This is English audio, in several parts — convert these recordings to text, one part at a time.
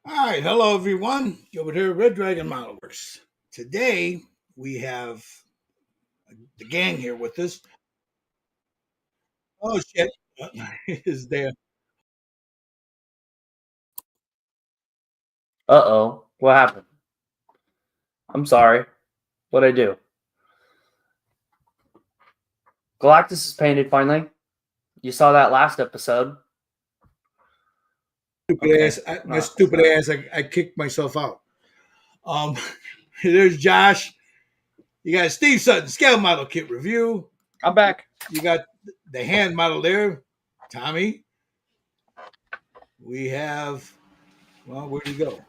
All right, hello everyone. Over here at Red Dragon Model Works. Today we have the gang here with us. Oh shit, is there? Uh-oh. What happened? I'm sorry. What'd I do? Galactus is painted finally. You saw that last episode. Stupid Okay. ass, my Not stupid sorry. ass. I kicked myself out. Um, there's Josh. You got Steve Sutton scale model kit review. I'm back. You got the hand model there, Tommy. We have. Well, where'd he go?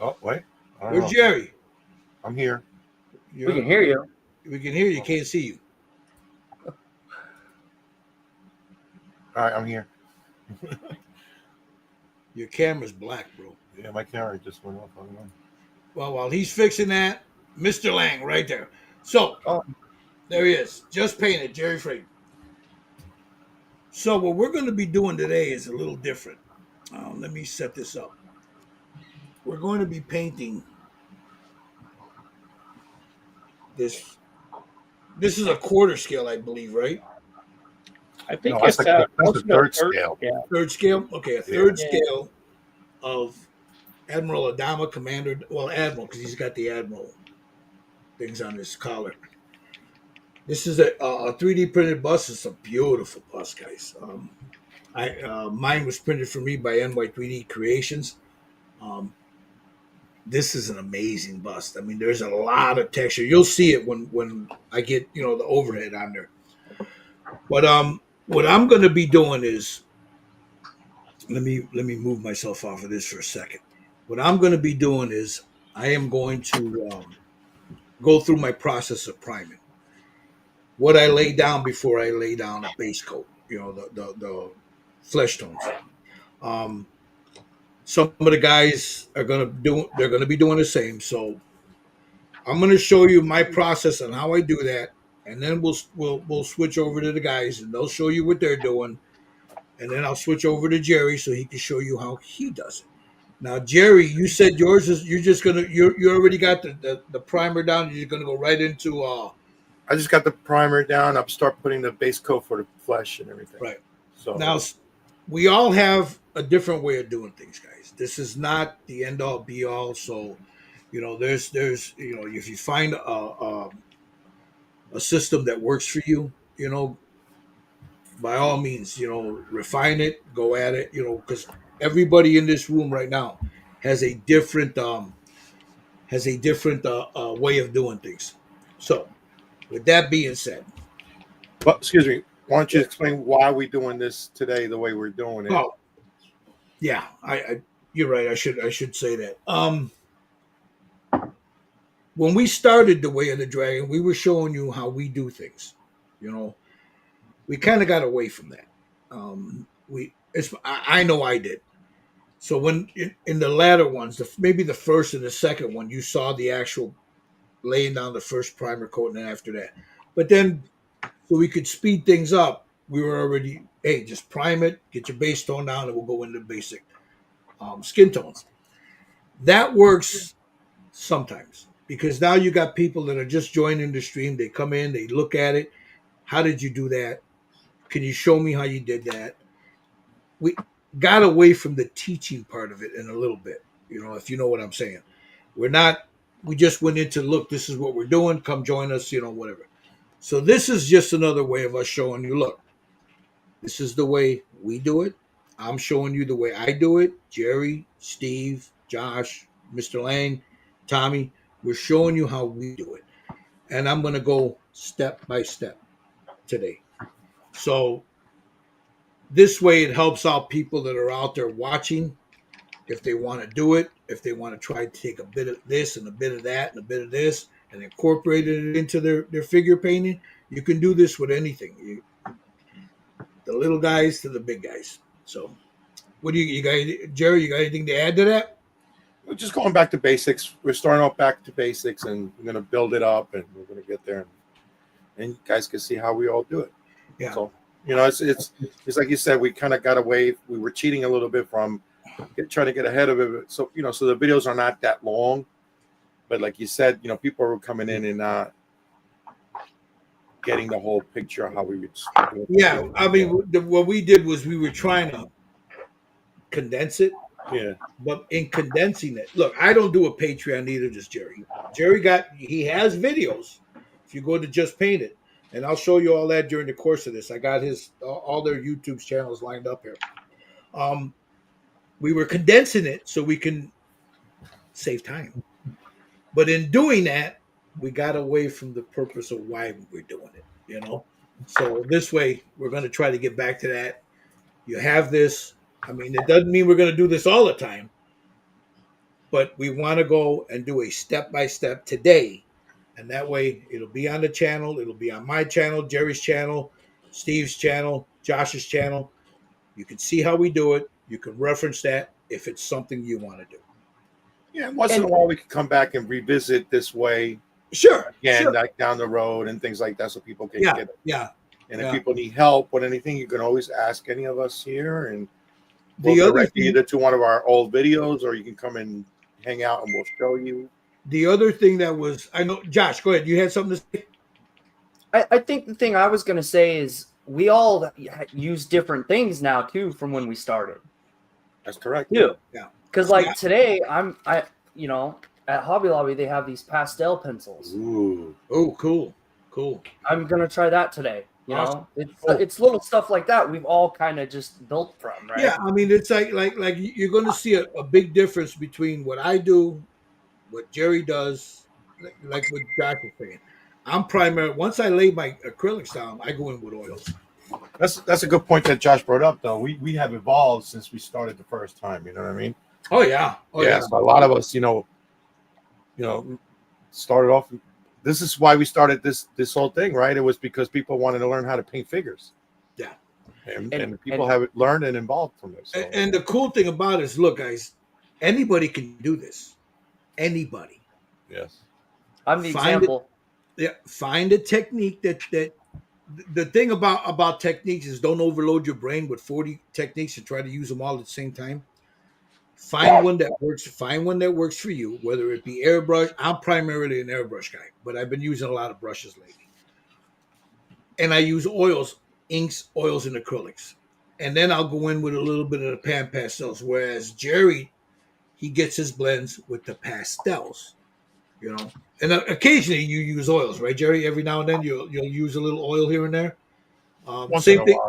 Oh, wait. I don't Where's know. Jerry? I'm here. We You're, can hear you. we can hear you. Can't see you. All right, I'm here. Your camera's black, bro. Yeah, my camera just went off. I don't know. Well, while he's fixing that, Mr. Lang right there. So Oh, there he is, just painted, Jerry Freight. So what we're going to be doing today is a little different. Let me set this up. We're going to be painting this. This is a quarter scale, I believe, right? I think no, that's it's the third scale. Yeah. Third scale. Okay, a third Yeah. scale of Admiral Adama, Commander. Well, Admiral, because he's got the Admiral things on his collar. This is a 3D printed bus. It's a beautiful bus, guys. Mine was printed for me by NY3D Creations. Um, this is an amazing bust. I mean, there's a lot of texture. You'll see it when I get the overhead on there. But what I'm going to be doing is let me move myself off of this for a second. What I'm going to be doing is I am going to go through my process of priming. What I lay down before I lay down a base coat, the flesh tones. Um, some of the guys are gonna do. They're gonna be doing the same. So I'm gonna show you my process and how I do that, and then we'll switch over to the guys and they'll show you what they're doing, and then I'll switch over to Jerry so he can show you how he does it. Now, Jerry, you said yours is you're just gonna you already got the primer down. You're gonna go right into I just got the primer down. I'll start putting the base coat for the flesh and everything. right So now. We all have a different way of doing things, guys. This is not the end all be all. So, there's if you find a system that works for you, by all means, refine it, go at it, because everybody in this room right now has a different way of doing things. So, with that being said, but excuse me. Why don't you yeah. explain why we're doing this today the way we're doing it? Oh, yeah, I you're right. I should say that. When we started the Way of the Dragon, we were showing you how we do things. You know, we kind of got away from that. I know I did. So when in the latter ones, maybe the first and the second one, you saw the actual laying down the first primer coat, and then after that. But then, so we could speed things up, we were already, hey, just prime it, get your base tone down, and we'll go into basic skin tones. That works sometimes because now you got people that are just joining the stream. They come in, they look at it. How did you do that? Can you show me how you did that? We got away from the teaching part of it in a little bit, if you know what I'm saying. We're not, we just went into look, this is what we're doing. Come join us, whatever. So this is just another way of us showing you, look, this is the way we do it. I'm showing you the way I do it. Jerry, Steve, Josh, Mr. Lang, Tommy, we're showing you how we do it. And I'm going to go step by step today. So this way it helps out people that are out there watching if they want to do it, if they want to try to take a bit of this and a bit of that and a bit of this and incorporate it into their figure painting. You can do this with anything. The little guys to the big guys. So what do you got, Jerry? You got anything to add to that? We're just going back to basics. We're starting off back to basics, and we're going to build it up, and we're going to get there, and you guys can see how we all do it. Yeah. So it's like you said, we kind of got away. We were cheating a little bit from try to get ahead of it. So so the videos are not that long, but like you said, people are coming in and not getting the whole picture of how we would. Yeah, I mean, what we did was we were trying to condense it, Yeah. but in condensing it, look, I don't do a Patreon either. Just Jerry. He has videos. If you go to Just Paint It, and I'll show you all that during the course of this. I got his all their YouTube channels lined up here. We were condensing it so we can save time, but in doing that, we got away from the purpose of why we were doing it. So this way, we're going to try to get back to that. You have this. I mean, it doesn't mean we're going to do this all the time, but we want to go and do a step-by-step today. And that way it'll be on the channel. It'll be on my channel, Jerry's channel, Steve's channel, Josh's channel. You can see how we do it. You can reference that if it's something you want to do. Yeah, once in a while we can come back and revisit this way Sure. again, Sure. like down the road and things like that, so people can get it. Yeah. And if people need help with anything, you can always ask any of us here, and The we'll other direct you thing, either to one of our old videos, or you can come and hang out and we'll show you. the other thing that was, I know, Josh, go ahead. You had something to say? I think the thing I was going to say is we all use different things now too from when we started. That's correct. Yeah. Because like Yeah. today, at Hobby Lobby they have these pastel pencils. Ooh. Oh, cool. I'm gonna try that today. Awesome. It's little stuff like that we've all kind of just built from, right? Yeah, I mean, it's like you're going to see a big difference between what I do, what Jerry does, like what Josh is saying. I'm primary. Once I lay my acrylics down, I go in with oils. That's a good point that Josh brought up, though. We have evolved since we started the first time. You know what I mean? Oh yeah. So a lot of us, started off. This is why we started this whole thing, right? It was because people wanted to learn how to paint figures. Yeah. And people have learned and evolved from this. So. And the cool thing about it is, look, guys, anybody can do this. Anybody. Yes. I'm the example. Find a technique that the thing about techniques is don't overload your brain with 40 techniques and try to use them all at the same time. Find one that works. Find one that works for you, whether it be airbrush. I'm primarily an airbrush guy, but I've been using a lot of brushes lately. And I use oils, inks, oils, and acrylics. And then I'll go in with a little bit of the pan pastels. Whereas Jerry, he gets his blends with the pastels, And occasionally you use oils, right, Jerry? Every now and then you'll use a little oil here and there. Same thing.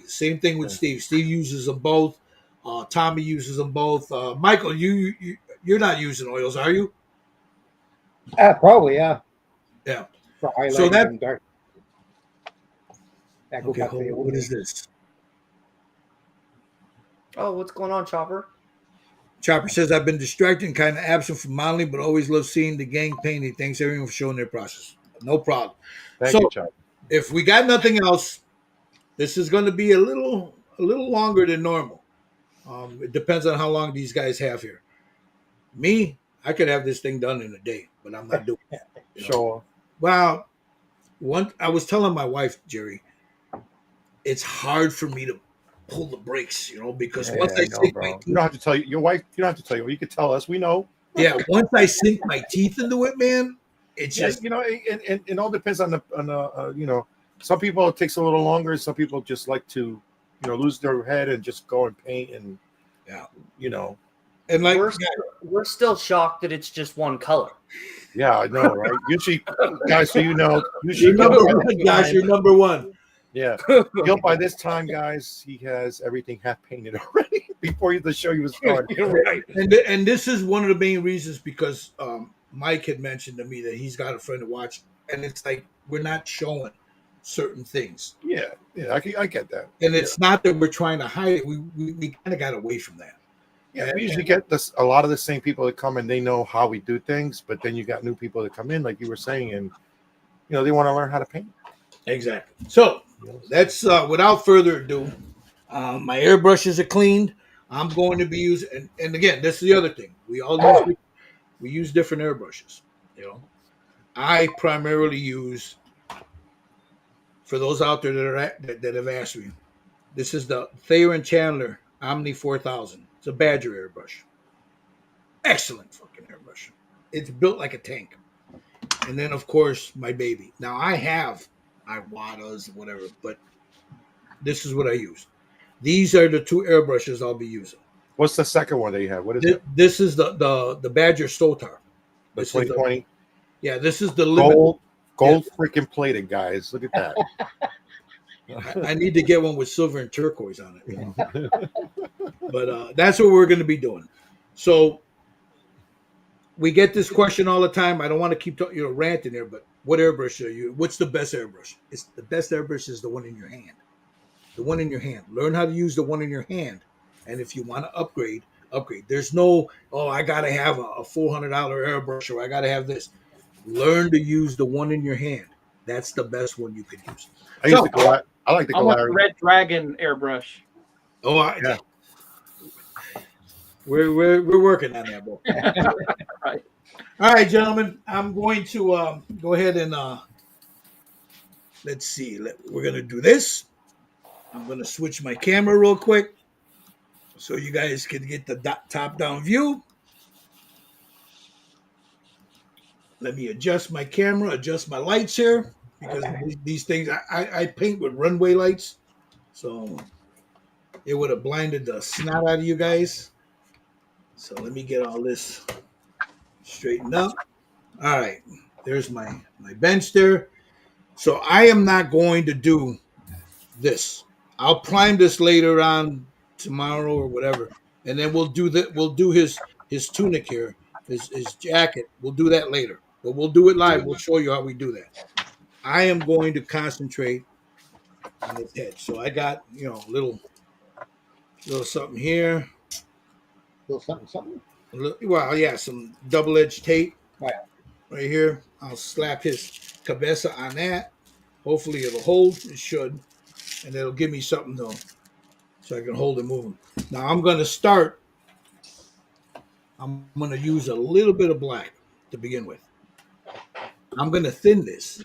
Same thing with Steve. Steve uses them both. Tommy uses them both. Michael, you're not using oils, are you? Probably, yeah. Yeah. For highlighting So that. and dark. That goes Okay, back to hold the on. old What days. is this? Oh, what's going on, Chopper? Chopper says, I've been distracted and kind of absent from modeling, but always love seeing the gang painting. Thanks everyone for showing their process. No problem. Thank you, Chuck. If we got nothing else, this is going to be a little longer than normal. It depends on how long these guys have here. Me, I could have this thing done in a day, but I'm not doing it. Sure. Well, I was telling my wife, Jerry, it's hard for me to pull the brakes, because once I sink my teeth, you don't have to tell your wife. You don't have to tell you. You can tell us. We know. Yeah, once I sink my teeth into it, man, it's just and it all depends on the some people it takes a little longer. Some people just like to lose their head and just go and paint and and like we're still shocked that it's just one color. Yeah, I know, right? Usually, guys, so you're number one, Josh. You're number one. Yeah, by this time, guys, he has everything half painted already before the show was started. Right. And this is one of the main reasons because Mike had mentioned to me that he's got a friend to watch, and it's like we're not showing certain things. Yeah, I get that. And it's not that we're trying to hide it. We kind of got away from that. Yeah, we usually get a lot of the same people that come and they know how we do things, but then you got new people that come in, like you were saying, and they want to learn how to paint. Exactly. So that's without further ado. My airbrushes are cleaned. I'm going to be using, and again, this is the other thing. We use different airbrushes. I primarily use, for those out there that have asked me, this is the Thayer and Chandler Omni 4000. It's a Badger airbrush. Excellent fucking airbrush. It's built like a tank. And then, of course, my baby. Now, I have Iwatas, whatever, but this is what I use. These are the two airbrushes I'll be using. What's the second one that you have? What is it? This is the Badger Stotar. The This is the- 2020 Yeah, this is the limit. gold freaking plated, guys. Look at that. I need to get one with silver and turquoise on it. But that's what we're going to be doing. So we get this question all the time. I don't want to keep ranting there, but what airbrush are you? What's the best airbrush? It's the best airbrush is the one in your hand. The one in your hand. Learn how to use the one in your hand. And if you want to upgrade. There's no, I got to have a $400 airbrush or I got to have this. Learn to use the one in your hand. That's the best one you could use. I like the I want the Galarian. Red Dragon airbrush. Yeah. We're working on that, bro. Right. All right, gentlemen. I'm going to go ahead and let's see. We're gonna do this. I'm gonna switch my camera real quick so you guys can get the top-down view. Let me adjust my camera, adjust my lights here because these things I paint with runway lights, so it would have blinded the snot out of you guys. So let me get all this straightened up. All right, there's my bench there. So I am not going to do this. I'll prime this later on tomorrow or whatever, and then we'll do that. We'll do his tunic here, his jacket. We'll do that later, but we'll do it live. We'll show you how we do that. I am going to concentrate on his head. So I got little something here. Little something. Well, yeah, some double-edged tape Right. right here. I'll slap his cabeza on that. Hopefully it'll hold. It should. And it'll give me something, though, so I can hold and move him. Now I'm going to start. I'm going to use a little bit of black to begin with. I'm going to thin this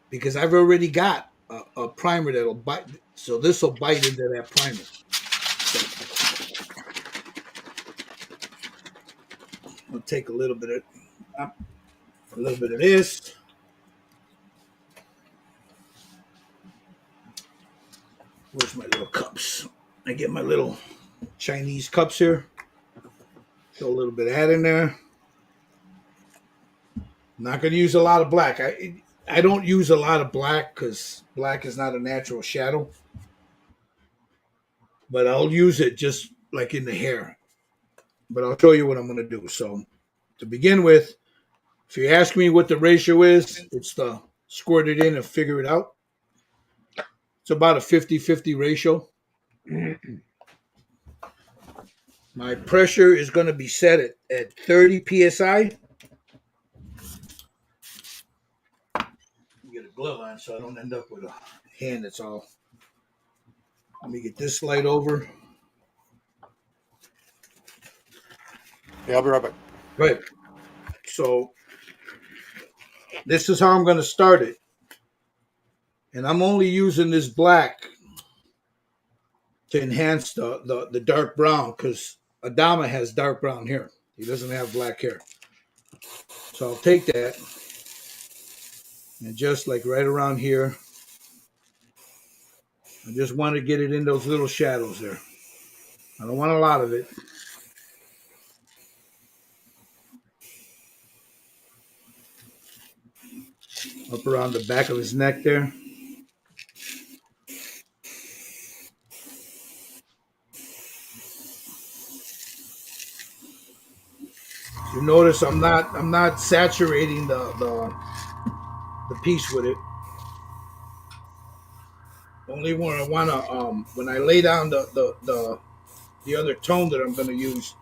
because I've already got a primer that'll bite. So this will bite into that primer. I'll take a little bit of this. Where's my little cups? I get my little Chinese cups here. Throw a little bit of that in there. I'm not going to use a lot of black. I don't use a lot of black because black is not a natural shadow. But I'll use it just like in the hair. But I'll show you what I'm going to do. So to begin with, if you ask me what the ratio is, it's the squirt it in and figure it out. It's about a 50-50 ratio. My pressure is going to be set at 30 PSI. Get a glove on so I don't end up with a hand that's all. Let me get this light over. Yeah, I'll be right back. Right. So this is how I'm going to start it. And I'm only using this black to enhance the dark brown because Adama has dark brown hair. He doesn't have black hair. So I'll take that and just like right around here, I just want to get it in those little shadows there. I don't want a lot of it. Up around the back of his neck there. You notice I'm not saturating the piece with it. Only when I wanna when I lay down the other tone that I'm gonna use.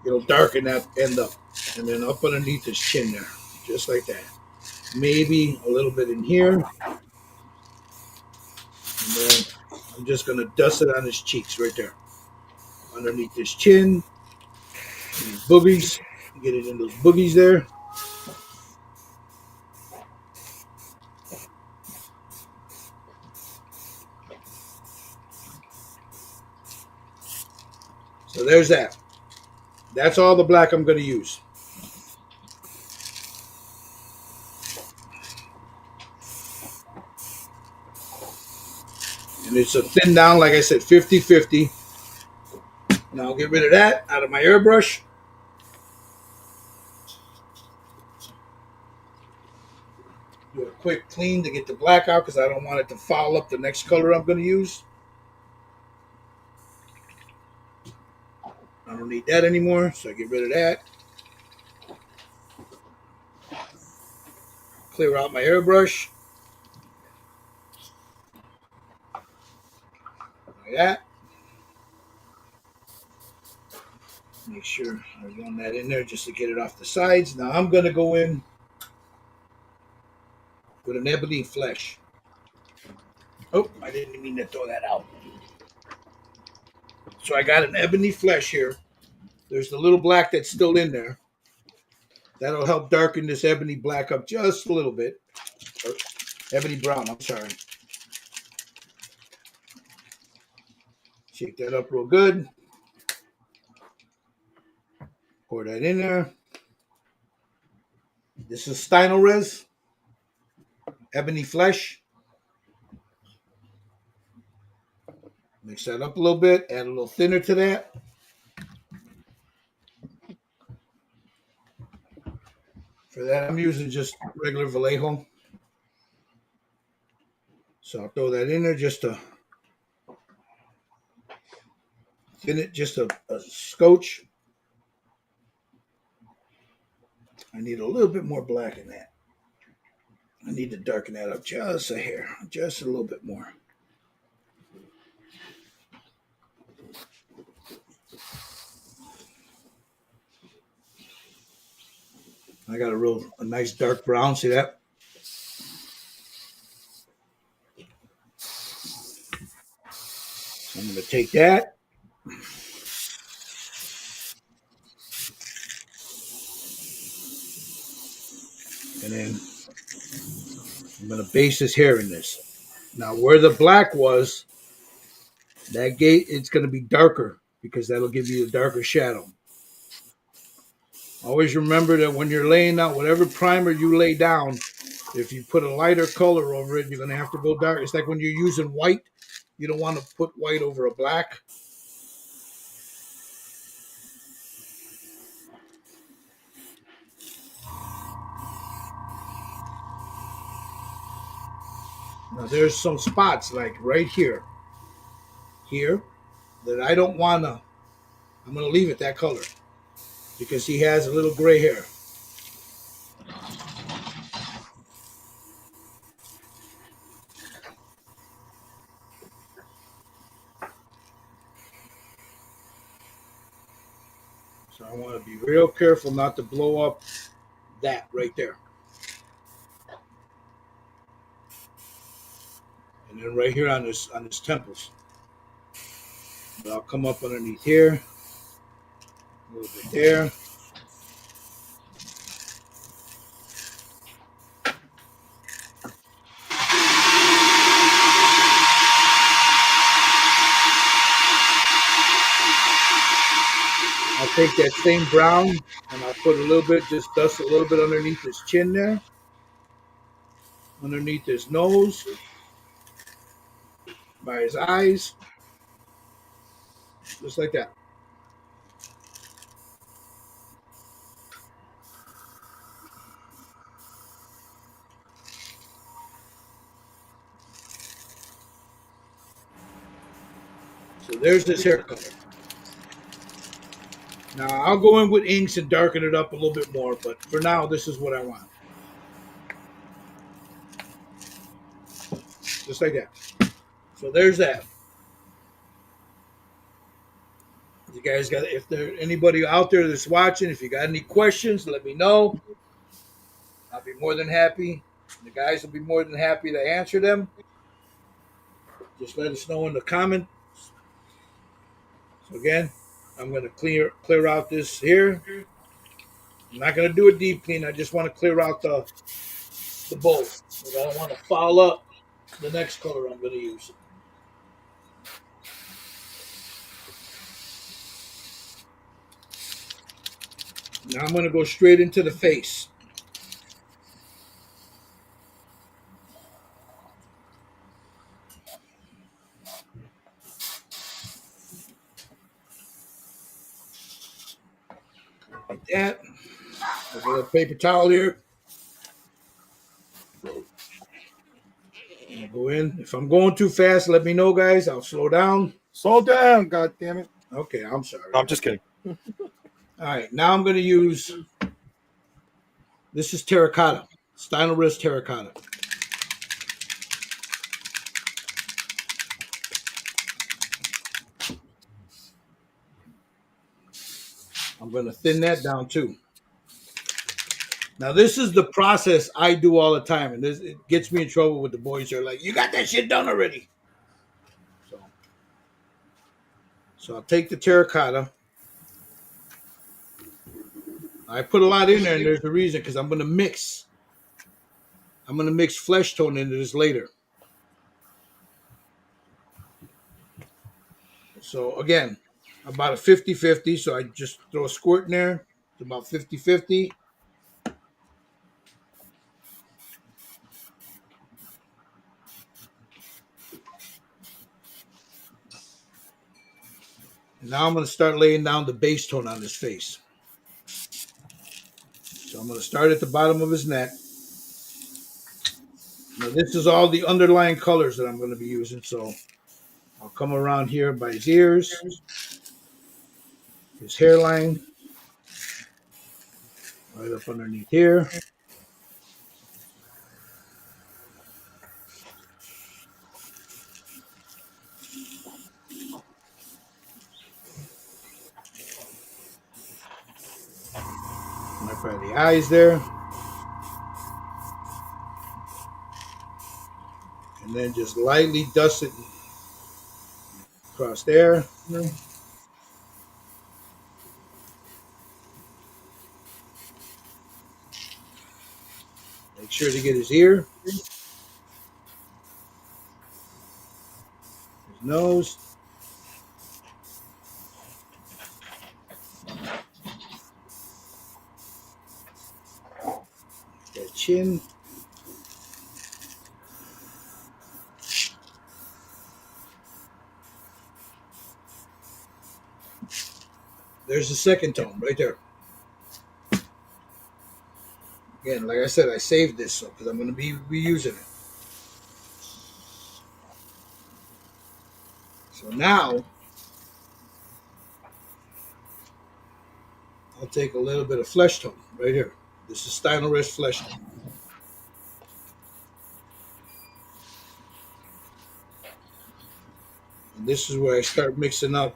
It'll darken that end up, and then up underneath his chin there, just like that. Maybe a little bit in here, and then I'm just gonna dust it on his cheeks right there, underneath his chin, these boogies. Get it in those boogies there. So there's that. That's all the black I'm going to use. And it's a thin down, like I said, 50-50. Now I'll get rid of that out of my airbrush. Do a quick clean to get the black out because I don't want it to foul up the next color I'm going to use. I don't need that anymore, so I get rid of that. Clear out my airbrush. Like that. Make sure I run that in there just to get it off the sides. Now I'm going to go in with an ebony flesh. Oh, I didn't mean to throw that out. So I got an ebony flesh here. There's the little black that's still in there. That'll help darken this ebony black up just a little bit. Or ebony brown, I'm sorry. Shake that up real good. Pour that in there. This is Stynylrez ebony flesh. Mix that up a little bit. Add a little thinner to that. For that, I'm using just regular Vallejo. So I'll throw that in there just to thin it just a scotch. I need a little bit more black in that. I need to darken that up just a hair, just a little bit more. I got a nice dark brown. See that? I'm going to take that. And then I'm going to base his hair in this. Now, where the black was, that gate, it's going to be darker because that'll give you a darker shadow. Always remember that when you're laying out whatever primer you lay down, if you put a lighter color over it, you're going to have to go dark. It's like when you're using white, you don't want to put white over a black. Now there's some spots like right here, that I don't want to, I'm going to leave it that color because he has a little gray hair. So I want to be real careful not to blow up that right there. And then right here on his temples. But I'll come up underneath here. A little bit there. I'll take that same brown and I'll put a little bit, just dust a little bit underneath his chin there. Underneath his nose. By his eyes. Just like that. So there's this hair color. Now I'll go in with inks and darken it up a little bit more, but for now, this is what I want. Just like that. So there's that. You guys got, if there anybody out there that's watching, if you got any questions, let me know. I'll be more than happy. The guys will be more than happy to answer them. Just let us know in the comments. So again, I'm going to clear out this here. I'm not going to do a deep clean. I just want to clear out the bowl. I don't want to foul up the next color I'm going to use. Now I'm going to go straight into the face. Like that. Have a little paper towel here. I'll go in. If I'm going too fast, let me know, guys. I'll slow down. Slow down, god damn it. Okay, I'm sorry. No, I'm just kidding. All right, now I'm going to use. This is terracotta, Stynylrist terracotta. I'm going to thin that down too. Now, this is the process I do all the time, and this it gets me in trouble with the boys. They're like, "You got that shit done already." So I'll take the terracotta. I put a lot in there, and there's the reason, because I'm going to mix. I'm going to mix flesh tone into this later. So again, about a 50-50. So I just throw a squirt in there. It's about 50-50. And now I'm going to start laying down the base tone on his face. So I'm going to start at the bottom of his neck. Now this is all the underlying colors that I'm going to be using. So I'll come around here by his ears, his hairline, right up underneath here. Right by the eyes there. And then just lightly dust it across there. Make sure to get his ear, his nose. That chin. There's the second tone right there. Again, like I said, I saved this so because I'm going to be reusing it. So now I'll take a little bit of flesh tone right here. This is Stynylrist flesh tone. And this is where I start mixing up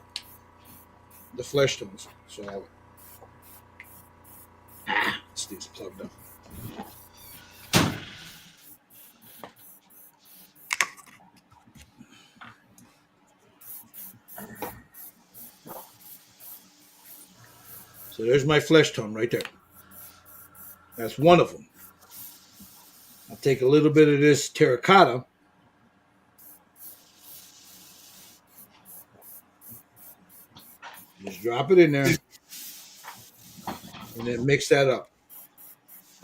the flesh tones. So this thing's plugged up. So there's my flesh tone right there. That's one of them. I'll take a little bit of this terracotta. Just drop it in there. And then mix that up.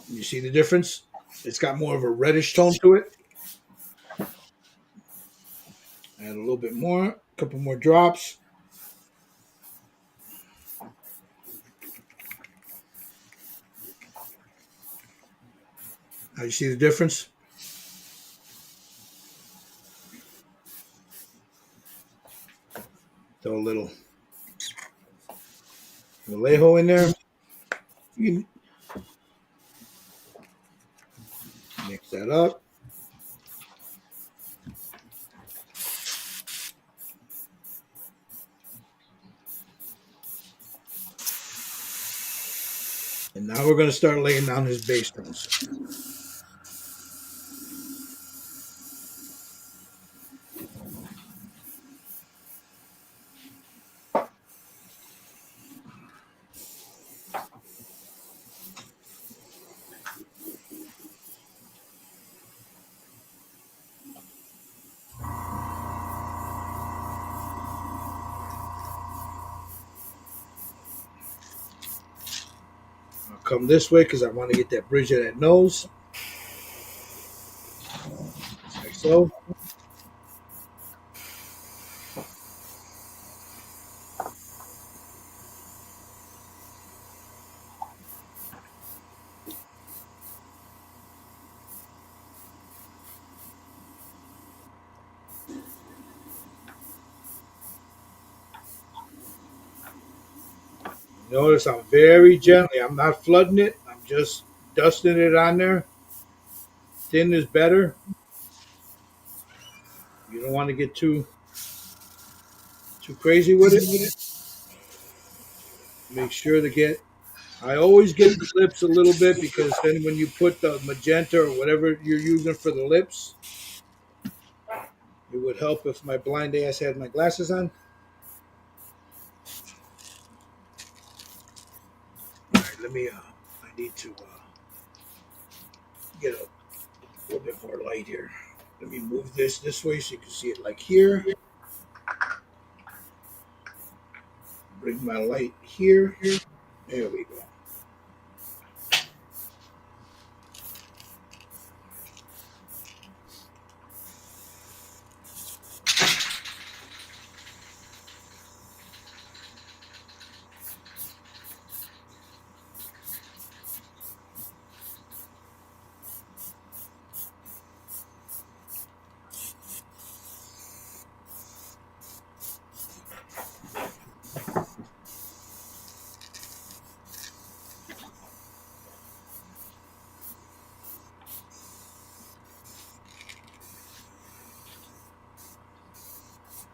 You see the difference? It's got more of a reddish tone to it. Add a little bit more, a couple more drops. Now you see the difference? Throw a little Vallejo in there. You mix that up. And now we're going to start laying down his base tones. come this way because I want to get that bridge of that nose. Like so. Notice I'm very gently. I'm not flooding it. I'm just dusting it on there. Thin is better. You don't want to get too crazy with it. Make sure to get. I always get the lips a little bit because then when you put the magenta or whatever you're using for the lips, it would help if my blind ass had my glasses on. All right, let me. I need to get a little bit more light here. Let me move this way so you can see it like here. Bring my light here. There we go.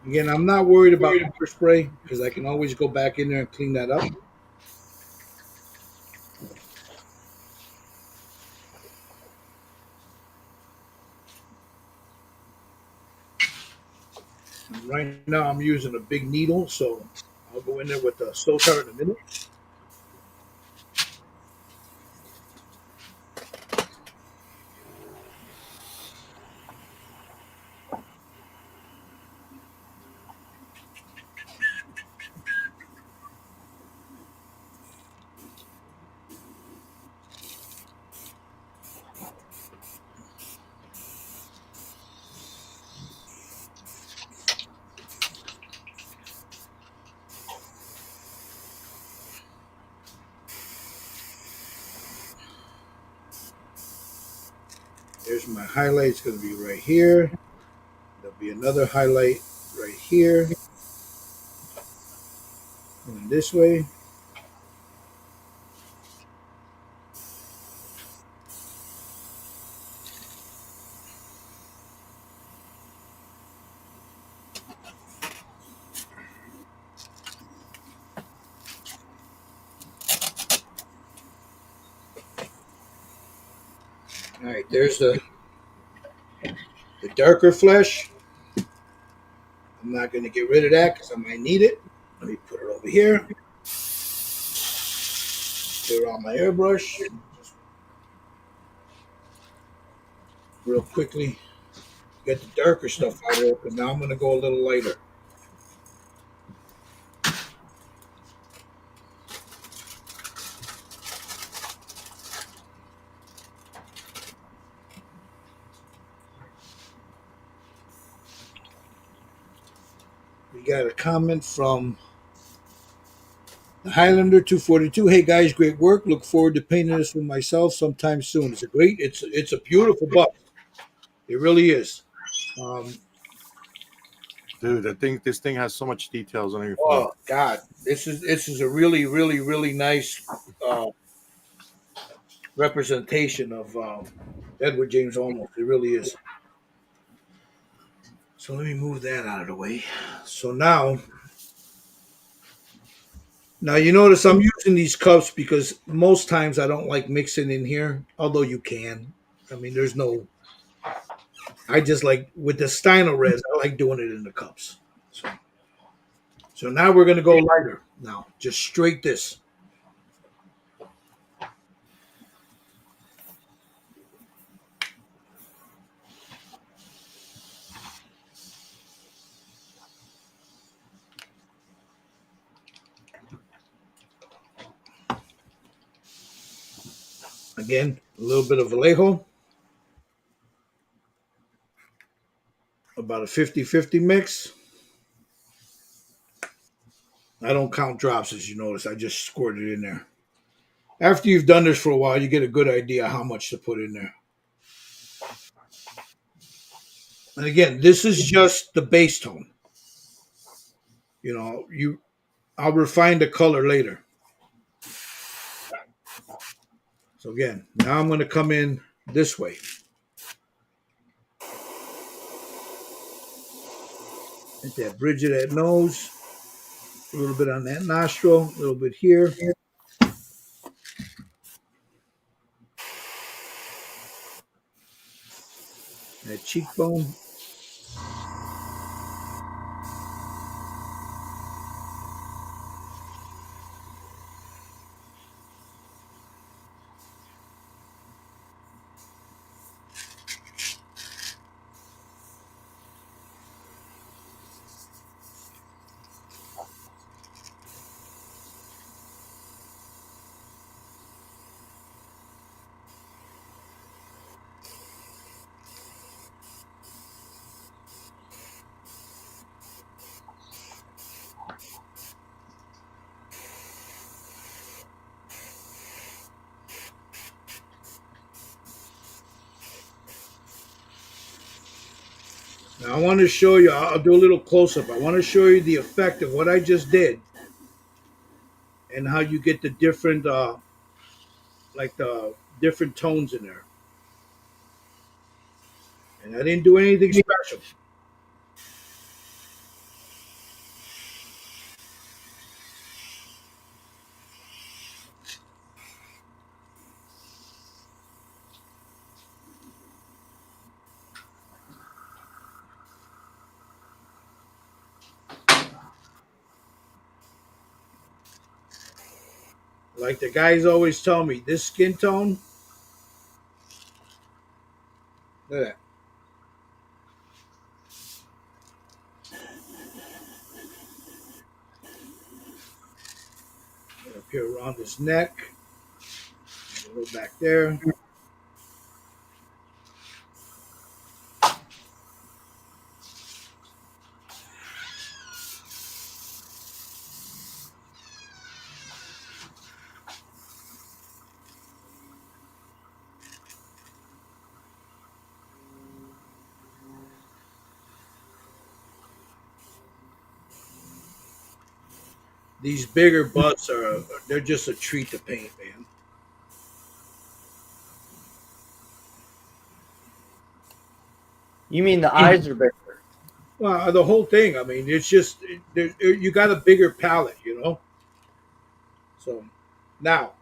Again, I'm not worried about pepper spray because I can always go back in there and clean that up. And right now, I'm using a big needle, so I'll go in there with the Sotar in a minute. There's my highlight. It's going to be right here. There'll be another highlight right here. And this way. All right, there's the darker flesh. I'm not going to get rid of that because I might need it. Let me put it over here. Clear out my airbrush. Just real quickly. Get the darker stuff out of it, but now I'm going to go a little lighter. We got a comment from the Highlander 242. Hey guys, great work. Look forward to painting this with myself sometime soon. It's a beautiful bust. It really is. Dude, this thing has so much details on your phone. Oh God, this is a really nice representation of Edward James Olmos. It really is. So let me move that out of the way. So now you notice I'm using these cups because most times I don't like mixing in here, although you can. I mean, there's no. I just like with the Steino Res, I like doing it in the cups. So now we're gonna go lighter. Now, just straight this. Again, a little bit of Vallejo. About a 50-50 mix. I don't count drops, as you notice. I just squirt it in there. After you've done this for a while, you get a good idea how much to put in there. And again, this is just the base tone. I'll refine the color later. So again, now I'm going to come in this way. Hit that bridge of that nose, a little bit on that nostril, a little bit here. That cheekbone. Now I want to show you, I'll do a little close up. I want to show you the effect of what I just did and how you get the different, like the different tones in there. And I didn't do anything special. Like the guys always tell me, this skin tone, look at that. Up here around his neck, a little back there. These bigger butts they're just a treat to paint, man. You mean the eyes are bigger? Well, the whole thing. I mean, it's just you got a bigger palette, you know. So now,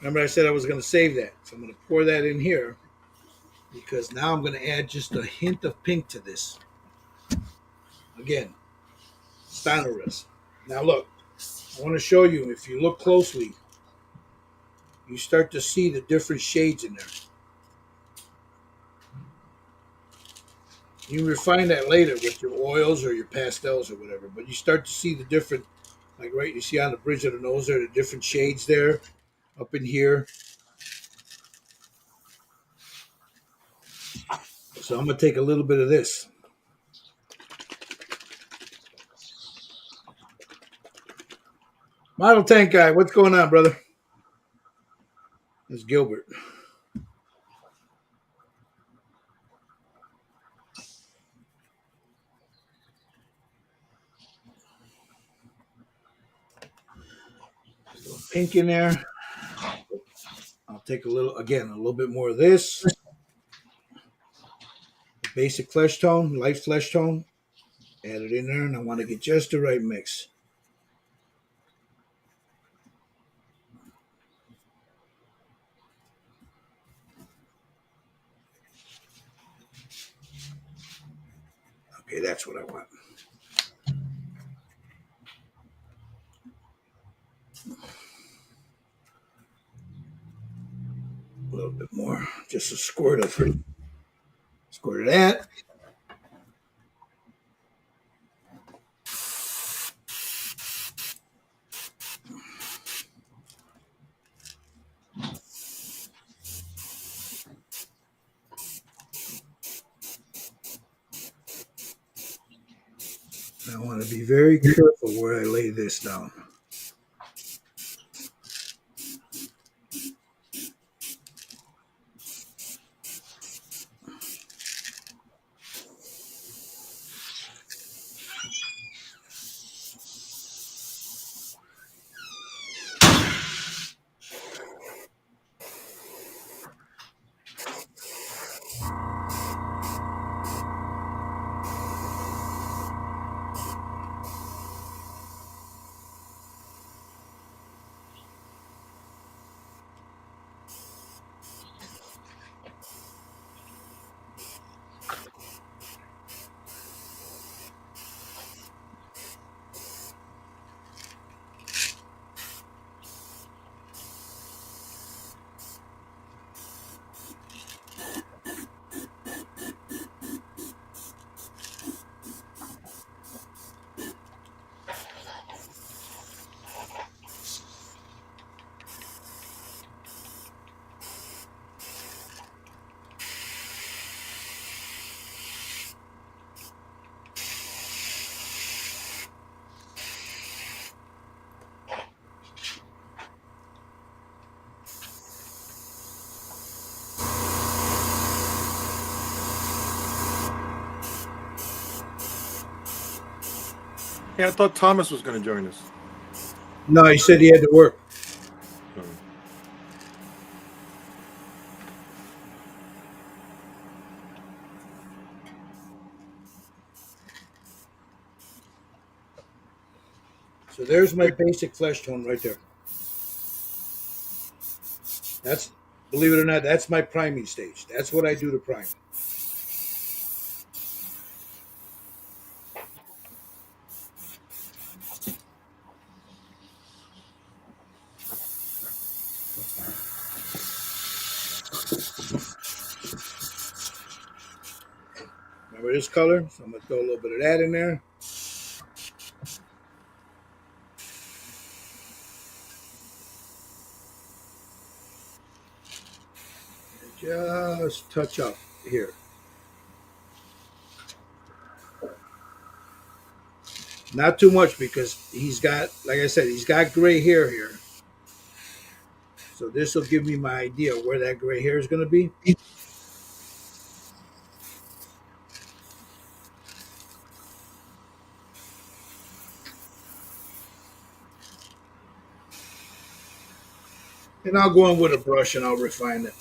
remember I said I was going to save that, so I'm going to pour that in here because now I'm going to add just a hint of pink to this. Again, Steinerist. Now look, I want to show you. If you look closely, you start to see the different shades in there. You refine that later with your oils or your pastels or whatever, but you start to see the different, like right, you see on the bridge of the nose there, the different shades there, up in here. So I'm going to take a little bit of this. Model Tank Guy, what's going on, brother? It's Gilbert. Pink in there. I'll take a little bit more of this. Basic flesh tone, light flesh tone. Add it in there, and I want to get just the right mix. Okay, that's what I want. A little bit more, just a squirt of that. I want to be very careful where I lay this down. Yeah, I thought Thomas was going to join us. No, he said he had to work. So there's my basic flesh tone right there. That's, believe it or not, that's my priming stage. That's what I do to prime. Remember this color? So I'm going to throw a little bit of that in there. Just touch up here. Not too much because he's got, like I said, he's got gray hair here. So this will give me my idea where that gray hair is going to be. And I'll go in with a brush and I'll refine it.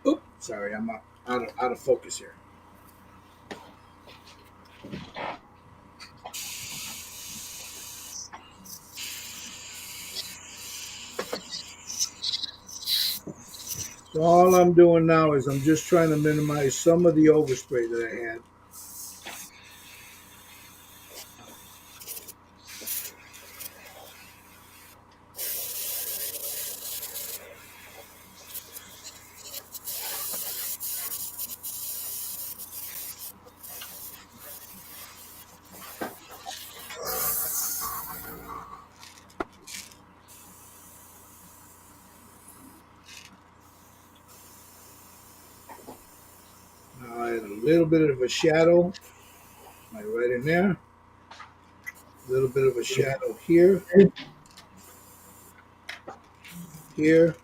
Oop, sorry, I'm out of focus here. So all I'm doing now is I'm just trying to minimize some of the overspray that I had. Now I add a little bit of a shadow, like right in there. A little bit of a shadow here, here.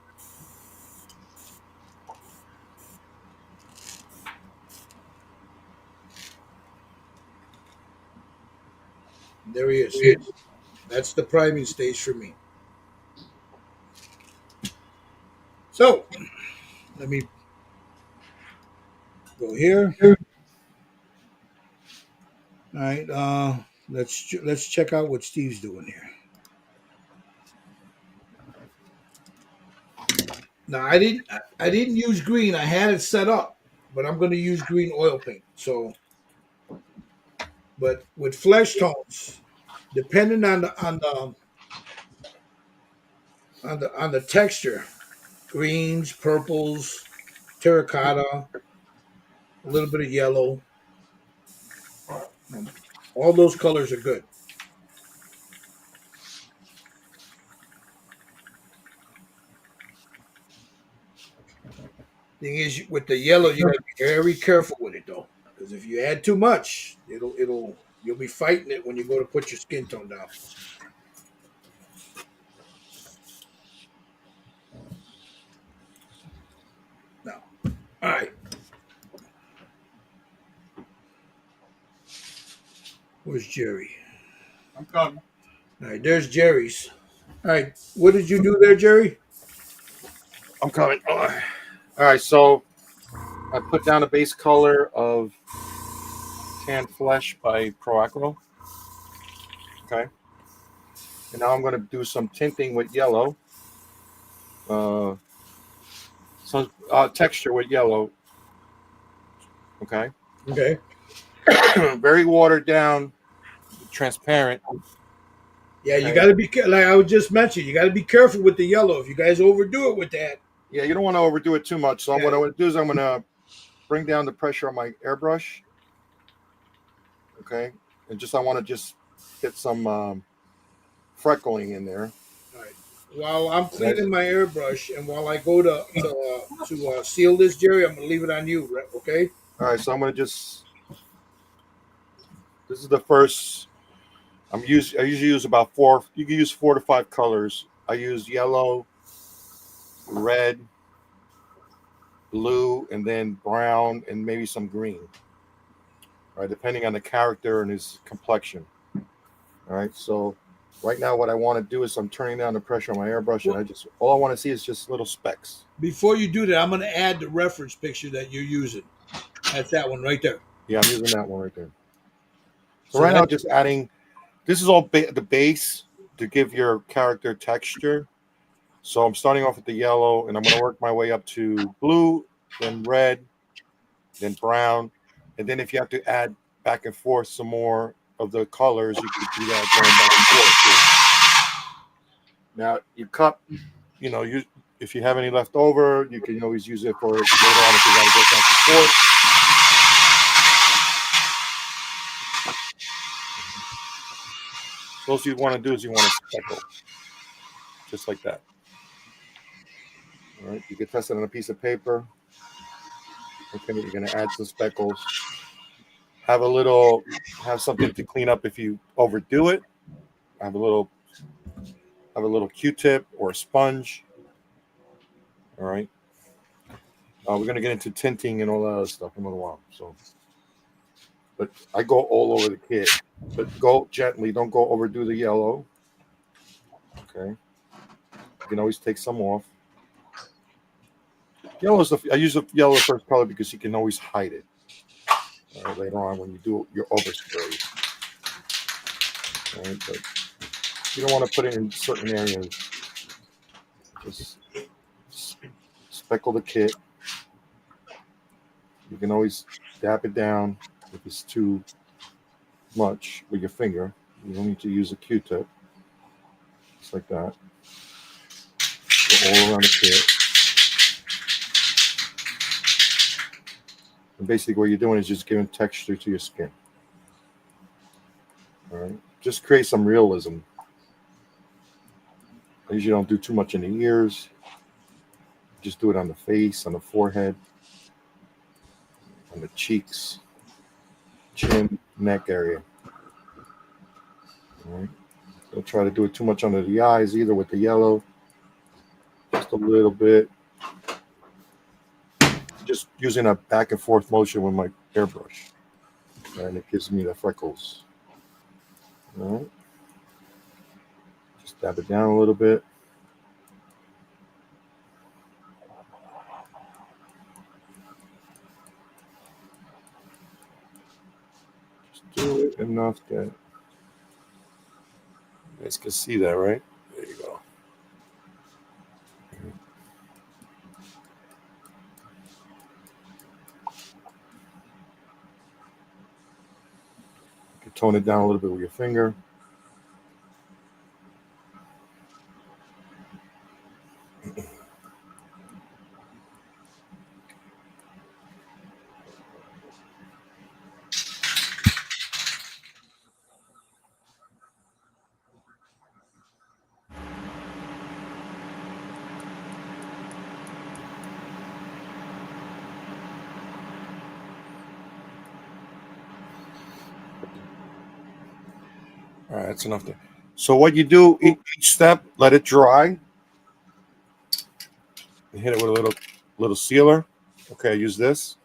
There he is. That's the priming stage for me. So let me go here. All right. Let's check out what Steve's doing here. Now I didn't use green. I had it set up, but I'm going to use green oil paint. So, but with flesh tones, depending on the texture, greens, purples, terracotta, a little bit of yellow, all those colors are good. Thing is, with the yellow, you gotta be very careful with it though, because if you add too much, you'll be fighting it when you go to put your skin tone down. No. All right. Where's Jerry? I'm coming. All right, there's Jerry's. All right, what did you do there, Jerry? I'm coming. All right, so I put down a base color of Tan Flesh by Proacro. Okay. And now I'm going to do some tinting with yellow. Some texture with yellow. Okay. Okay. Very watered down, transparent. Yeah, you Okay. got to be like I was just mentioned. You got to be careful with the yellow. If you guys overdo it with that, Yeah, you don't want to overdo it too much. So Yeah. what I'm going to do is I'm going to bring down the pressure on my airbrush. Okay. And just I want to just get some freckling in there. all right. While I'm cleaning my airbrush and while I go to seal this, Jerry, I'm gonna leave it on you. Right? Okay. All right, so I'm going to just. This is the first. I usually use about 4. You can use 4 to 5 colors. I use yellow, red, blue, and then brown, and maybe some green. Right, depending on the character and his complexion. All right, so right now what I want to do is I'm turning down the pressure on my airbrush, and all I want to see is just little specks. Before you do that, I'm gonna add the reference picture that you're using. That's that one right there. Yeah, I'm using that one right there. So, So right now, that- just adding. This is all the base to give your character texture. So I'm starting off with the yellow, and I'm going to work my way up to blue, then red, then brown, and then if you have to add back and forth some more of the colors, you can do that going back and forth. Now you cut, if you have any left over, you can always use it for later on if you got to go back and forth. So what you want to do is you want to speckle, just like that. All right, you can test it on a piece of paper. Okay, you're going to add some speckles. Have something to clean up if you overdo it. Have a little Q-tip or a sponge. All right. We're going to get into tinting and all that other stuff in a little while. So, but I go all over the kit. But go gently. Don't go overdo the yellow. Okay. You can always take some off. I use the yellow first color because you can always hide it later on when you do your overspray. All right, but you don't want to put it in certain areas. Just speckle the kit. You can always dab it down if it's too much with your finger. You don't need to use a Q-tip. Just like that. Go all around the kit. And basically what you're doing is just giving texture to your skin. All right. Just create some realism. I usually don't do too much in the ears. Just do it on the face, on the forehead, on the cheeks, chin, neck area. All right. Don't try to do it too much under the eyes either with the yellow. Just a little bit. Just using a back and forth motion with my airbrush. And it gives me the freckles. All right. Just dab it down a little bit. Just do it enough that you guys can see that, right? There you go. You can tone it down a little bit with your finger. All right, that's enough there. So what you do each step, let it dry. And hit it with a little sealer. Okay, I use this.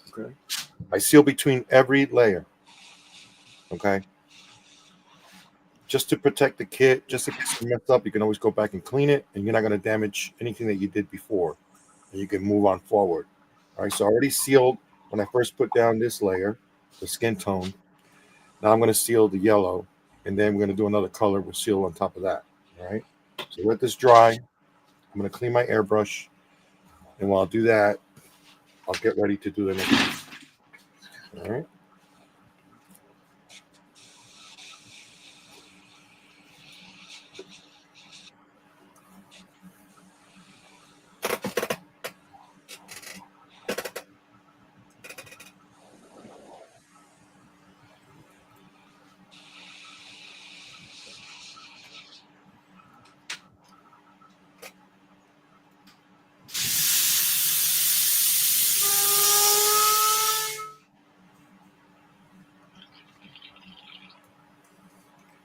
Okay. I seal between every layer. Okay. Just to protect the kit, just in case it messed up, you can always go back and clean it, and you're not going to damage anything that you did before. And you can move on forward. All right, so I already sealed when I first put down this layer, the skin tone. Now I'm going to seal the yellow, and then we're going to do another color with seal on top of that. All right, so let this dry. I'm going to clean my airbrush, and while I do that, I'll get ready to do the next one. All right.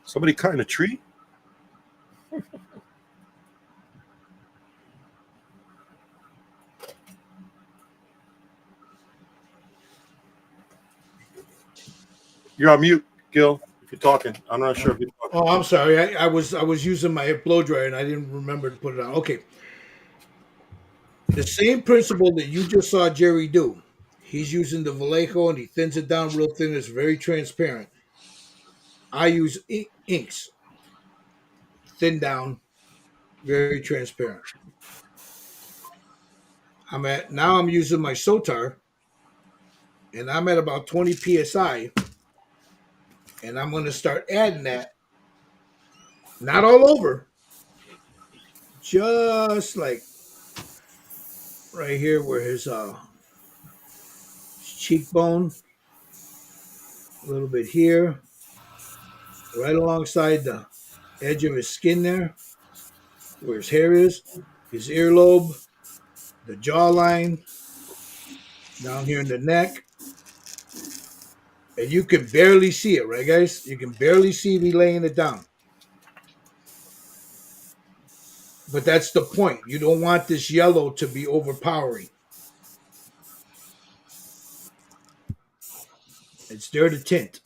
Somebody cutting a tree? You're on mute, Gil. If you're talking, I'm not sure if you're talking. Oh, I'm sorry. I was using my blow dryer and I didn't remember to put it on. Okay. The same principle that you just saw Jerry do. He's using the Vallejo and he thins it down real thin. It's very transparent. I use inks, thin down, very transparent. I'm using my Sotar, and I'm at about 20 psi, and I'm going to start adding that. Not all over, just like right here where his cheekbone, a little bit here, right alongside the edge of his skin there, where his hair is, his earlobe, the jawline, down here in the neck. And you can barely see it, right, guys? You can barely see me laying it down. But that's the point. You don't want this yellow to be overpowering. It's there to tint.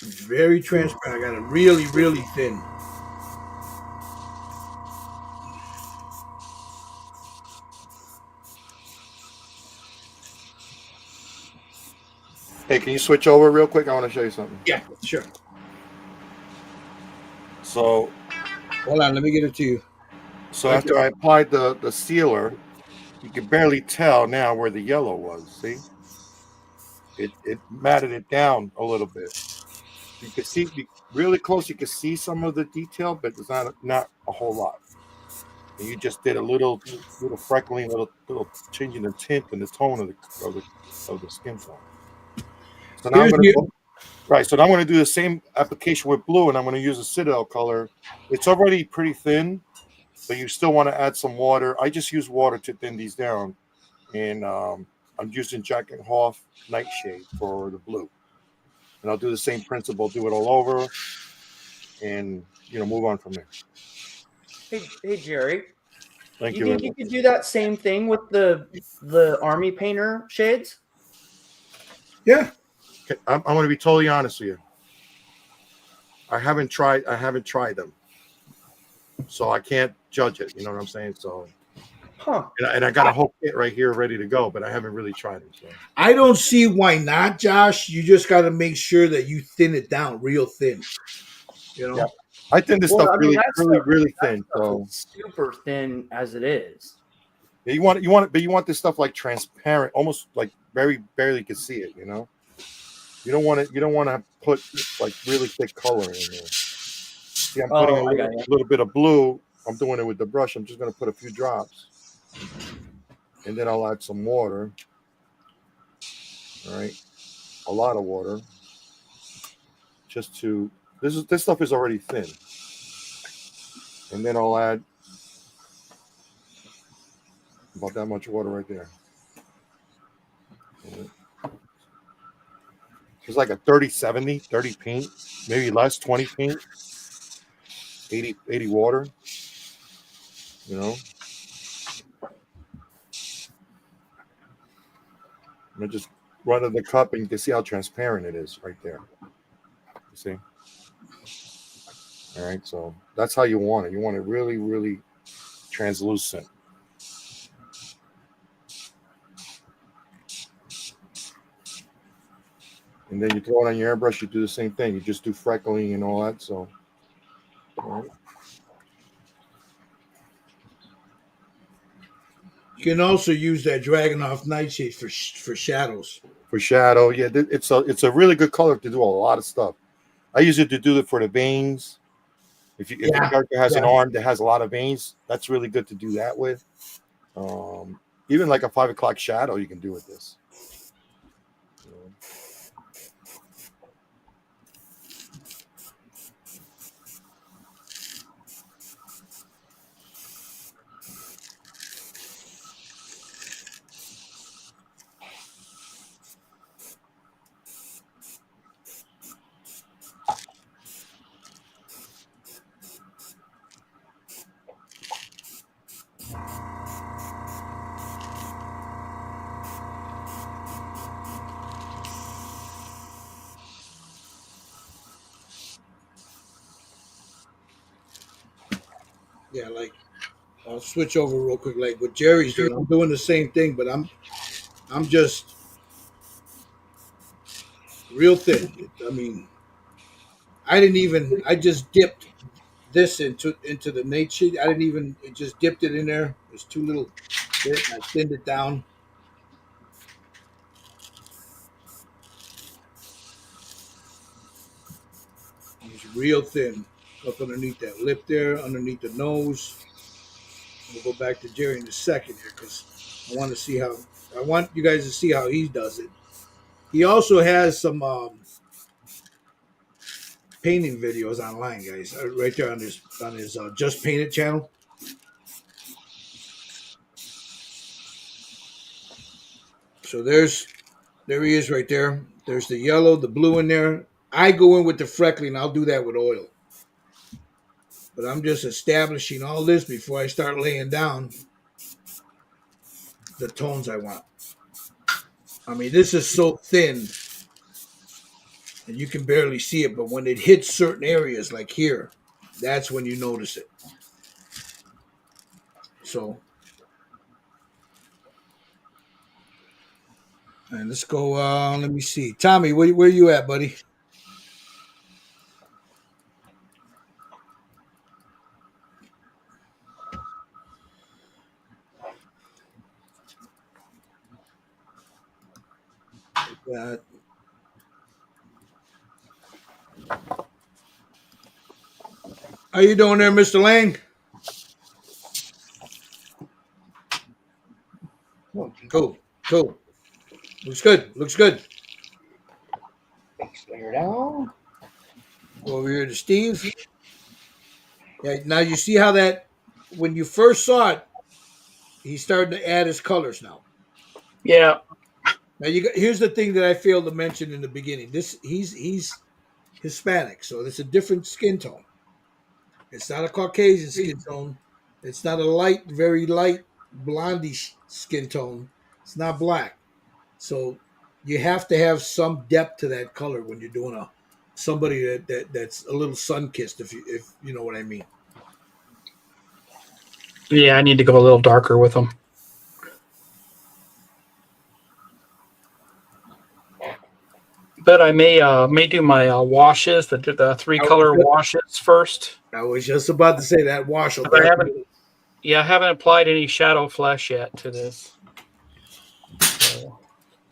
It's very transparent. I got it really, really thin. Hey, can you switch over real quick? I want to show you something. Yeah, sure. So Hold on, let me get it to you. after I applied the sealer, you can barely tell now where the yellow was. See, it matted it down a little bit. You can see really close. You can see some of the detail, but it's not a whole lot. And you just did a little freckling, little changing the tint and the tone of the skin tone. So now I'm going to right. So now I'm going to do the same application with blue, and I'm going to use a Citadel color. It's already pretty thin, but you still want to add some water. I just use water to thin these down, and I'm using Jack and Hoff Nightshade for the blue. And I'll do the same principle, do it all over, and move on from there. Hey Jerry. Thank You you. think you could do that same thing with the army painter shades? Yeah. Okay, I'm going to be totally honest with you. I haven't tried them, so I can't judge it. You know what I'm saying? So, and I got a whole kit right here ready to go, but I haven't really tried them. So I don't see why not, Josh. You just got to make sure that you thin it down real thin. Yeah. I think this stuff really thin. So super thin as it is. Yeah, you want this stuff like transparent, almost like very barely can see it. You don't want to put like really thick color in there. See, I'm putting a little bit of blue. I'm doing it with the brush. I'm just going to put a few drops, and then I'll add some water. All right, a lot of water. Just to this stuff is already thin, and then I'll add About that much water right there. It's like a 30-70, 30 paint, maybe less, 20 paint, 80 water. You know? And just run in the cup and you can see how transparent it is right there. You see? All right, so that's how you want it. You want it really, really translucent. And then you throw it on your airbrush, you do the same thing. You just do freckling and all that. So, all right. You can also use that Dragunov Nightshade for shadows. For shadow, yeah, it's a really good color to do a lot of stuff. I use it to do it for the veins. If a character has an arm that has a lot of veins, that's really good to do that with. Even like a 5 o'clock shadow, you can do with this. Yeah, like I'll switch over real quick. Like what Jerry's doing, I'm doing the same thing, but I'm just real thin. I mean, I just dipped this into the Nightshade. I didn't even it just dipped it in there. It's too little bit. And I thinned it down. It's real thin up underneath that lip there, underneath the nose. We'll go back to Jerry in a second here because I want you guys to see how he does it. He also has some painting videos online, guys, right there on his Just Painted channel. So there he is right there. There's the yellow, the blue in there. I go in with the freckling. I'll do that with oil. But I'm just establishing all this before I start laying down the tones I want. I mean, this is so thin and you can barely see it, but when it hits certain areas like here, that's when you notice it. So, and let's go, let me see. Tommy, where you at, buddy? How you doing there, Mr. Lang? Cool. Looks good. Next layer down. Go over here to Steve. Yeah, now you see how that, when you first saw it, he's starting to add his colors now. Yeah. Now here's the thing that I failed to mention in the beginning. He's Hispanic, so it's a different skin tone. It's not a Caucasian skin tone. It's not a very light blondish skin tone. It's not black. So you have to have some depth to that color when you're doing somebody that's a little sun kissed, if you know what I mean. Yeah, I need to go a little darker with them. But I may do my washes, the 3-color washes first. I was just about to say that wash. I haven't applied any shadow flesh yet to this. So.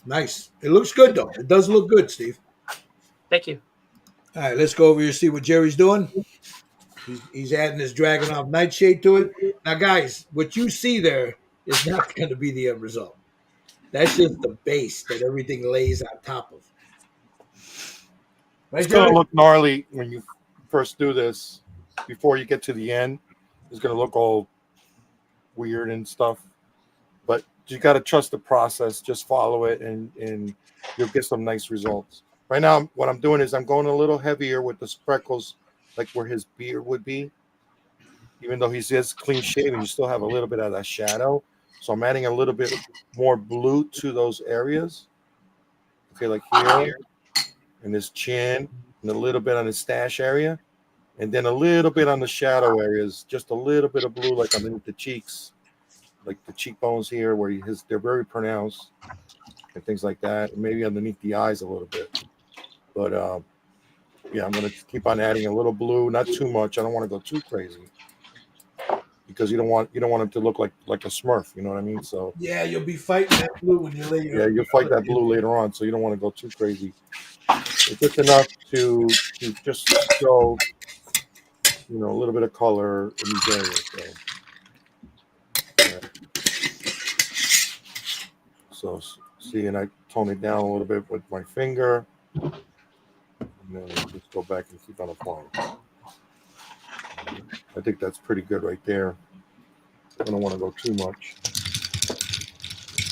Nice. It looks good though. It does look good, Steve. Thank you. All right, let's go over here and see what Jerry's doing. He's adding his Dragunov Nightshade to it. Now, guys, what you see there is not going to be the end result. That's just the base that everything lays on top of. Right, it's going to look gnarly when you first do this. Before you get to the end, it's going to look all weird and stuff. but you got to trust the process. Just follow it, and you'll get some nice results. Right now, what I'm doing is I'm going a little heavier with the freckles, like where his beard would be. Even though he's just clean shaven, you still have a little bit of that shadow. So I'm adding a little bit more blue to those areas. Okay, like here, and his chin, and a little bit on his stash area, and then a little bit on the shadow areas, just a little bit of blue, like underneath the cheeks, like the cheekbones here, where they're very pronounced, and things like that. And maybe underneath the eyes a little bit. But yeah, I'm gonna keep on adding a little blue, not too much. I don't want to go too crazy, because you don't want him to look like a Smurf. You know what I mean? So Yeah, you'll be fighting that blue when you're later. yeah, you'll fight that blue later on, so you don't want to go too crazy. It's just enough to just show, a little bit of color in these areas. So see, and I tone it down a little bit with my finger, and then just go back and keep on applying. I think that's pretty good right there. I don't want to go too much.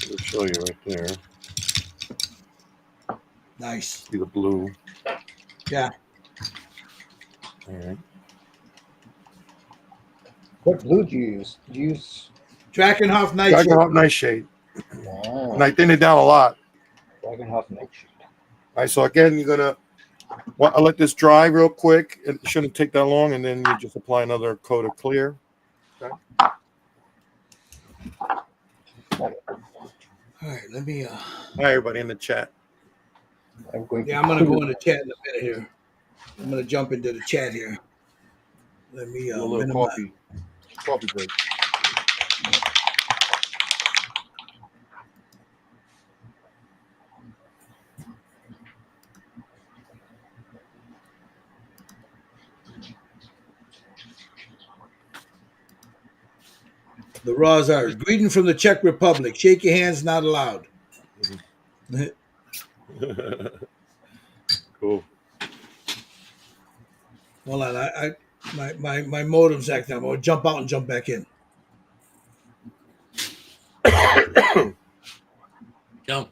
I'll show you right there. Nice. See the blue? Yeah. All right. What blue do you use? Do you use Drakenhof Nightshade. Drakenhof Nightshade. oh, And I thinned it down a lot. Drakenhof Nightshade? All right, so again, you're gonna. Well, I'll let this dry real quick. It shouldn't take that long, and then you just apply another coat of clear. Okay. All right, let me. Hi, everybody in the chat. I'm going Yeah, I'm gonna go in the chat in a minute here. I'm gonna jump into the chat here. Let me. A little minimize. coffee break. The Razars. Greeting from the Czech Republic. Shake your hands, not allowed. Cool. Hold on, my modem's acting up. I'm gonna jump out and jump back in. Jump.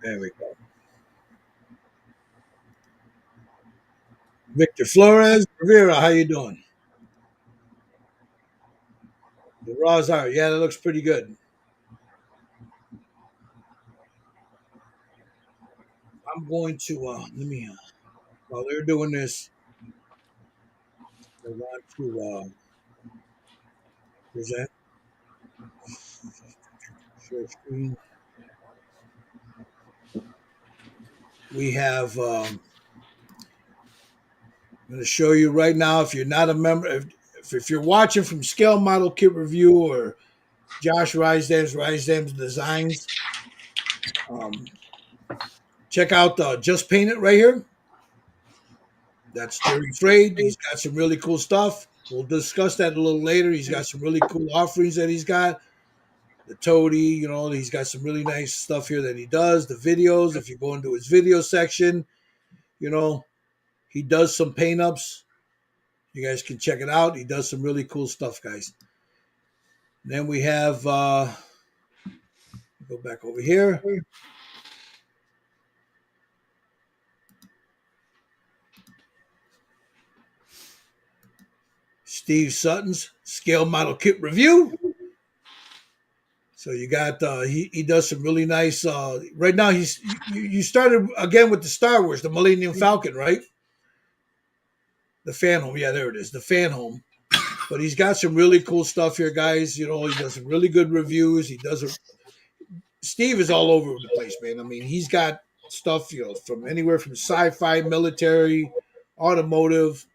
There we go. Victor Flores Rivera, how you doing? The Razar, yeah, that looks pretty good. I'm going to let me while they're doing this, I want to present share screen. We have I'm going to show you right now, if you're not a member, if you're watching from Scale Model Kit Review or Josh Rysdam's Designs, check out Just Paint It right here. That's Jerry Frade. He's got some really cool stuff. We'll discuss that a little later. He's got some really cool offerings that he's got. The Toady, he's got some really nice stuff here that he does. The videos, if you go into his video section, he does some paint ups. You guys can check it out. He does some really cool stuff, guys. And then we have, go back over here. Steve Sutton's Scale Model Kit Review. So you got he does some really nice. Right now you started again with the Star Wars, the Millennium Falcon, right? The fan home, yeah, there it is, the fan home. But he's got some really cool stuff here, guys. He does some really good reviews. Steve is all over the place, man. I mean, he's got stuff, from anywhere from sci-fi, military, automotive,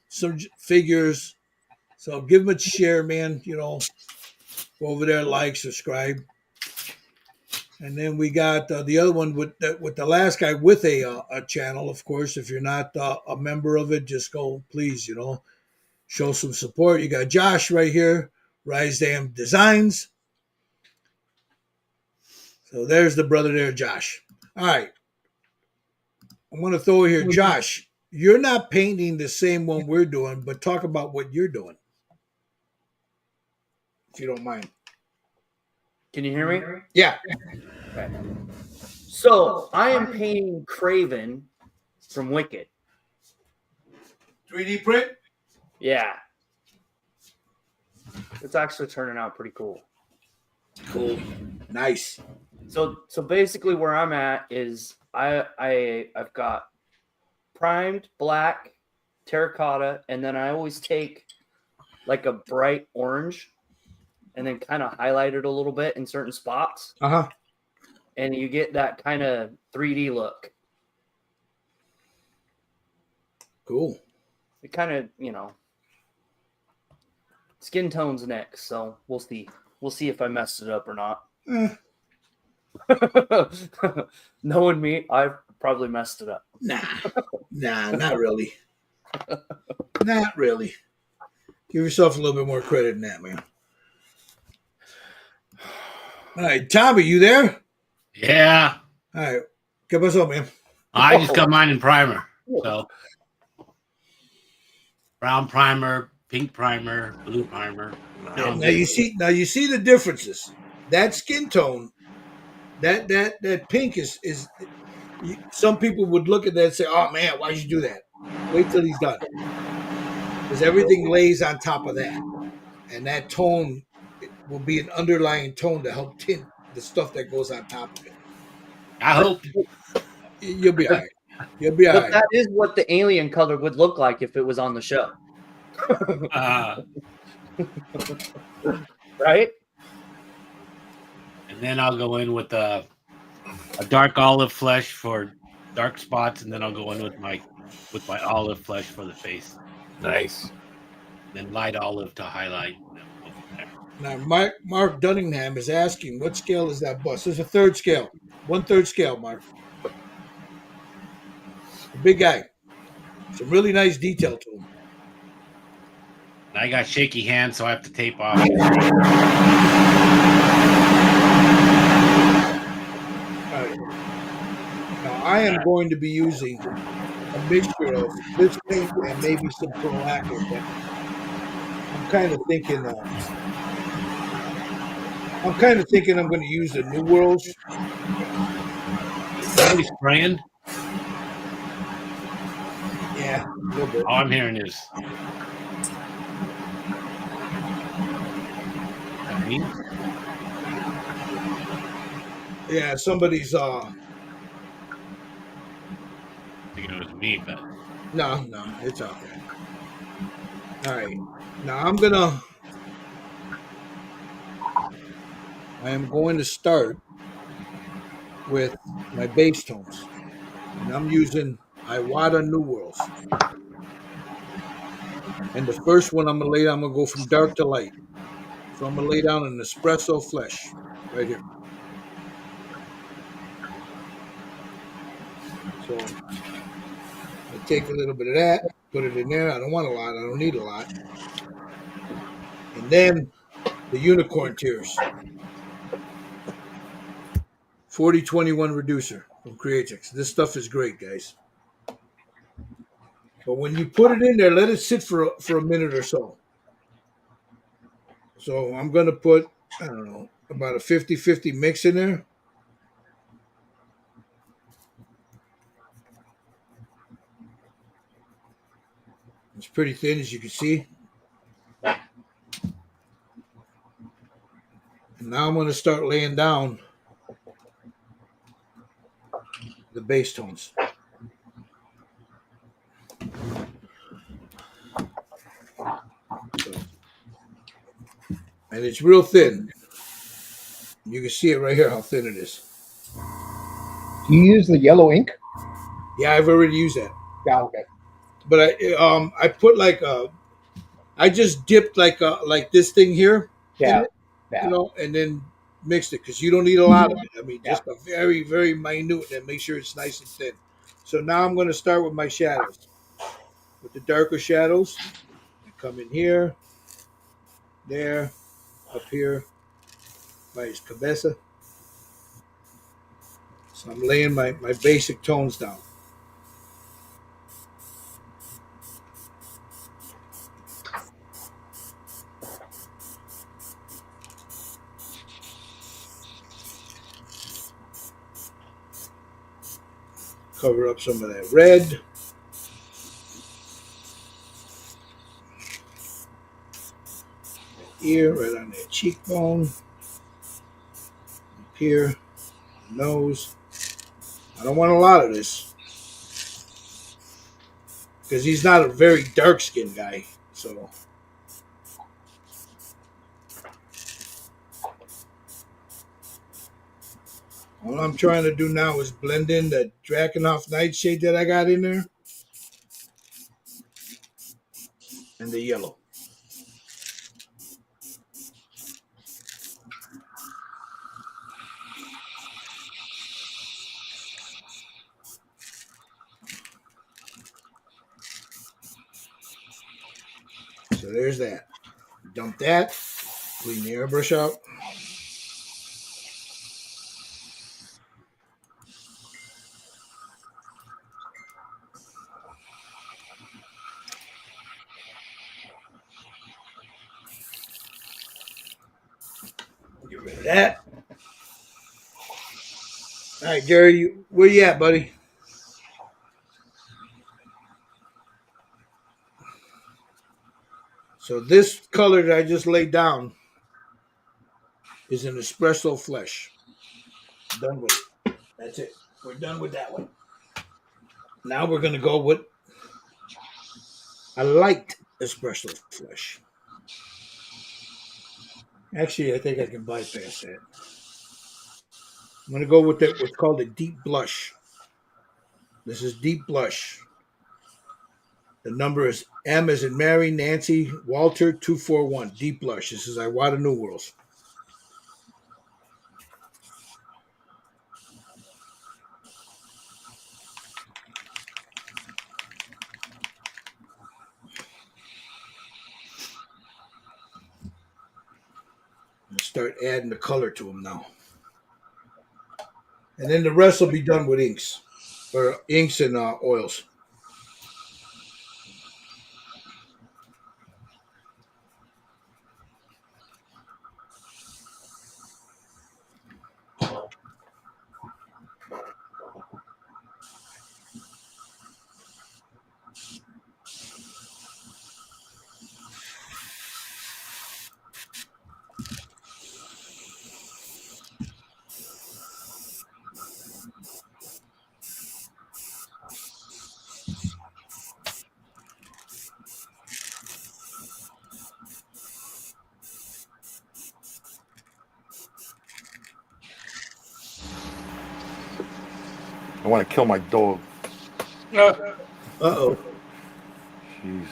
some figures. So give him a share, man. Go over there, like, subscribe. And then we got the other one with the last guy with a channel, of course. If you're not a member of it, just go, please, show some support. You got Josh right here, Rysdam Designs. So there's the brother there, Josh. All right. I want to throw here, Josh. You're not painting the same one we're doing, but talk about what you're doing, if you don't mind. Can you hear me? Yeah. Okay. So I am painting Craven from Wicked. 3D print. Yeah. It's actually turning out pretty cool. Cool. Nice. So basically where I'm at is I've got primed black, terracotta, and then I always take like a bright orange and then kind of highlight it a little bit in certain spots. Uh-huh. And you get that kind of 3D look. Cool. It kind of, skin tones next, so we'll see. We'll see if I messed it up or not. Knowing me, I've probably messed it up. Nah, not really. Not really. Give yourself a little bit more credit than that, man. All right, Tommy, you there? Yeah, All right. ¿Qué pasó, man? I just got mine in primer. So brown primer, pink primer, blue primer. Now you see the differences. That skin tone, that pink is some people would look at that and say, "Oh man, why'd you do that?" Wait till he's done, because everything lays on top of that, and that tone will be an underlying tone to help tint the stuff that goes on top of it. I hope. You'll be all right. You'll be all But right. that is what the alien color would look like if it was on the show. Right? And then I'll go in with a dark olive flesh for dark spots, and then I'll go in with my olive flesh for the face. Nice. Then light olive to highlight. Now, Mark Dunningham is asking, what scale is that bus? There's a third scale. 1/3 scale, Mark. A big guy. Some really nice detail to him. And I got shaky hands, so I have to tape off. All right. Now, I am going to be using a mixture of this paint and maybe some pearl lacquer, but I'm kind of thinking I'm going to use the New Worlds. Somebody spraying? Yeah, a little bit. All I'm hearing is. Me? Yeah, somebody's Thinking it was me, but no, it's out there. All right. Now I am going to start with my base tones. And I'm using Iwata New Worlds. And the first one I'm going to go from dark to light. So I'm going to lay down an espresso flesh right here. So I take a little bit of that, put it in there. I don't want a lot. I don't need a lot. And then the unicorn tears. 4021 reducer from Creatix. This stuff is great, guys. But when you put it in there, let it sit for a minute or so. So I'm going to put, I don't know, about a 50-50 mix in there. It's pretty thin, as you can see. And now I'm going to start laying down the base tones. And it's real thin. You can see it right here, how thin it is. Do you use the yellow ink? Yeah, I've already used that. Yeah, okay. But I put I just dipped like this thing here. Yeah, in it, yeah. You know, and then mixed it because you don't need a lot of it. I mean, just a very, very minute, and make sure it's nice and thin. So now I'm going to start with my shadows. With the darker shadows, I come in here, there, up here, by his cabeza. So I'm laying my basic tones down. Cover up some of that red. Ear, right on that cheekbone. Up here, nose. I don't want a lot of this because he's not a very dark skinned guy. So all I'm trying to do now is blend in the Drakenhof nightshade that I got in there and the yellow. So there's that. Dump that. Clean the airbrush out. Get rid of that. All right, Jerry, where you at, buddy? So this color that I just laid down is an espresso flesh. Done with it. That's it. We're done with that one. Now we're gonna go with a light espresso flesh. Actually, I think I can bypass that. I'm gonna go with what's called a deep blush. This is deep blush. The number is M as in Mary, Nancy, Walter 241. Deep blush. This is Iwata New Worlds. Start adding the color to them now. And then the rest will be done with inks. Or inks and oils. I want to kill my dog. Uh-oh. Jeez.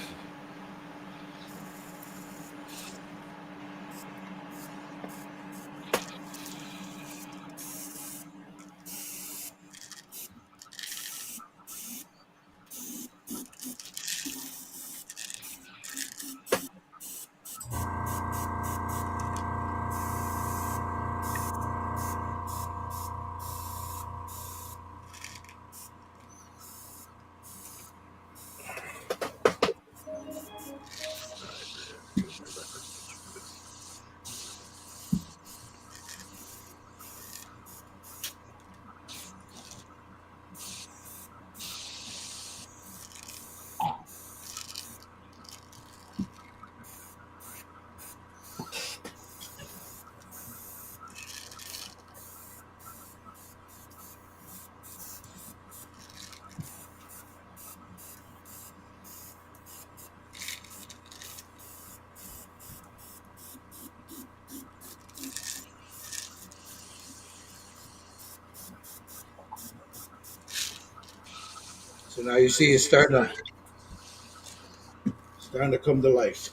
So now you see it's starting to come to life.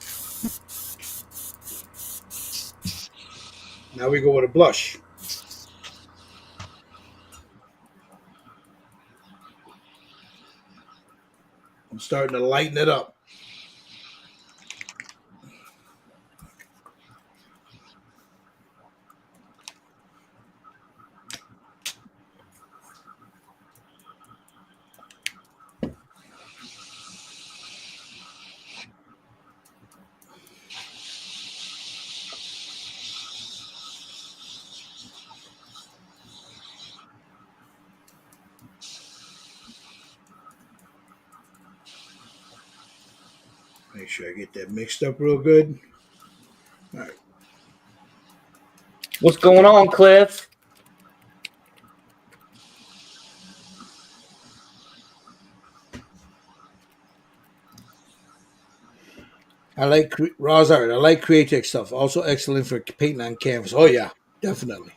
Now we go with a blush. I'm starting to lighten it up. Make sure I get that mixed up real good. What's going on, Cliff? I like Raw's art. I like Createx stuff. Also excellent for painting on canvas. Oh yeah, definitely.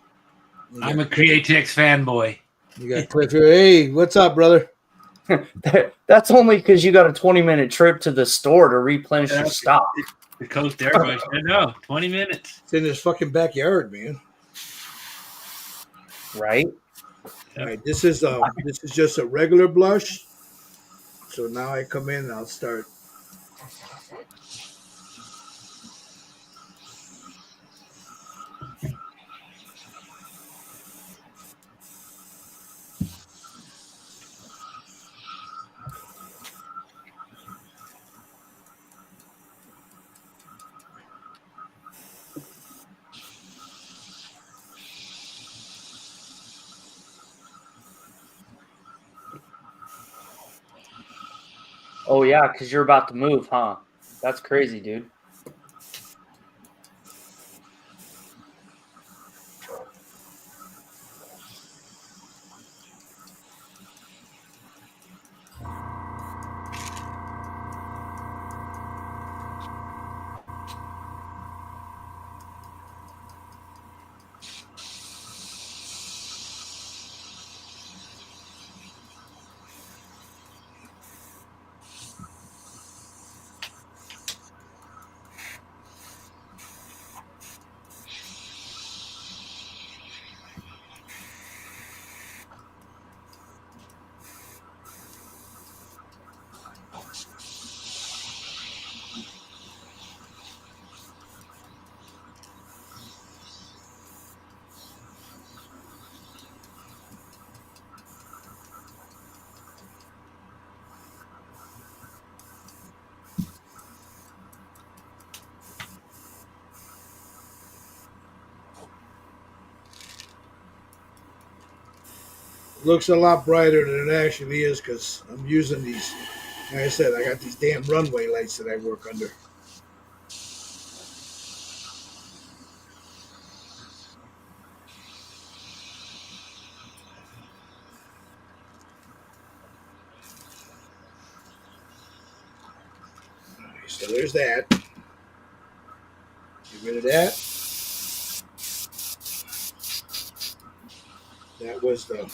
I'm a Createx fanboy. You got Cliff here. Hey, what's up, brother? That's only because you got a 20-minute trip to the store to replenish your stock. The Coast Airbrush. I know. 20 minutes. It's in his fucking backyard, man. Right? All right, this is just a regular blush. So now I come in and I'll start. Oh, yeah, because you're about to move, huh? That's crazy, dude. Looks a lot brighter than it actually is because I'm using these. Like I said, I got these damn runway lights that I work under. Alright, so there's that. Get rid of that. That was the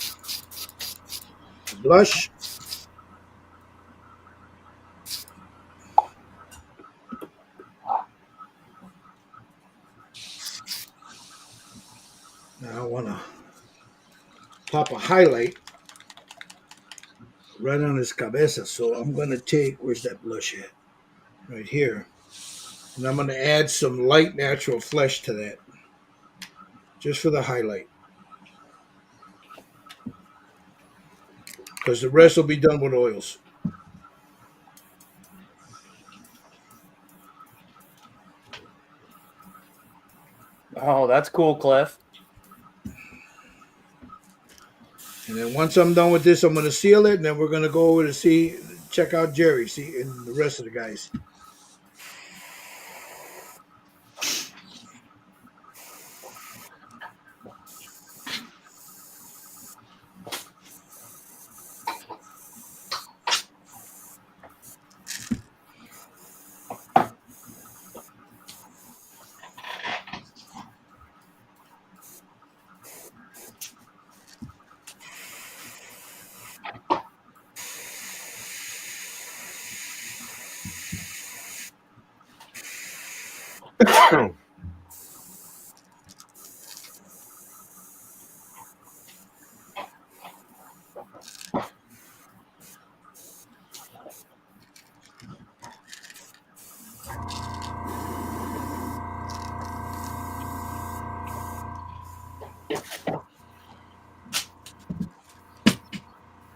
blush. Now I want to pop a highlight right on his cabeza. So I'm going to take, where's that blush at? Right here. And I'm going to add some light natural flesh to that. Just for the highlight. Because the rest will be done with oils. Oh, that's cool, Cliff. And then once I'm done with this, I'm going to seal it, and then we're going to go over to check out Jerry, and the rest of the guys.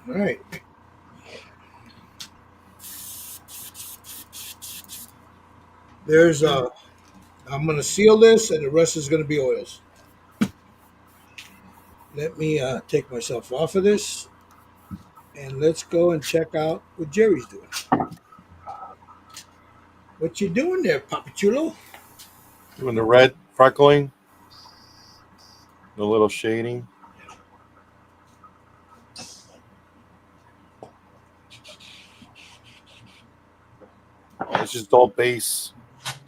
All right. There's I'm going to seal this, and the rest is going to be oils. Let me take myself off of this, and let's go and check out what Jerry's doing. What you doing there, Papachulo? Doing the red freckling, the little shading. It's just all base,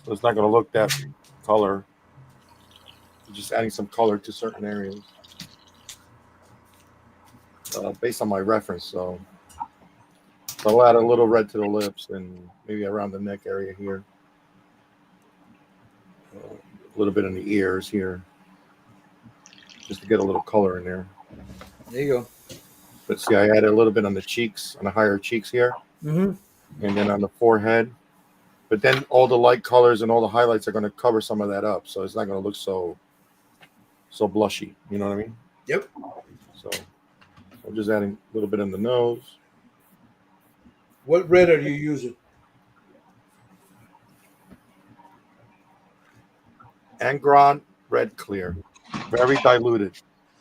so it's not going to look that color. Just adding some color to certain areas based on my reference. So I'll add a little red to the lips and maybe around the neck area here. A little bit in the ears here, just to get a little color in there. There you go. But see, I added a little bit on the cheeks, on the higher cheeks here, Mm-hmm. and then on the forehead. But then all the light colors and all the highlights are going to cover some of that up, so it's not going to look so blushy. You know what I mean? Yep. So I'm just adding a little bit in the nose. What red are you using? Angron Red Clear, very diluted.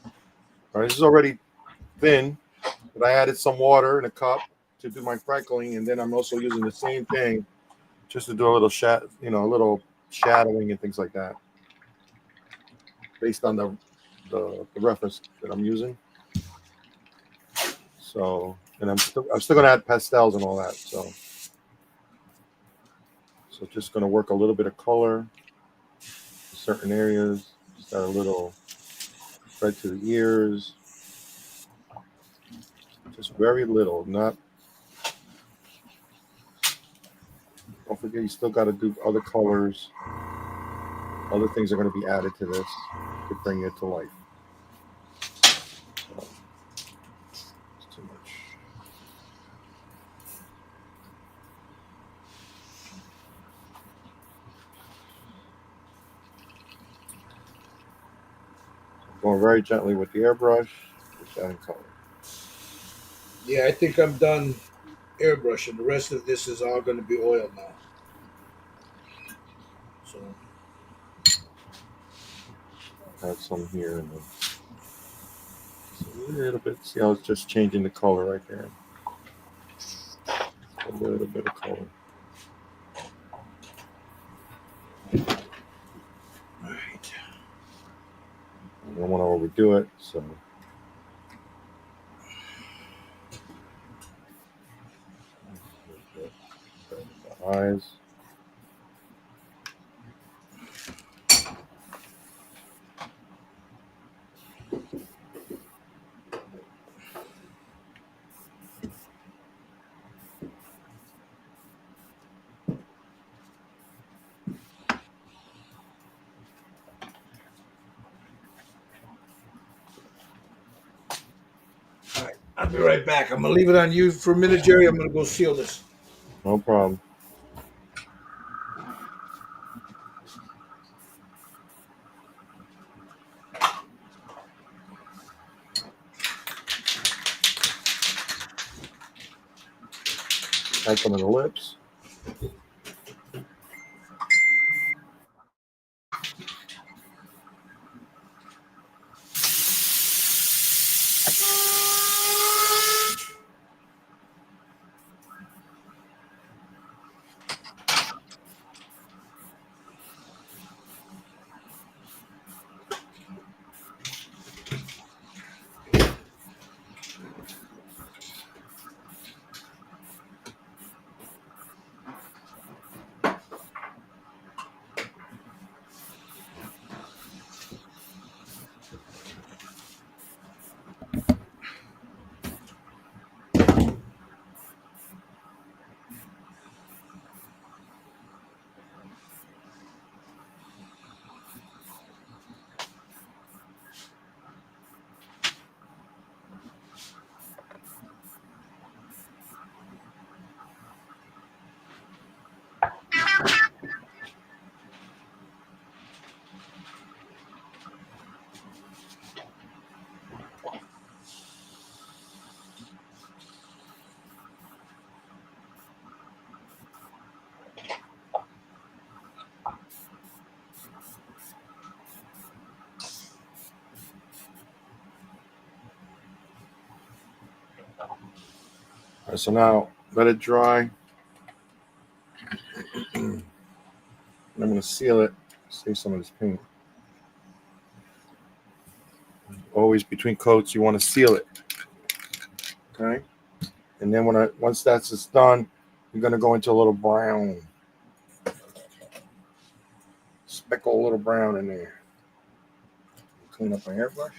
All right, this is already thin, but I added some water in a cup to do my freckling, and then I'm also using the same thing just to do a little a little shadowing and things like that, based on the reference that I'm using. So, and I'm still going to add pastels and all that. So just going to work a little bit of color in certain areas. Just add a little red to the ears. Just very little, not. Don't forget, you still got to do other colors. Other things are going to be added to this to bring it to life. So, it's too much. I'm going very gently with the airbrush, just adding color. Yeah, I think I'm done airbrushing. The rest of this is all going to be oil now. So Add some here and then just a little bit. See how it's just changing the color right there. A little bit of color. all right. I don't want to overdo it, so. The eyes. All right. I'll be right back. I'm going to leave it on you for a minute, Jerry. I'm going to go seal this. No problem. Add some of the lips. All right, so now let it dry. And I'm going to seal it. Save some of this paint. Always between coats, you want to seal it. Okay. And then once that's done, you're going to go into a little brown. Speckle a little brown in there. Clean up my airbrush.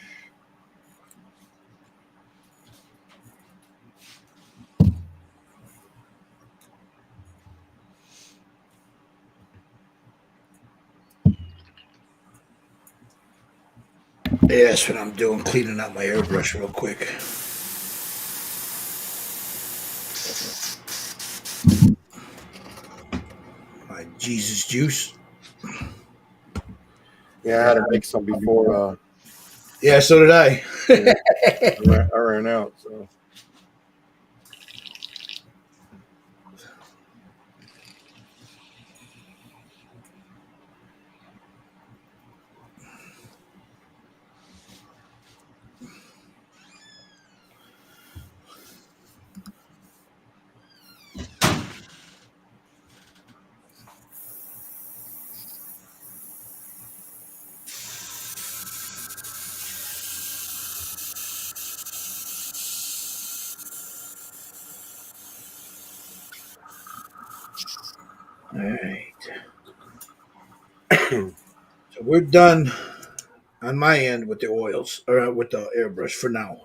Yeah, that's what I'm doing, cleaning out my airbrush real quick. My Jesus juice. Yeah, I had to make some before Yeah, so did I. I ran out. So. All right. So we're done on my end with the oils, or with the airbrush for now.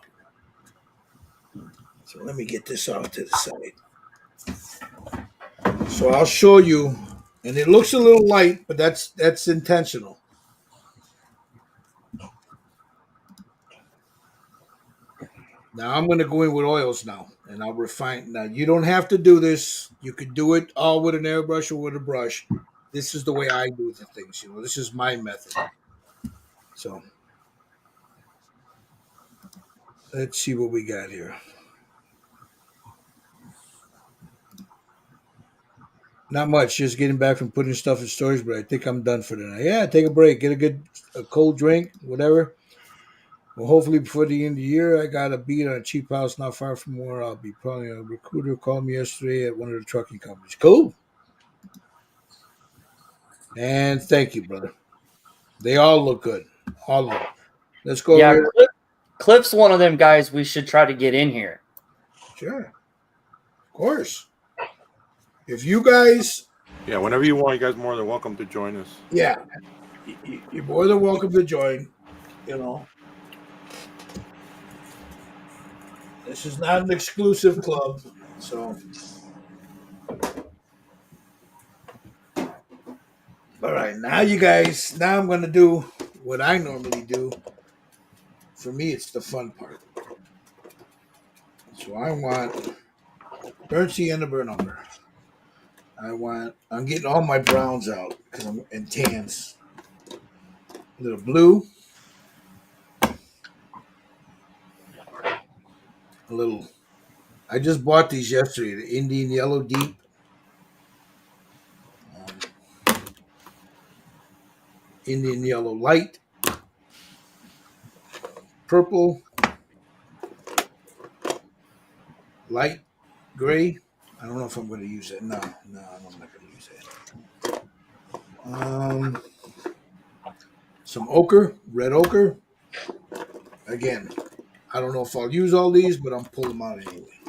So let me get this off to the side. So I'll show you, and it looks a little light, but that's intentional. Now I'm going to go in with oils now, and I'll refine. Now you don't have to do this. You could do it all with an airbrush or with a brush. This is the way I do the things. You know, this is my method. So let's see what we got here. Not much. Just getting back from putting stuff in storage, but I think I'm done for tonight. Yeah, take a break, get a cold drink, whatever. Well, hopefully before the end of the year, I got a beat on a cheap house not far from where I'll be. Probably a recruiter called me yesterday at one of the trucking companies. Cool. And thank you, brother. They all look good. All of them. Let's go Yeah, over Cliff's one of them guys we should try to get in here. here. Sure. Of course. If you guys, Yeah, whenever you want, you guys are more than welcome to join us. yeah, you're more than welcome to join. You know, this is not an exclusive club, so. All right, now you guys. Now I'm going to do what I normally do. For me, it's the fun part. So I want burnt sienna burn umber. I'm getting all my browns out because I'm in tans. A little blue. A little. I just bought these yesterday. The Indian Yellow Deep. Indian Yellow Light. Purple. Light gray. I don't know if I'm going to use it. No, I'm not going to use it. Some ochre, red ochre. Again, I don't know if I'll use all these, but I'm pulling them out anyway.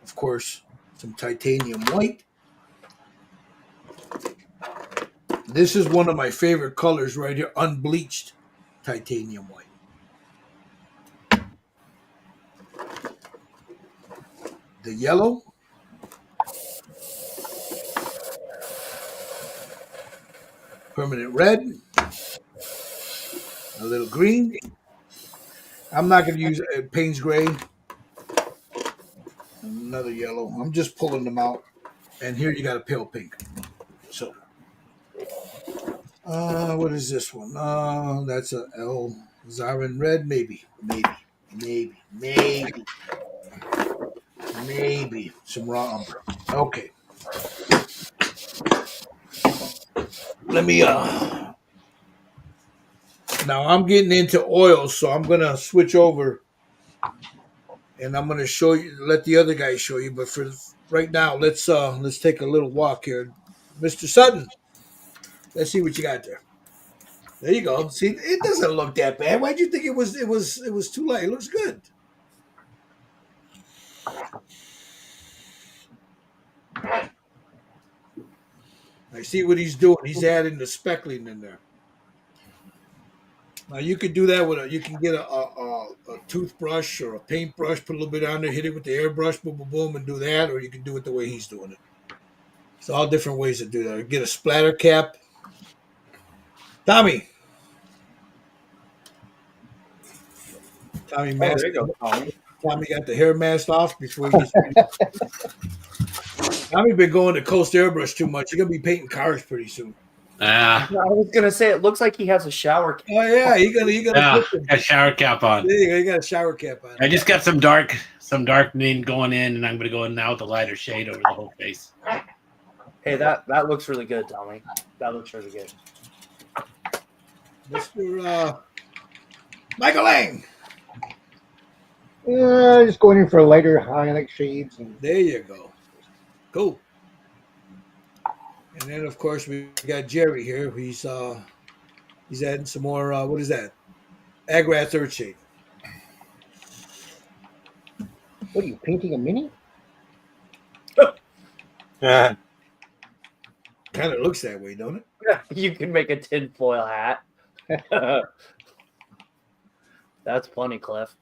Of course, some titanium white. This is one of my favorite colors right here, unbleached titanium white. The yellow. Permanent red. A little green. I'm not going to use Payne's gray. Another yellow. I'm just pulling them out. And here you got a pale pink. So, what is this one? That's a L Zarin red. Maybe. Some raw umber. Okay. Let me now I'm getting into oils, so I'm gonna switch over and I'm gonna show you, let the other guy show you, but right now, let's take a little walk here, Mr. Sutton. Let's see what you got there. There you go. See, it doesn't look that bad. Why'd you think it was? It was too light. It looks good. I see what he's doing. He's adding the speckling in there. Now you could do that with you can get a toothbrush or a paintbrush, put a little bit on there, hit it with the airbrush, boom, boom, boom, and do that, or you can do it the way he's doing it. It's all different ways to do that. Get a splatter cap. Tommy Oh, there masked, you go, Tommy. Tommy got the hair mask off before he gets ready. Tommy been going to Coast Airbrush too much. You're gonna be painting cars pretty soon. Ah, I was gonna say it looks like he has a shower. Oh yeah, you gotta yeah, put them. got a shower cap on. There you go. You got a shower cap on. I just got some darkening going in, and I'm gonna go in now with a lighter shade over the whole face. Hey, that looks really good, Tommy. That looks really good. Mr. Michael Lang. Just going in for lighter highlight shades. And There you go. Cool. And then of course we got Jerry here. He's adding some more. What is that? Agra third shade. what are you painting, a mini? Yeah. Kind of looks that way, don't it? You can make a tinfoil hat. That's funny, Cliff.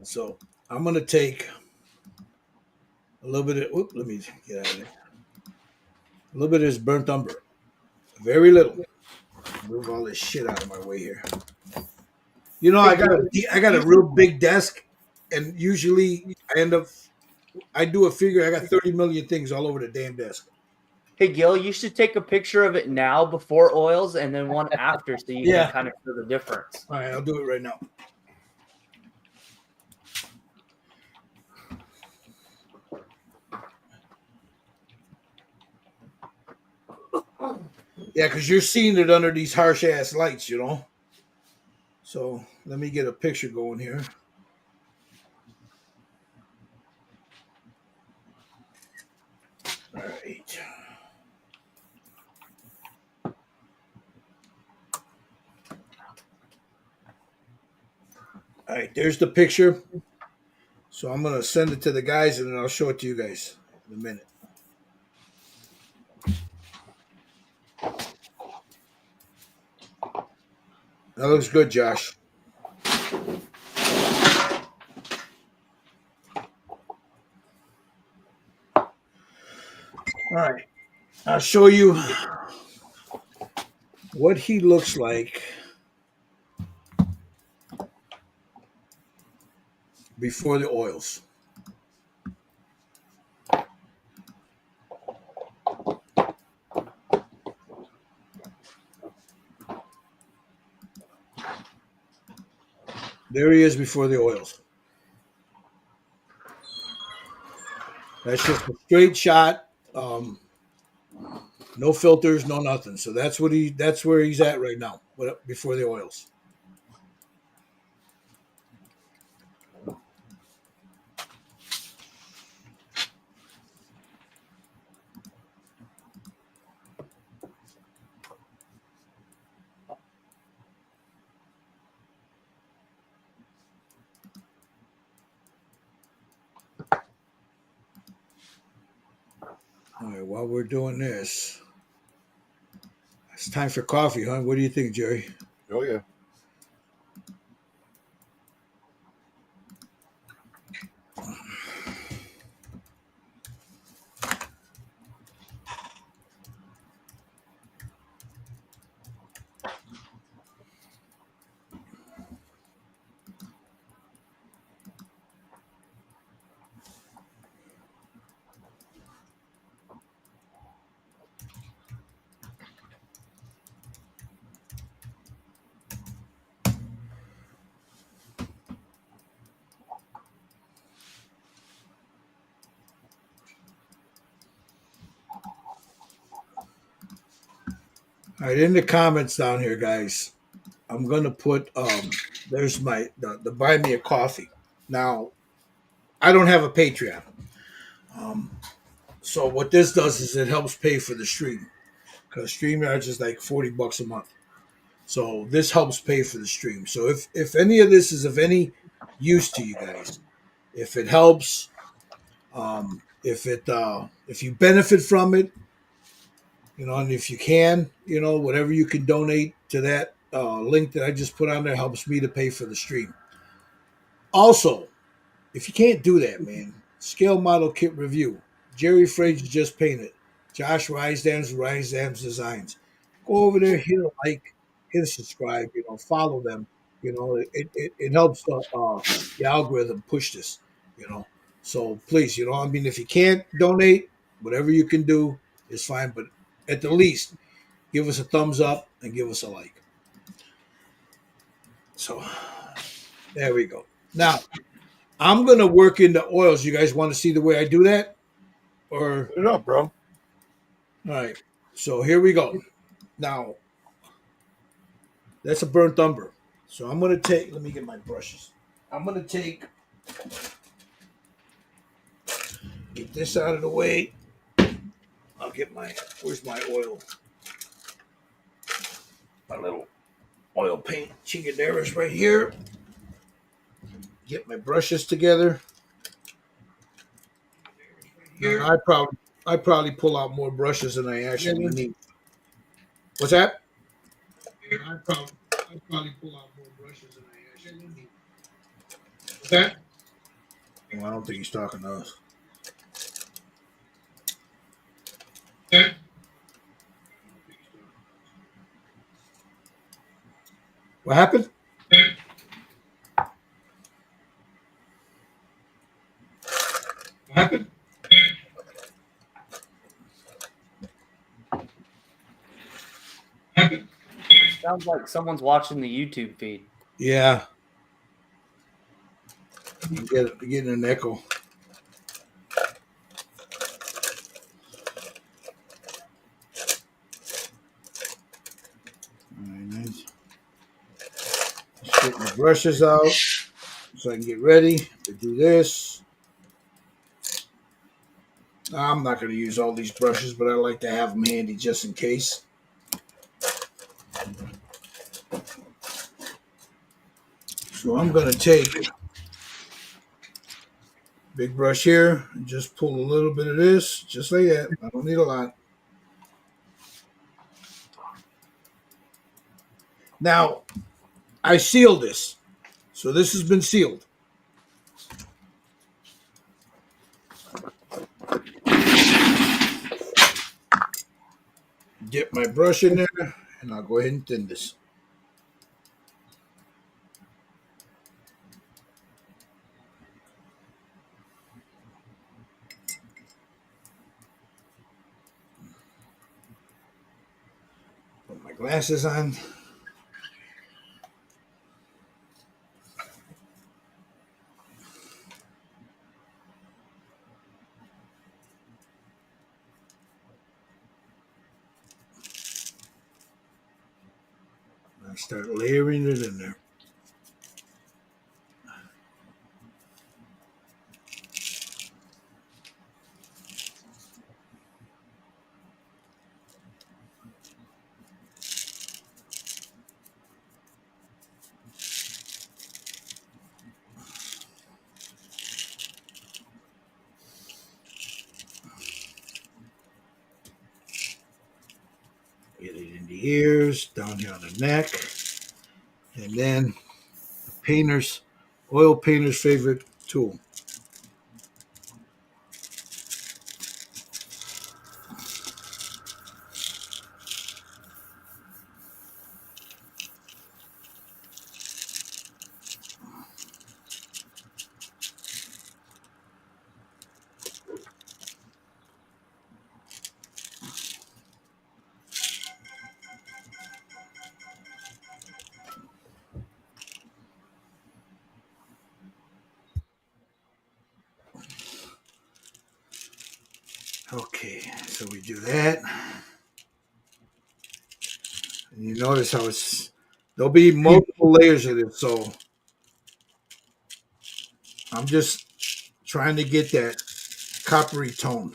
So I'm gonna take a little bit of. Let me get out of there. A little bit of this burnt umber. Very little. Move all this shit out of my way here. You know, I got a real big desk, and usually I do a figure. I got 30 million things all over the damn desk. Hey, Gil, you should take a picture of it now before oils and then one after so you Yeah. can kind of feel the difference. All right, I'll do it right now. Yeah, because you're seeing it under these harsh ass lights, you know. So let me get a picture going here. All right. All right, there's the picture. So I'm gonna send it to the guys, and then I'll show it to you guys in a minute. That looks good, Josh. All right, I'll show you what he looks like before the oils. There he is before the oils. That's just a straight shot. No filters, no nothing. So that's where he's at right now, before the oils. All right, while we're doing this, it's time for coffee, huh? What do you think, Jerry? Oh yeah. All right, in the comments down here, guys, I'm gonna put there's the buy me a coffee. Now I don't have a Patreon. Um, so what this does is it helps pay for the stream because StreamYards is like $40 a month. So this helps pay for the stream. So if any of this is of any use to you guys, if it helps, if you benefit from it, and if you can, whatever you can donate to that link that I just put on there helps me to pay for the stream. Also, if you can't do that, man, scale model kit review. Jerry Frazier just painted. Josh Risedam's Designs. Go over there, hit a like, hit a subscribe, follow them. It helps the algorithm push this, you know. So please, I mean, if you can't donate, whatever you can do is fine. But at the least, give us a thumbs up and give us a like. So there we go. Now, I'm going to work into oils. You guys want to see the way I do that? Or Put it up, bro. all right. So here we go. Now, that's a burnt umber. So I'm going to take, let me get my brushes. I'm going to get this out of the way. I'll get where's my oil? My little oil paint chingaderas right here. Get my brushes together. Now, I probably pull out more brushes than I actually need. What's that? I probably pull out more brushes than I actually need. What's that? Well, I don't think he's talking to us. Okay. What happened? What happened? Sounds like someone's watching the YouTube feed. Yeah. You getting an echo. All right, nice. Let's get my brushes out so I can get ready to do this. I'm not going to use all these brushes, but I like to have them handy just in case. So I'm going to take big brush here and just pull a little bit of this, just like that. I don't need a lot. Now, I sealed this. So this has been sealed. Dip my brush in there, and I'll go ahead and thin this. Put my glasses on. I start layering it in there. Get it in the ears, down here on the neck, and then the oil painter's favorite tool. Okay, so we do that. And you notice how it's There'll be multiple layers of it, so I'm just trying to get that coppery tone.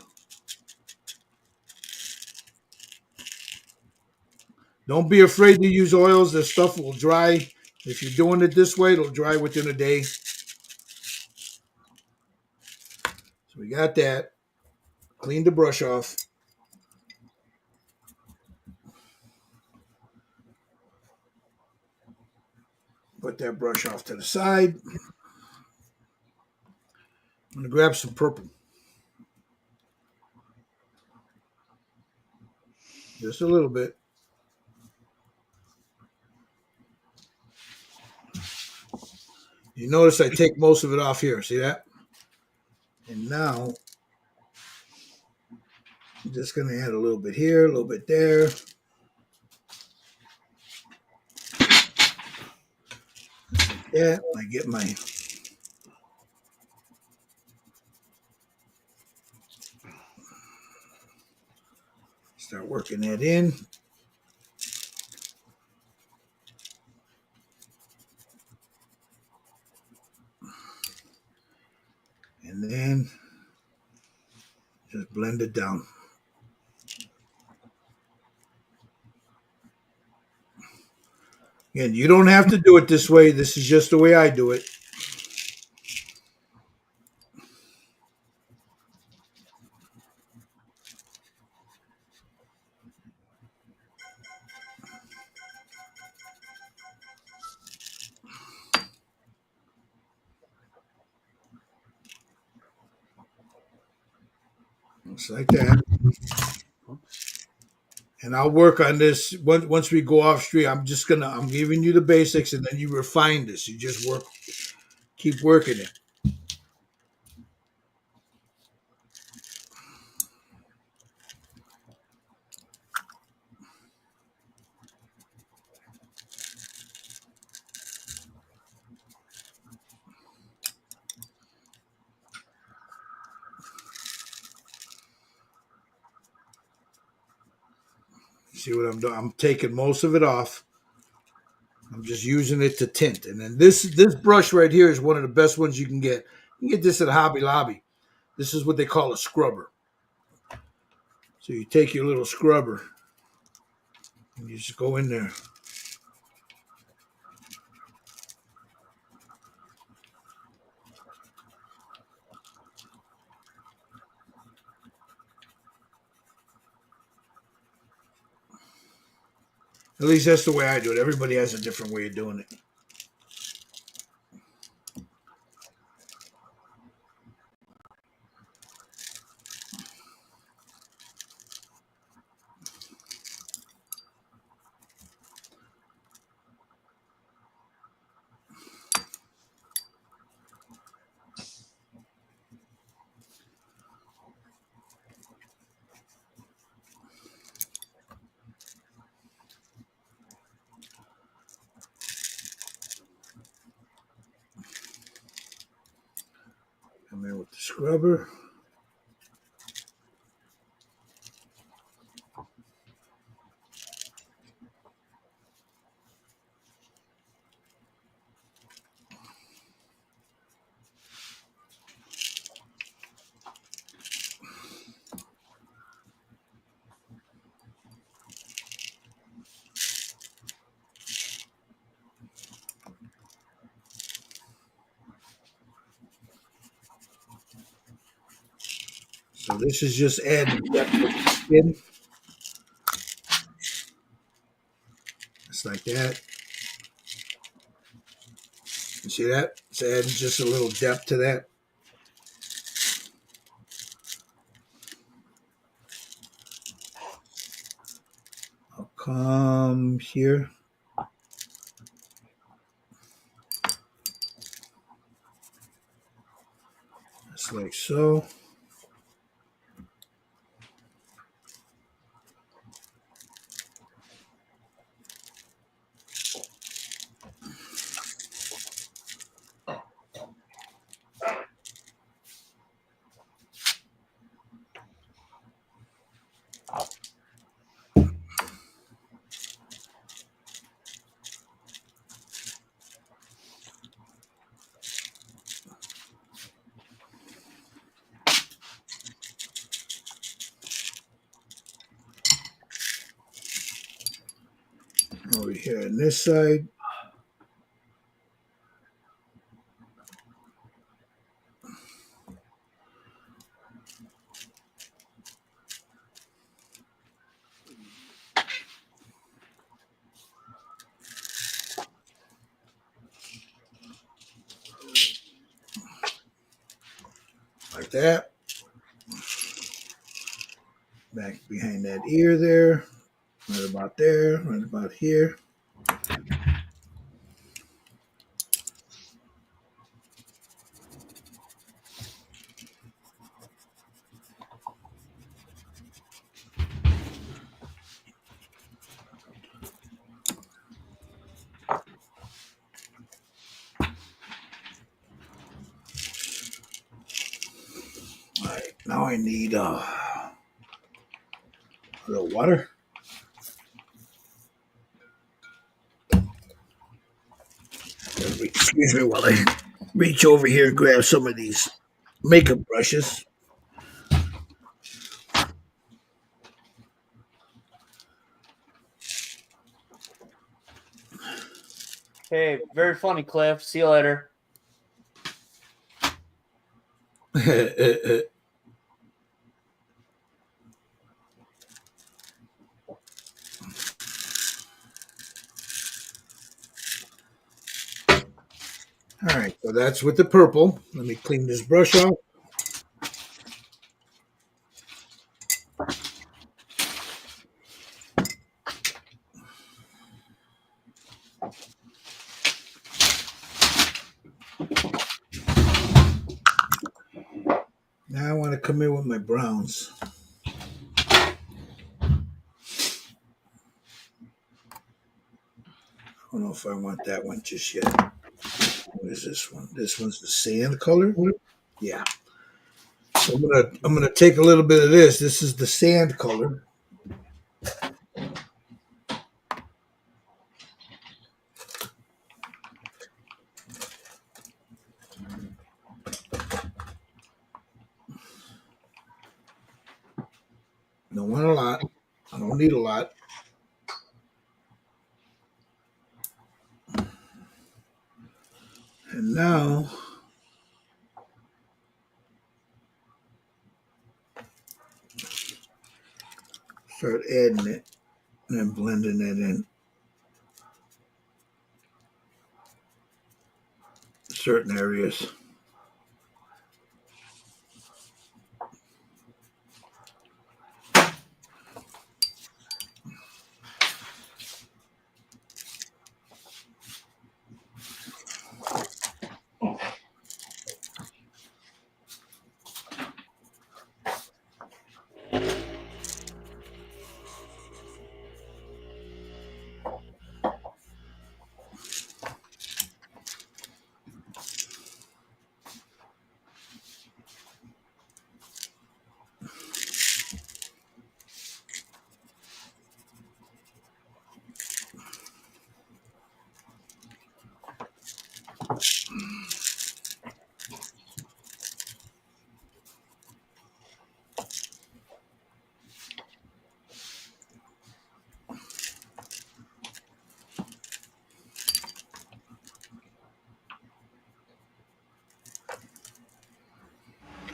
Don't be afraid to use oils. The stuff will dry. If you're doing it this way, it'll dry within a day. So we got that. Clean the brush off. Put that brush off to the side. I'm going to grab some purple. Just a little bit. You notice I take most of it off here. See that? And now I'm just going to add a little bit here, a little bit there. Yeah, I get my start working that in. And then just blend it down. Again, you don't have to do it this way. This is just the way I do it. Just like that. And I'll work on this once we go off street. I'm giving you the basics, and then you refine this. You just keep working it. See what I'm doing? I'm taking most of it off. I'm just using it to tint. And then this brush right here is one of the best ones you can get. You can get this at Hobby Lobby. This is what they call a scrubber. So you take your little scrubber and you just go in there. At least that's the way I do it. Everybody has a different way of doing it. Come in with the scrubber. So this is just adding depth to the skin. Just like that. You see that? It's adding just a little depth to that. I'll come here. Just like so. here on this side. Like that. Back behind that ear there. Right about there. Right about here. All right. Now I need a little water. Excuse me while I reach over here and grab some of these makeup brushes. Hey, very funny, Cliff. See you later. All right, so that's with the purple. Let me clean this brush off. Now I want to come in with my browns. I don't know if I want that one just yet. What is this one? This one's the sand color. Yeah. So I'm gonna take a little bit of this. This is the sand color. Don't want a lot. I don't need a lot. And now start adding it and blending it in certain areas.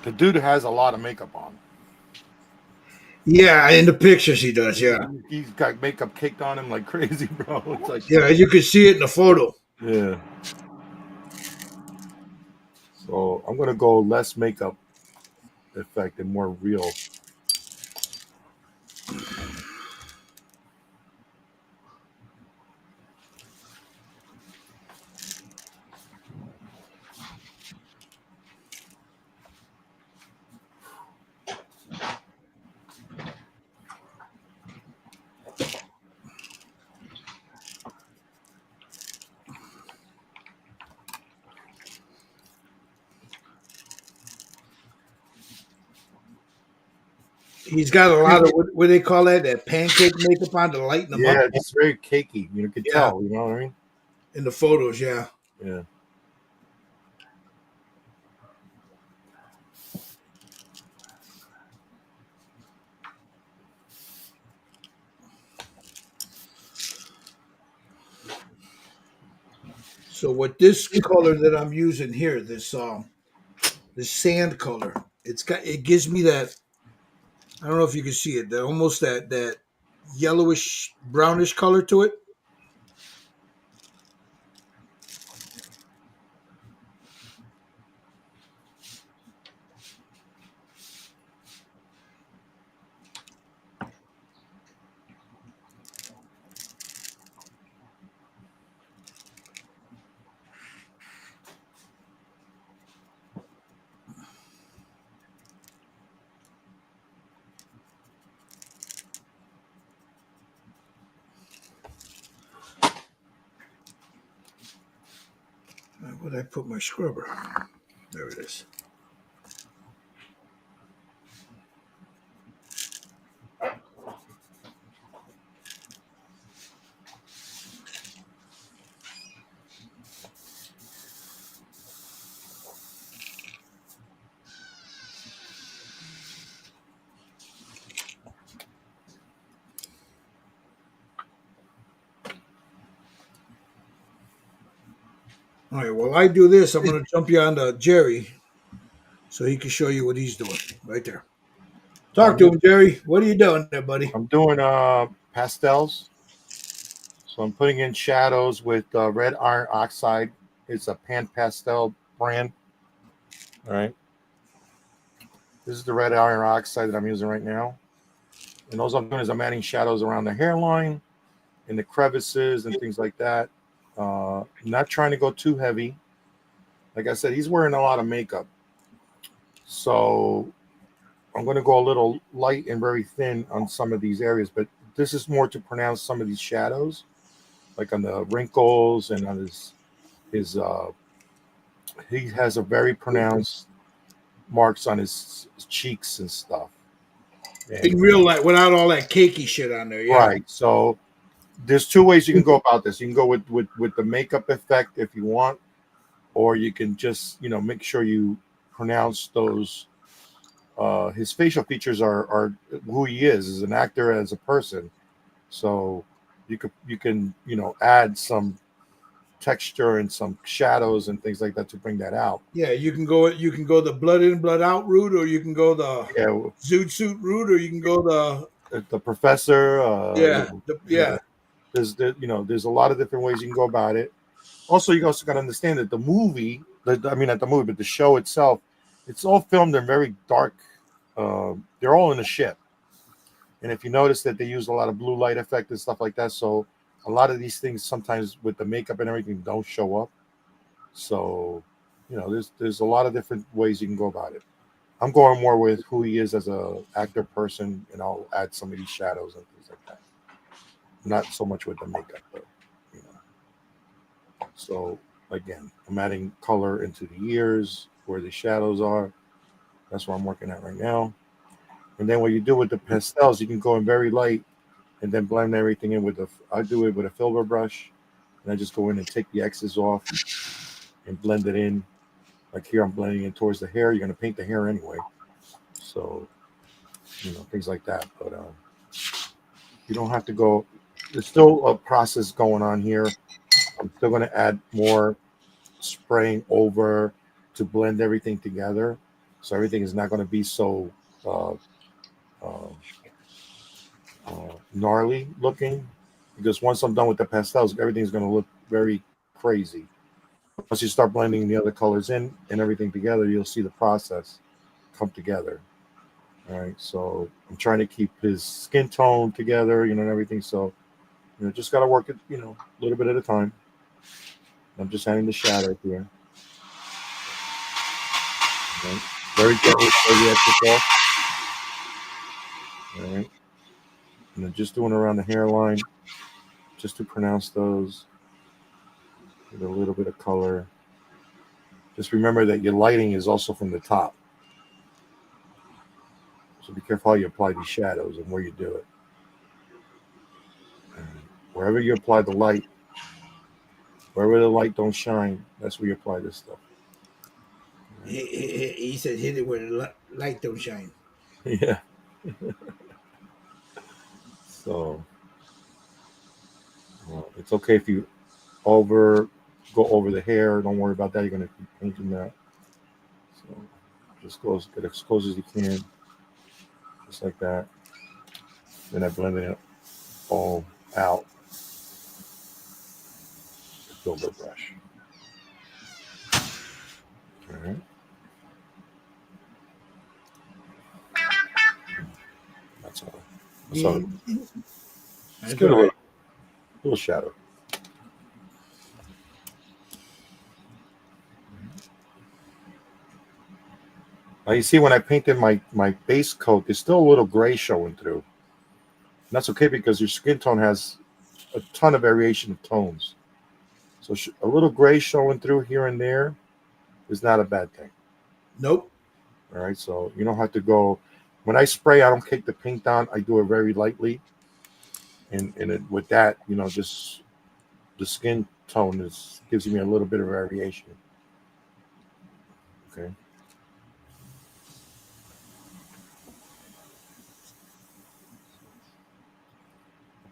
The dude has a lot of makeup on. Yeah, in the pictures he does. Yeah, He's got makeup caked on him like crazy, bro. It's like, yeah. You can see it in the photo. yeah. So I'm gonna go less makeup effect and more real. He's got a lot of what do they call that? That pancake makeup on to lighten them Yeah, up it's very cakey. You can Yeah. tell. You know what I mean? in the photos. Yeah. Yeah. So what this color that I'm using here, this sand color, it gives me that. I don't know if you can see it. That almost that yellowish brownish color to it. Where'd I put my scrubber? There it is. All right. While I do this, I'm going to jump you on to Jerry, so he can show you what he's doing right there. Talk to him, Jerry. What are you doing there, buddy? I'm doing pastels. So I'm putting in shadows with red iron oxide. It's a Pan Pastel brand. All right. This is the red iron oxide that I'm using right now. And all I'm doing is I'm adding shadows around the hairline, in the crevices and things like that. Not trying to go too heavy. Like I said, he's wearing a lot of makeup. So I'm going to go a little light and very thin on some of these areas, but this is more to pronounce some of these shadows, like on the wrinkles and on his he has a very pronounced marks on his cheeks and stuff. In real life, without all that cakey shit on there, yeah. Right. So there's two ways you can go about this. You can go with the makeup effect if you want, or you can just make sure you pronounce those. His facial features are who he is as an actor, as a person. So you can add some texture and some shadows and things like that to bring that out. Yeah, you can go the blood in, blood out route, or you can go the zoot suit route, or you can go the professor. There's a lot of different ways you can go about it. Also, you also got to understand that but the show itself, it's all filmed in very dark. They're all in a ship, and if you notice that they use a lot of blue light effect and stuff like that, so a lot of these things sometimes with the makeup and everything don't show up. So, there's a lot of different ways you can go about it. I'm going more with who he is as a actor person, and I'll add some of these shadows and things like that. Not so much with the makeup, but So again, I'm adding color into the ears where the shadows are. That's what I'm working at right now. And then what you do with the pastels, you can go in very light and then blend everything in I do it with a filbert brush, and I just go in and take the excess off and blend it in. Like here, I'm blending it towards the hair. You're going to paint the hair anyway. So, things like that. But you don't have to go. There's still a process going on here. I'm still going to add more spraying over to blend everything together. So everything is not going to be so gnarly looking, because once I'm done with the pastels, everything's going to look very crazy. Once you start blending the other colors in and everything together, you'll see the process come together. All right, so I'm trying to keep his skin tone together, and everything. So, just got to work it, a little bit at a time. I'm just adding the shadow here. Okay. Very gently, off. All right. And then just doing around the hairline, just to pronounce those with a little bit of color. Just remember that your lighting is also from the top. So be careful how you apply these shadows and where you do it. And wherever you apply the light, wherever the light don't shine, that's where you apply this stuff. He said hit it where the light don't shine. Yeah. So it's okay if you over go over the hair. Don't worry about that. You're going to keep painting that. So just get as close as you can, just like that. Then I blend it all out. Filbert brush. All right. That's all. That's all. Let's give it a little shadow. Now you see when I painted my base coat, there's still a little gray showing through. And that's okay because your skin tone has a ton of variation of tones. So a little gray showing through here and there is not a bad thing. Nope. All right, so you don't have to go. When I spray, I don't kick the paint down. I do it very lightly. And with that, just the skin tone gives me a little bit of variation. Okay.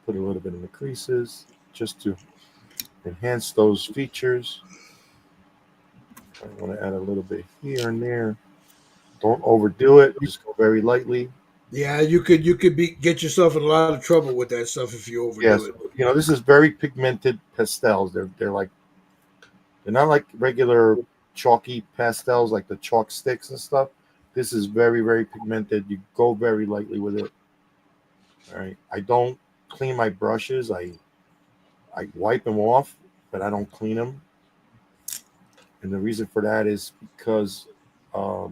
Put a little bit in the creases just to enhance those features. I want to add a little bit here and there. Don't overdo it. Just go very lightly. Yeah, you could get yourself in a lot of trouble with that stuff if you overdo Yes, it. this is very pigmented pastels. They're not like regular chalky pastels like the chalk sticks and stuff. This is very, very pigmented. You go very lightly with it. All right. I don't clean my brushes. I wipe them off, but I don't clean them. And the reason for that is because I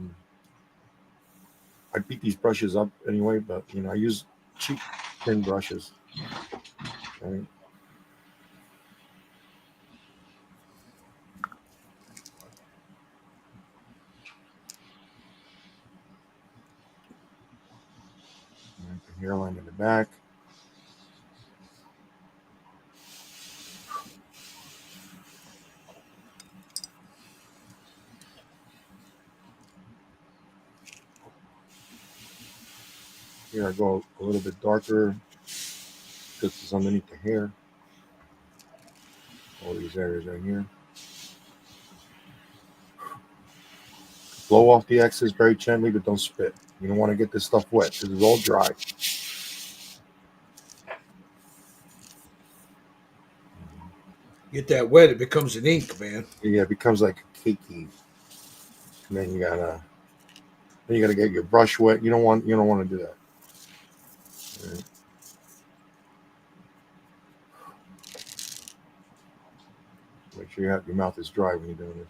beat these brushes up anyway, but I use cheap thin brushes. Okay. The hairline in the back. Here I go a little bit darker because it's underneath the hair. All these areas right here. Blow off the excess very gently, but don't spit. You don't want to get this stuff wet because it's all dry. Get that wet, it becomes an ink, man. Yeah, it becomes like a cakey. And then you gotta get your brush wet. You don't want to do that. Right. Make sure your mouth is dry when you're doing this.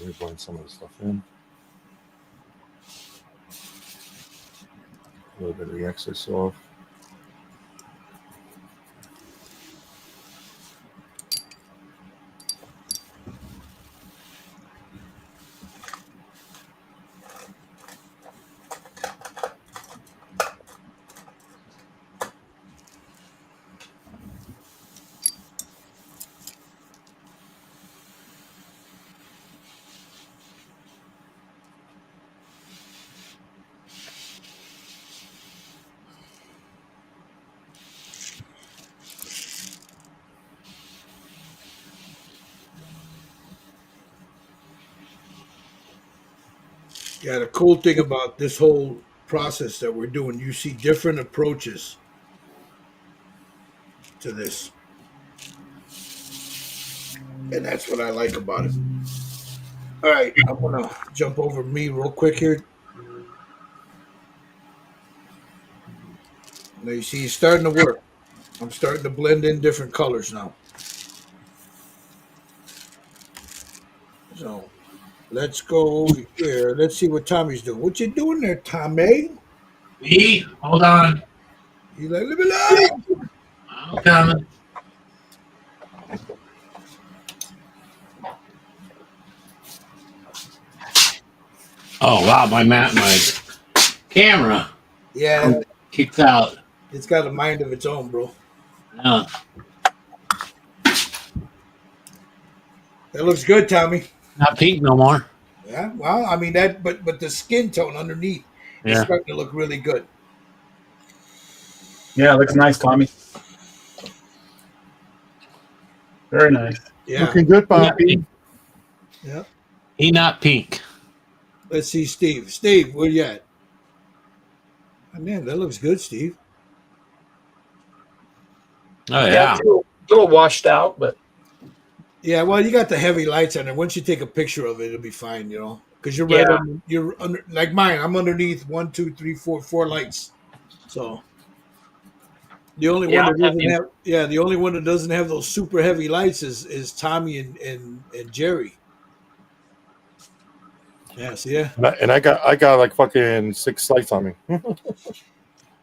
Let me blend some of the stuff in. A little bit of the excess off. Yeah, the cool thing about this whole process that we're doing, you see different approaches to this. And that's what I like about it. All right, I'm going to jump over me real quick here. Now you see, it's starting to work. I'm starting to blend in different colors now. So let's go over here. Let's see what Tommy's doing. What you doing there, Tommy? Me? Hold on. You like, let me know. I'm coming. Oh wow, my camera Yeah, kicked out. it's got a mind of its own, bro. Yeah. That looks good, Tommy. Not pink no more. Yeah, well, I mean that, but the skin tone underneath is Yeah. starting to look really good. Yeah, it looks nice, Tommy. Very nice. Yeah, Looking good, Poppy. yeah. He not pink. Let's see, Steve. Steve, where you at? Oh, man, that looks good, Steve. Oh Yeah, yeah. it's a little washed out, but Yeah, well, you got the heavy lights on there. Once you take a picture of it, it'll be fine, because you're right. Yeah. You're under like mine. I'm underneath 1, 2, 3, 4, 4 lights. So the only Yeah, one that I'm doesn't happy. have, the only one that doesn't have those super heavy lights is Tommy and Jerry. Yeah, see, yeah. And I got like fucking 6 lights on me.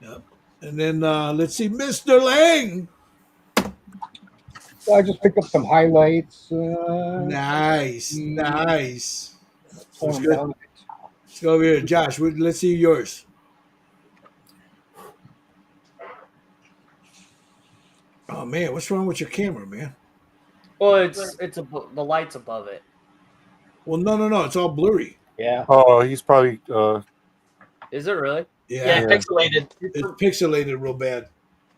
Yep. And then let's see, Mr. Lang. So I just picked up some highlights. Nice, nice. Tone Looks them good. down. Let's go over here, Josh. Let's see yours. Oh man, what's wrong with your camera, man? Well, it's the lights above it. Well, no, it's all blurry. Yeah. Oh, he's probably Is it really? Yeah, Yeah, pixelated. it's pixelated real bad.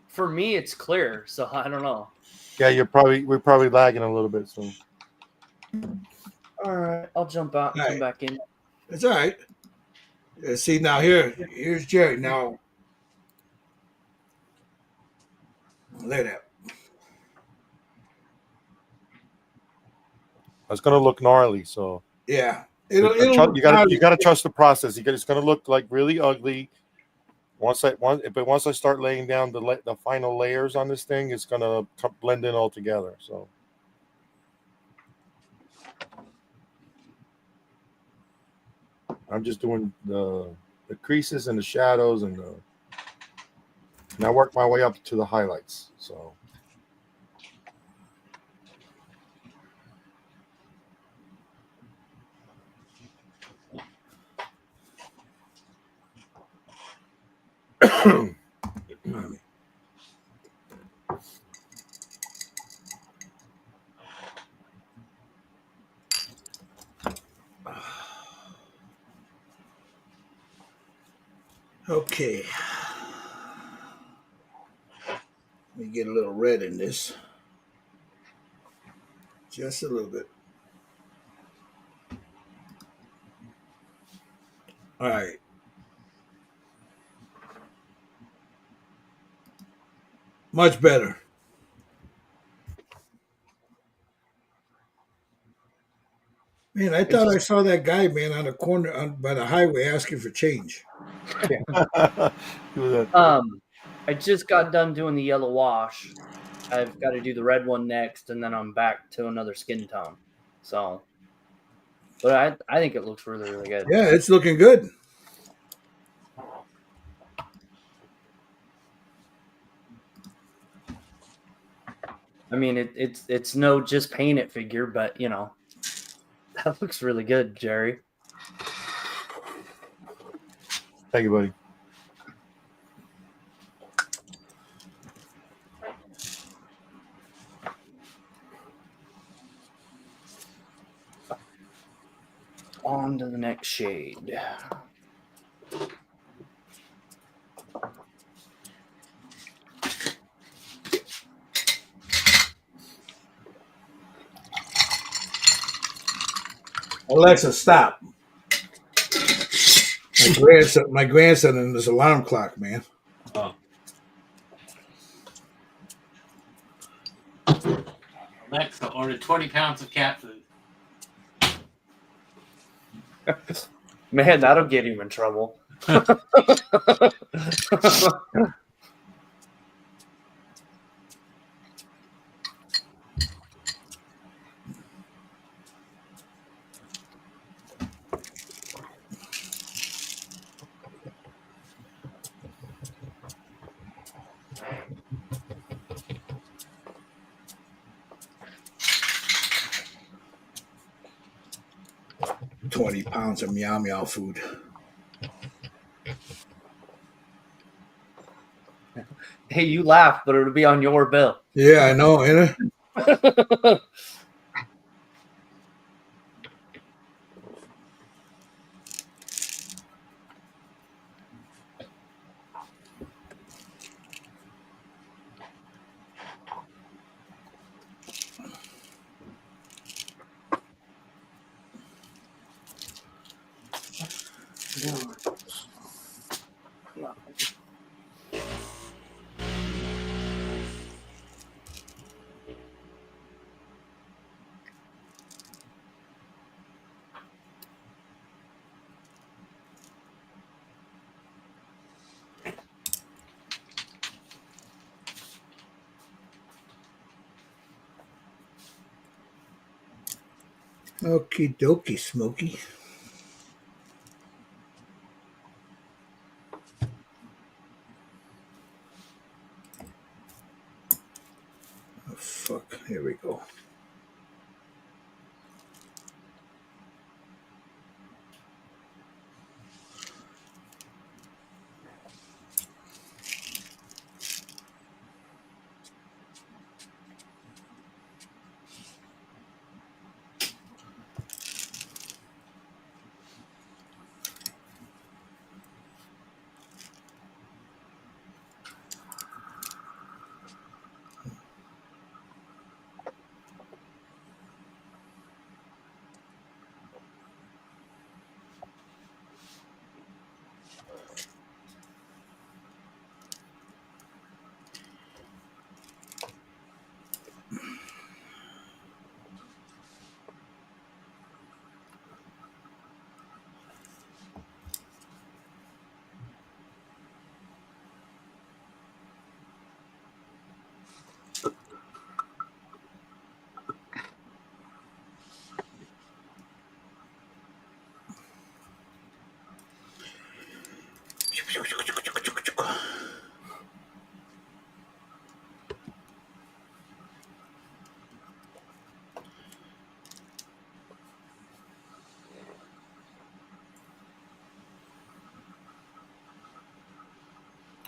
For me, it's clear, so I don't know. yeah, we're probably lagging a little bit. So All right, I'll jump out and All come right. back in. It's all right. See now here's Jerry. Now look at that. it's gonna look gnarly. So Yeah, you gotta trust the process. It's gonna look like really ugly. Once I start laying down the final layers on this thing, it's gonna blend in all together. So I'm just doing the creases and the shadows and I work my way up to the highlights. So Okay. Let me get a little red in this. Just a little bit. All right. Much better. Man, I thought I saw that guy, man, on the corner by the highway asking for change. do that. I just got done doing the yellow wash. I've got to do the red one next, and then I'm back to another skin tone. So, but I think it looks really, really good. Yeah, it's looking good. I mean, it's no just paint it figure, but that looks really good, Jerry. Thank you, buddy. On to the next shade. Alexa, stop. My grandson and his alarm clock, man. Oh. Alexa, order 20 pounds of cat food. Man, that'll get him in trouble. 20 pounds of meow meow food. Hey, you laugh, but it'll be on your bill. Yeah, I know, ain't it? Okie dokie, Smokey. Oh, fuck. Here we go.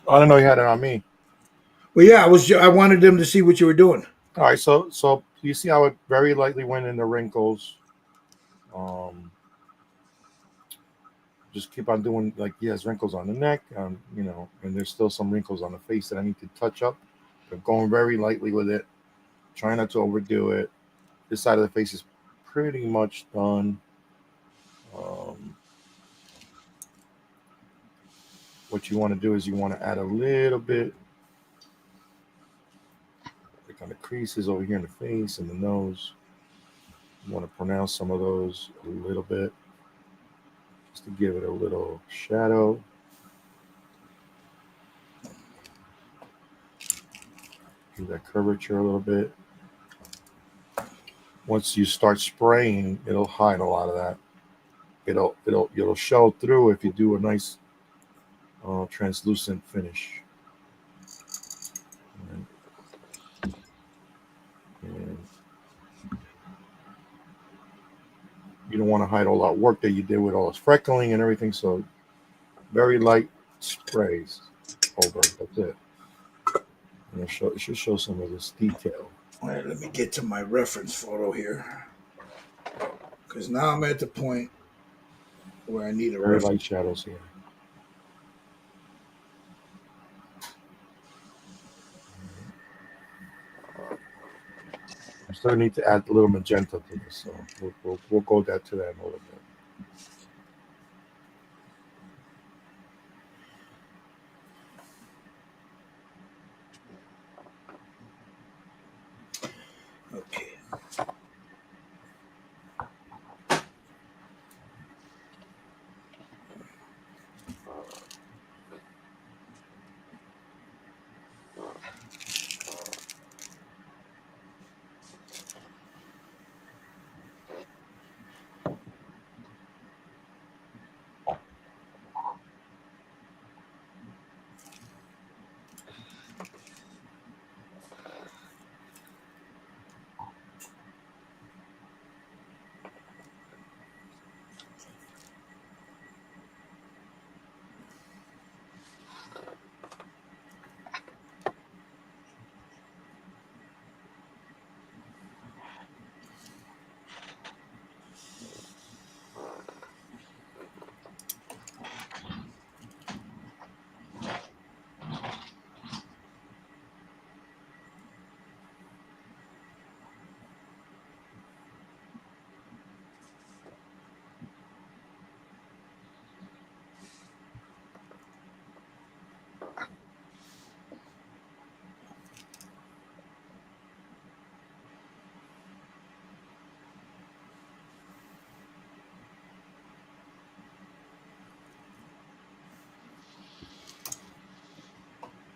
I don't know you had it on me. Well, yeah, I wanted them to see what you were doing. All right, so you see how it very lightly went in the wrinkles. Just keep on doing, like, he has wrinkles on the neck, you know, and there's still some wrinkles on the face that I need to touch up. But going very lightly with it, try not to overdo it. This side of the face is pretty much done. What you want to do is you want to add a little bit, like on the creases over here in the face and the nose. You want to pronounce some of those a little bit, just to give it a little shadow. Give that curvature a little bit. Once you start spraying, it'll hide a lot of that. It'll show through if you do a nice translucent finish. And you don't want to hide all that work that you did with all this freckling and everything. So very light sprays over. That's it. And it should show some of this detail. All right, let me get to my reference photo here. Because now I'm at the point where I need a Very reference. light shadows here. I still need to add a little magenta to this, so we'll go to that in a little bit. Okay.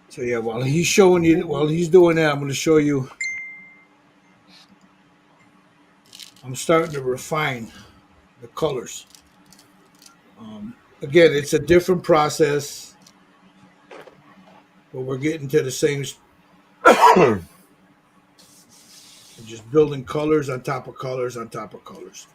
So yeah, while he's doing that, I'm going to show you. I'm I'm starting to refine the colors. Again, it's a different process, but we're getting to the same. Just building colors on top of colors on top of colors.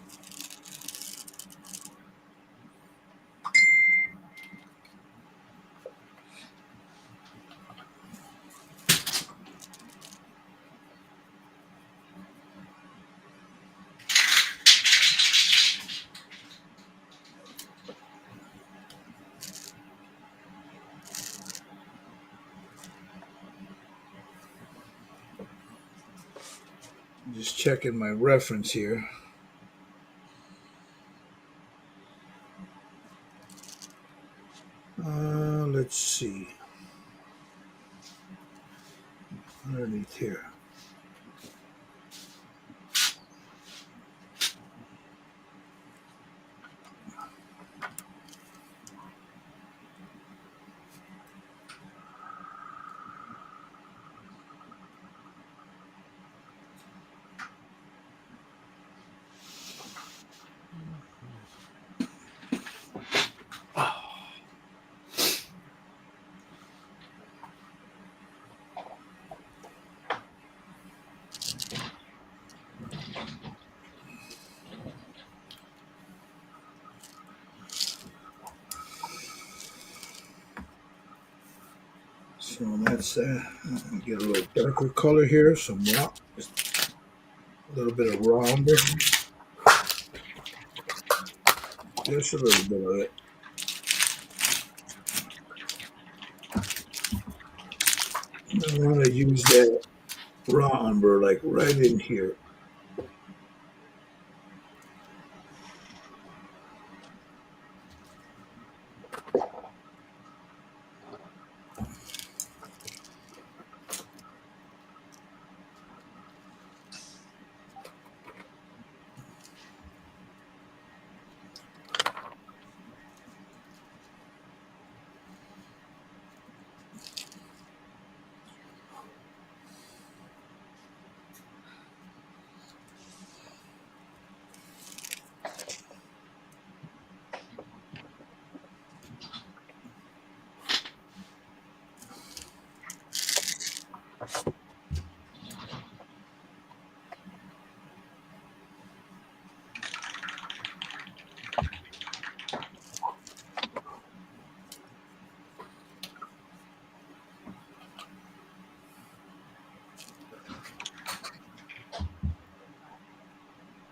Just checking my reference here. Let's see. Underneath here. So that's get a little darker color here, some raw, just a little bit of raw umber, just a little bit of it. I want to use that raw umber like right in here.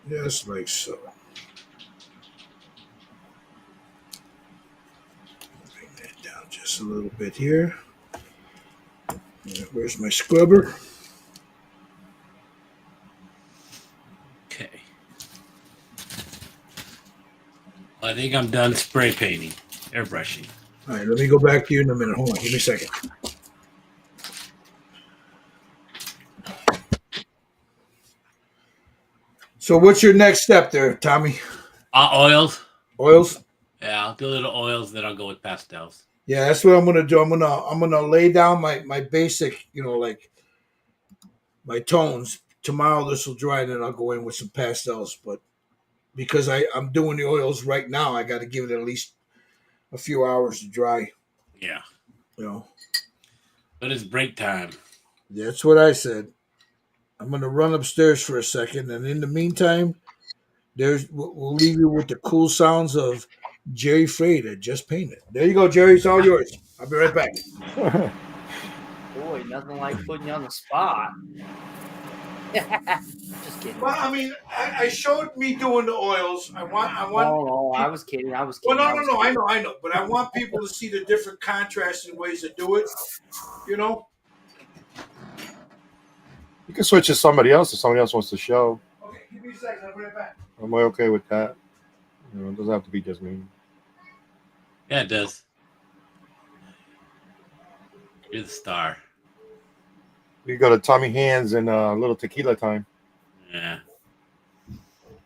Just like so. Bring that down just a little bit here. Where's my scrubber? Okay. Well, I think I'm done spray painting, airbrushing. All right, let me go back to you in a minute. Hold on, give me a second. So, what's your next step there, Tommy? Oils. Oils? Yeah, I'll do a little oils, then I'll go with pastels. Yeah, that's what I'm gonna do. I'm gonna lay down my basic, like my tones. Tomorrow this will dry, and then I'll go in with some pastels. But because I'm doing the oils right now, I got to give it at least a few hours to dry. Yeah. You know. But it's break time. That's what I said. I'm gonna run upstairs for a second, and in the meantime, we'll leave you with the cool sounds of Jerry Frey that just painted. There you go, Jerry. It's all yours. I'll be right back. Boy, nothing like putting you on the spot. Just kidding. Well, I mean, I showed me doing the oils. I want. No, I was kidding. I was kidding. Well, no. I know. But I want people to see the different contrasting ways to do it. You know. You can switch to somebody else if somebody else wants to show. Okay, give me a second. I'll be right back. Am I okay with that? It doesn't have to be just me. Yeah, it does. You're the star. We go to Tommy Hands and a little tequila time. Yeah.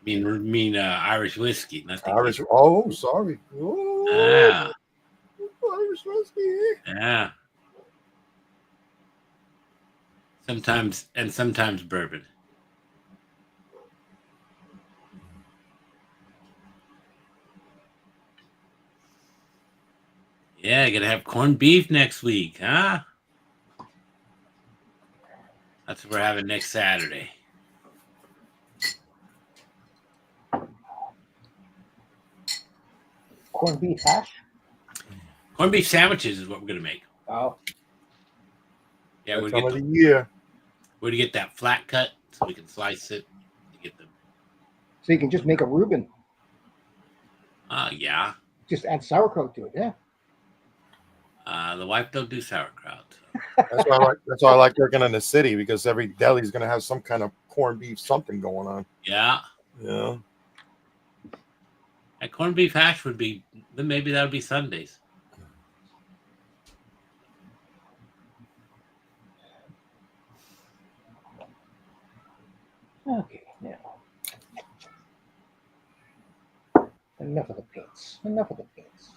Mean Irish whiskey. Not tequila. Irish. Oh, sorry. Oh, Yeah. Irish whiskey. Yeah. Sometimes bourbon. Yeah, gonna have corned beef next week, huh? That's what we're having next Saturday. Corned beef hash. Corned beef sandwiches is what we're gonna make. Oh, Yeah, That time of the year. we're gonna get that flat cut so we can slice it to get them. so you can just make a Reuben. Yeah. Just add sauerkraut to it. Yeah. The wife don't do sauerkraut. So. That's why I like. That's why I like working in the city because every deli is going to have some kind of corned beef something going on. Yeah. Yeah. That corned beef hash would be. Then maybe that would be Sundays. Okay. Now. Enough of the paints. Enough of the paints.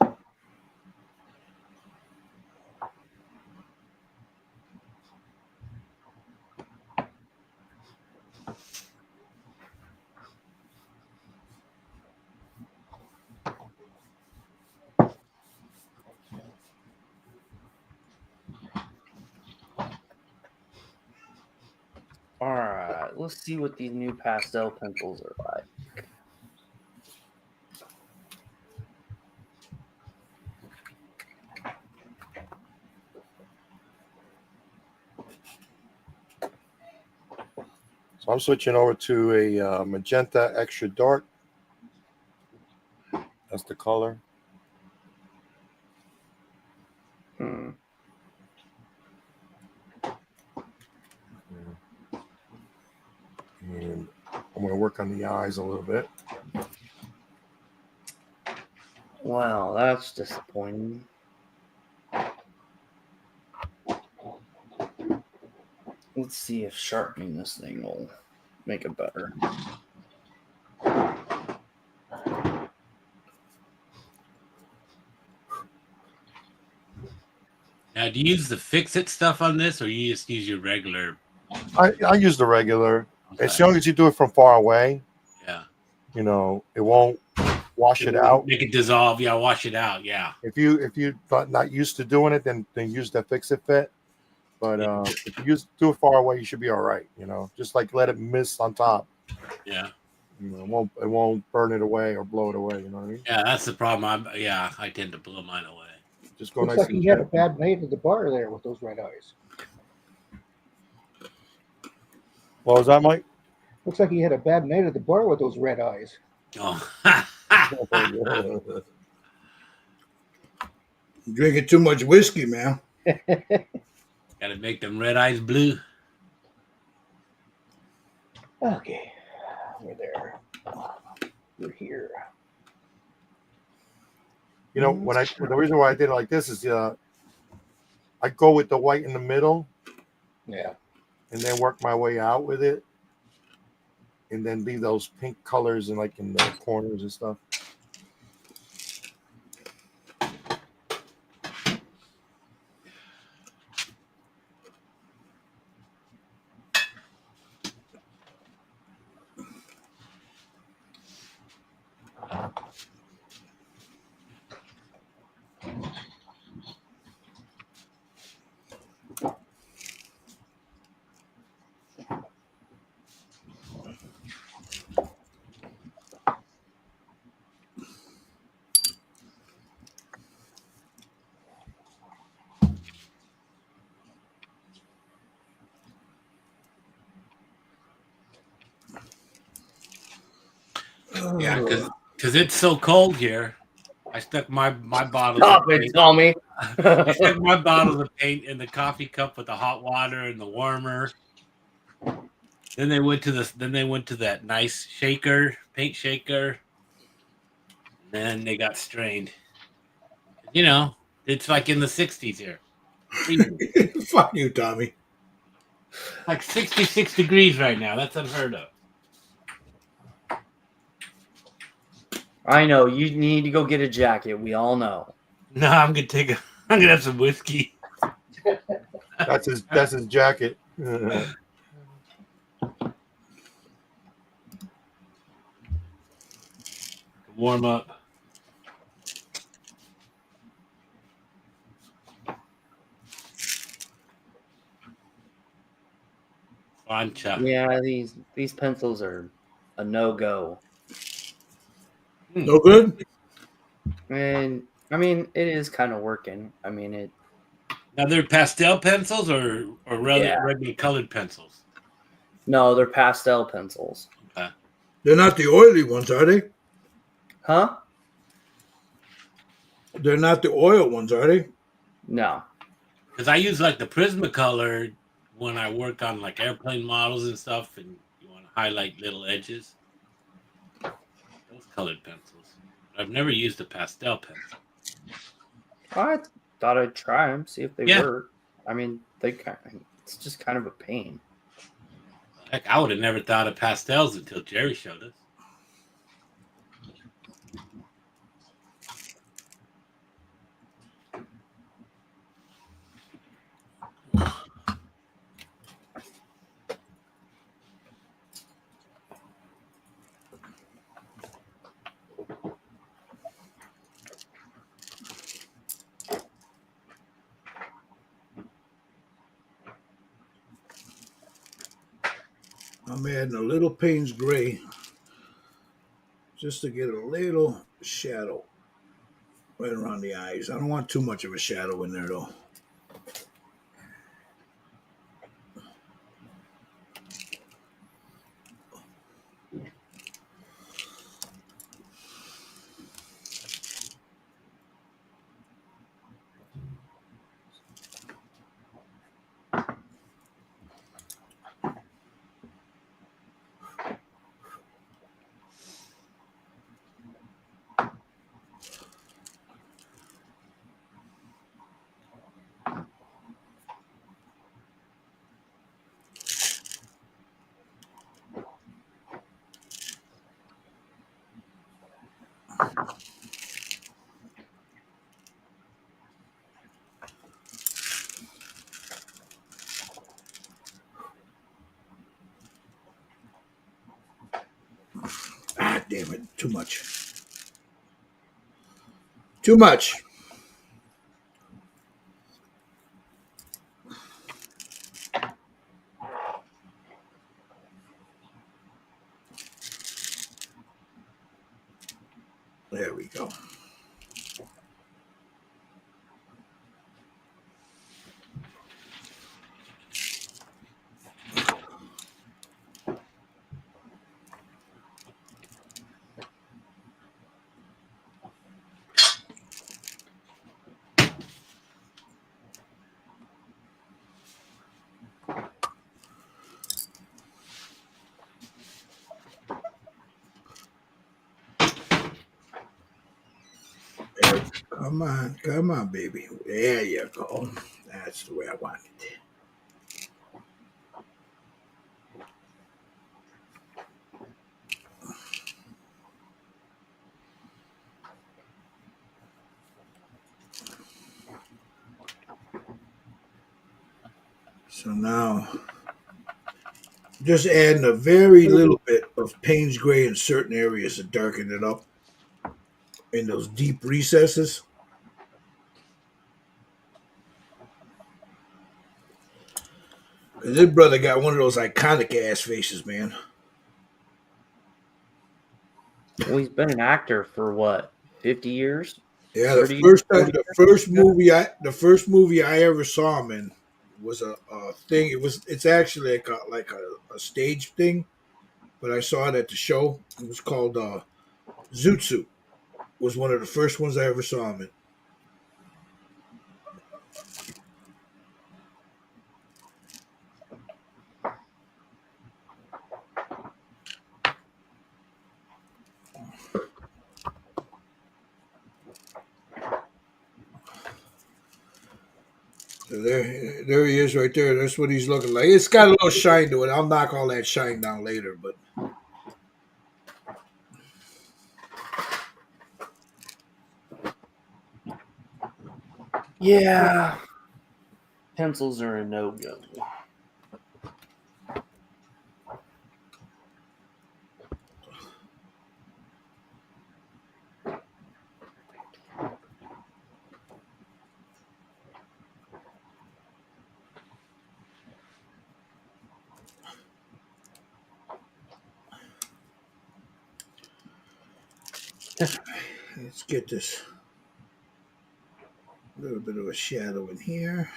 All right, let's see what these new pastel pencils are like. So I'm switching over to a magenta extra dark. That's the color. Hmm. And I'm going to work on the eyes a little bit. Well, that's disappointing. Let's see if sharpening this thing will make it better. Now, do you use the fix-it stuff on this, or you just use your regular? I use the regular. Okay. As long as you do it from far away, Yeah. you know, it won't wash it out. Make it dissolve. Yeah, wash it out. Yeah. If you're not used to doing it, then use the fix it fit. But if you do it far away, you should be all right. You know, just like let it mist on top. Yeah. You know, it won't burn it away or blow it away. You know what I mean? Yeah, that's the problem. I tend to blow mine away. Just go Looks nice like and he had a gentle. bad night at the bar there with those red eyes. What was that, Mike? Looks like he had a bad night at the bar with those red eyes. Oh. Drinking too much whiskey, man. Gotta make them red eyes blue. Okay, we're there. We're here. You know, the reason why I did it like this is I go with the white in the middle Yeah. and then work my way out with it, and then leave those pink colors in the corners and stuff. Yeah, because it's so cold here. I stuck my bottles. Stop of it, paint. Tommy. I stuck my bottles of paint in the coffee cup with the hot water and the warmer. Then they went to that nice paint shaker. Then they got strained. You know, it's like in the 60s here. Fuck you, Tommy. Like 66 degrees right now. That's unheard of. I know you need to go get a jacket. We all know. No, I'm gonna have some whiskey. That's his jacket. Warm up. Concha. Yeah, these pencils are a no go. No good. And I mean, it is kind of working. I mean, it. Now they're pastel pencils or Yeah. regular colored pencils. No, they're pastel pencils. They're not the oily ones, are they? Huh? They're not the oil ones, are they? No. Because I use like the Prismacolor when I work on like airplane models and stuff, and you want to highlight little edges. Those colored pencils. I've never used a pastel pencil. I thought I'd try them, see if they Yeah. work. I mean, it's just kind of a pain. Heck, I would have never thought of pastels until Jerry showed us. I'm adding a little Payne's Gray just to get a little shadow right around the eyes. I don't want too much of a shadow in there, though. Ah, damn it. Too much. Too much. There we go. There. Come on, baby. There you go. That's the way I want it. So now, just adding a very little bit of Payne's Gray in certain areas to darken it up in those deep recesses. Cause this brother got one of those iconic ass faces, man. Well, he's been an actor for what, 50 years? Yeah, 30, 40 the first movie I ever saw him in was a thing. It's actually like a stage thing, but I saw it at the show. It was called Zoot Suit. Was one of the first ones I ever saw him in. So there he is right there. That's what he's looking like. It's got a little shine to it. I'll knock all that shine down later, but Yeah. Pencils are a no go. Let's get this little bit of a shadow in here.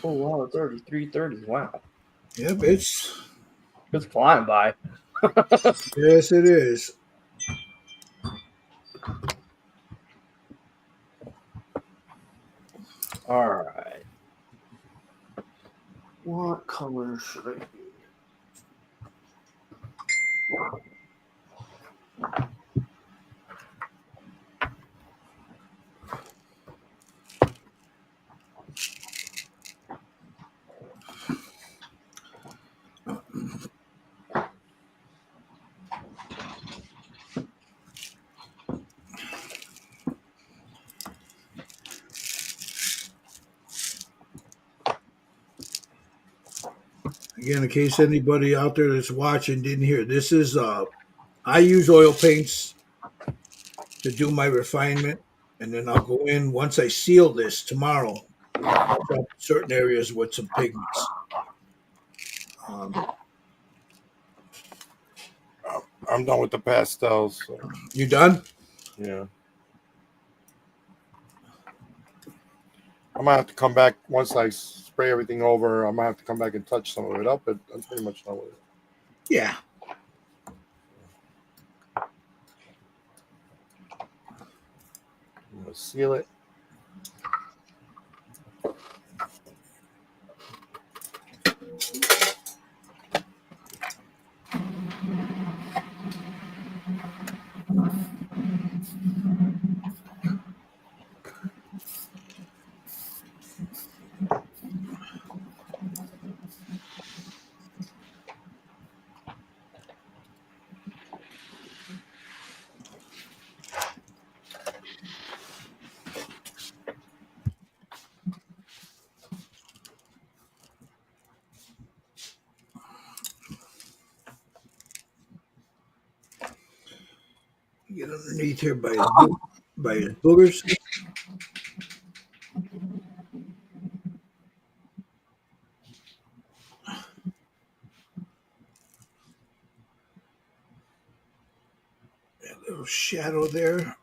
Oh wow, it's already 3:30. Wow, Yep, it's it's flying by. yes, it is. All right. What color should I do? Again, in case anybody out there that's watching didn't hear, this is I use oil paints to do my refinement, and then I'll go in once I seal this tomorrow. I'll touch up certain areas with some pigments. I'm done with the pastels. So, You done? yeah. I might have to come back once I spray everything over. I might have to come back and touch some of it up, but I'm pretty much done with it. Yeah. I'm gonna seal it. Get underneath here by his boogers. A little shadow there.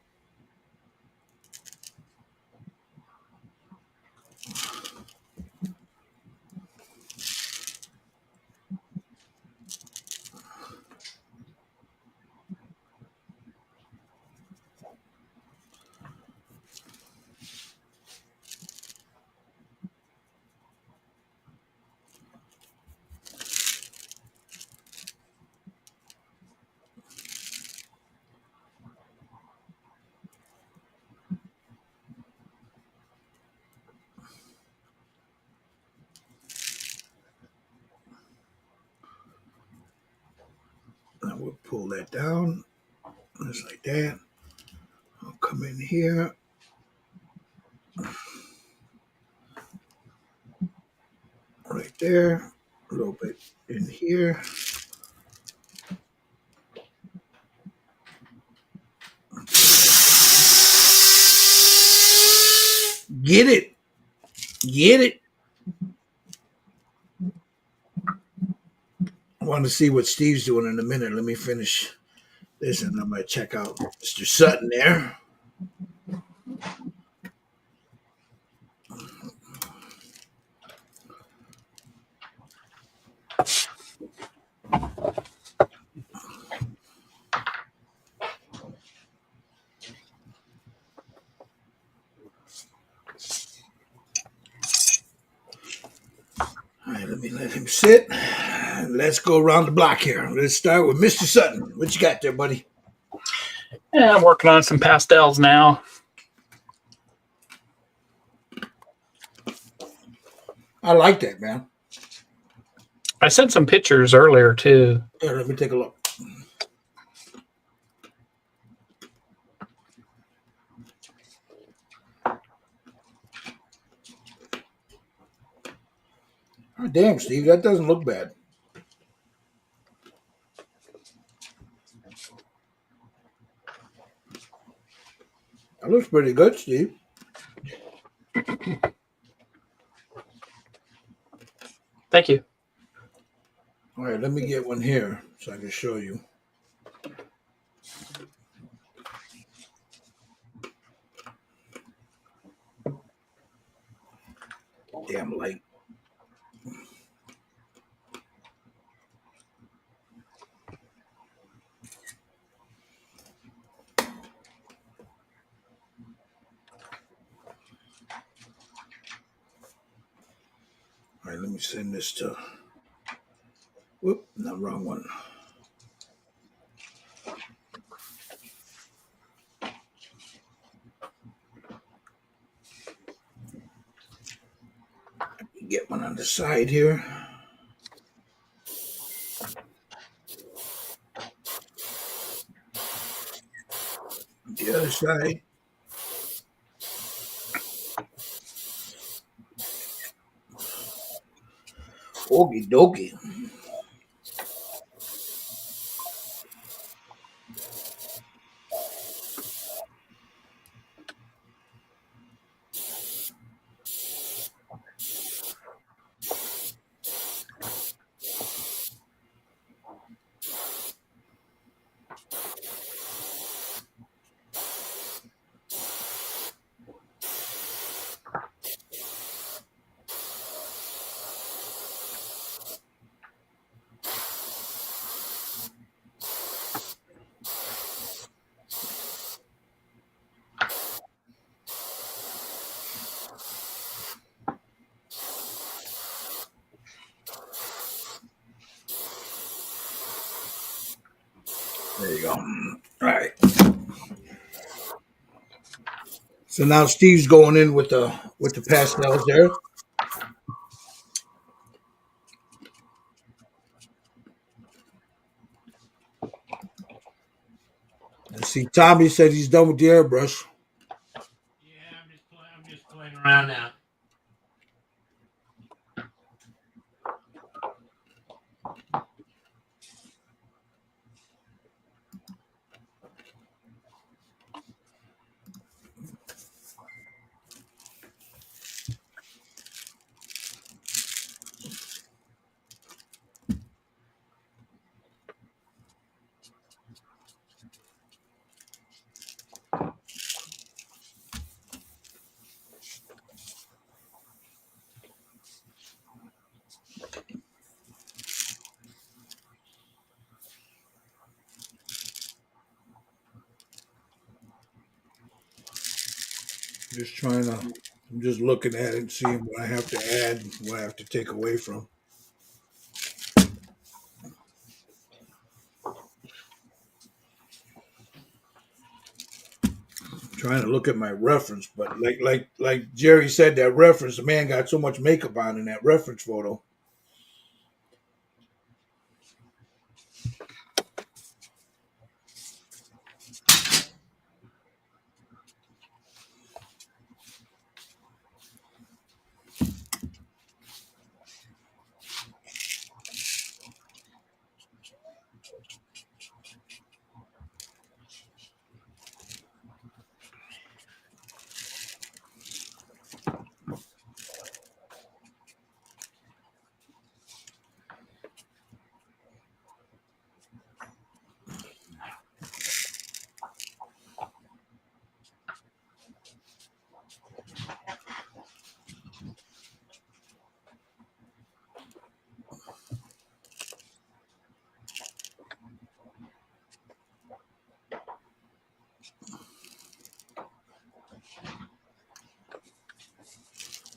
I will pull that down, just like that. I'll come in here. Right there. A little bit in here. Get it. Get it. I want to see what Steve's doing in a minute. Let me finish this and I'm going to check out Mr. Sutton there. All right, let me let him sit. Let's go around the block here. Let's start with Mr. Sutton. What you got there, buddy? Yeah, I'm working on some pastels now. I like that, man. I sent some pictures earlier too. Here, let me take a look. Oh, damn, Steve, that doesn't look bad. That looks pretty good, Steve. Thank you. All right, let me get one here so I can show you. Damn light. All right, let me send this to. Whoop, not wrong one. Get one on the side here. The other side. Okie dokie. There you go. All right. So now Steve's going in with the pastels there. And see, Tommy said he's done with the airbrush. Yeah, I'm just playing around now. Just trying to. I'm just looking at it and seeing what I have to add, what I have to take away from. Trying to look at my reference, but like Jerry said, that reference, the man got so much makeup on in that reference photo.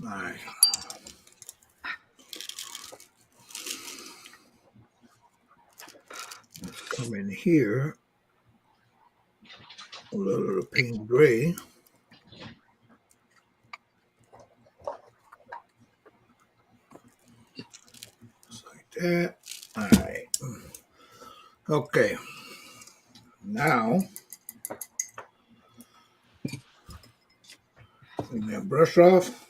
All right. Let's come in here. A little pink gray. Just like that. All right. Okay. Now, clean that brush off.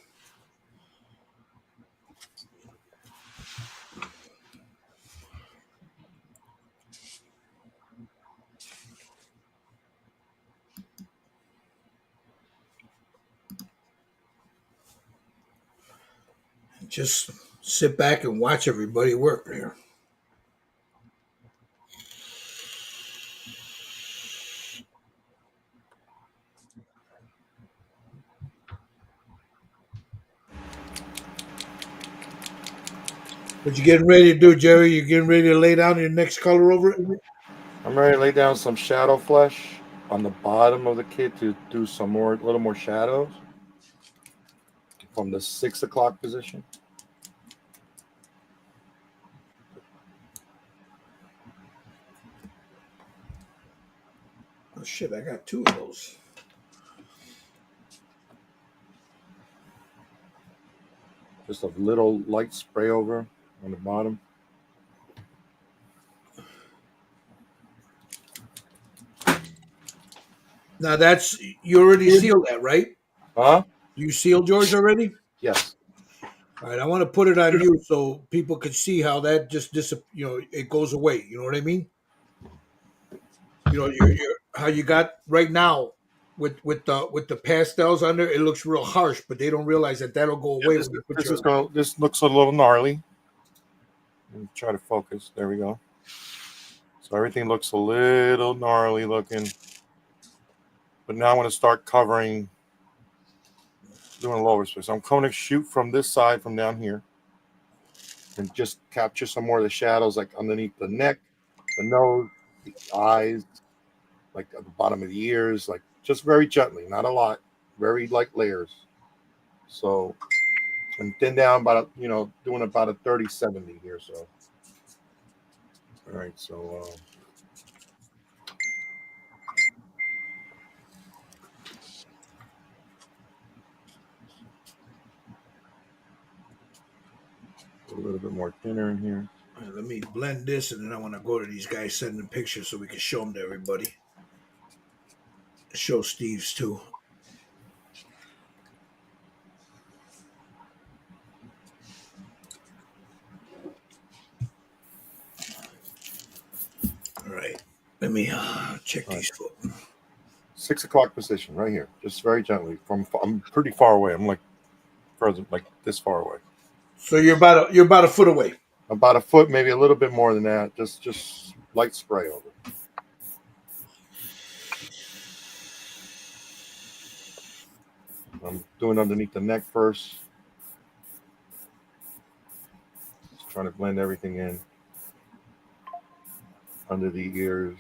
Just sit back and watch everybody work here. What you getting ready to do, Jerry? You getting ready to lay down your next color over it? I'm ready to lay down some shadow flesh on the bottom of the kit to do some more, a little more shadows from the 6 o'clock position. Oh shit, I got 2 of those. Just a little light spray over on the bottom. Now that's you already sealed that, right? Huh? You sealed yours already? Yes. All right, I want to put it on you so people can see how that just it goes away. You know what I mean? You know, how you got right now with the pastels under it looks real harsh, but they don't realize that that'll go away when you put your. This looks a little gnarly. Let me try to focus. There we go. So everything looks a little gnarly looking. But now I'm going to start covering, doing a lower space. I'm going to shoot from this side, from down here, and just capture some more of the shadows, like underneath the neck, the nose, the eyes, like at the bottom of the ears, like just very gently, not a lot, very light layers. So, and thin down about, doing about a 30-70 here. So, all right. So, a little bit more thinner in here. All right, let me blend this, and then I want to go to these guys sending pictures so we can show them to everybody. Show Steve's too. All right, let me check these. 6 o'clock position right here, just very gently. I'm pretty far away. I'm like further, like this far away. So you're about a foot away. About a foot, maybe a little bit more than that. Just light spray over. I'm doing underneath the neck first. Just trying to blend everything in. Under the ears.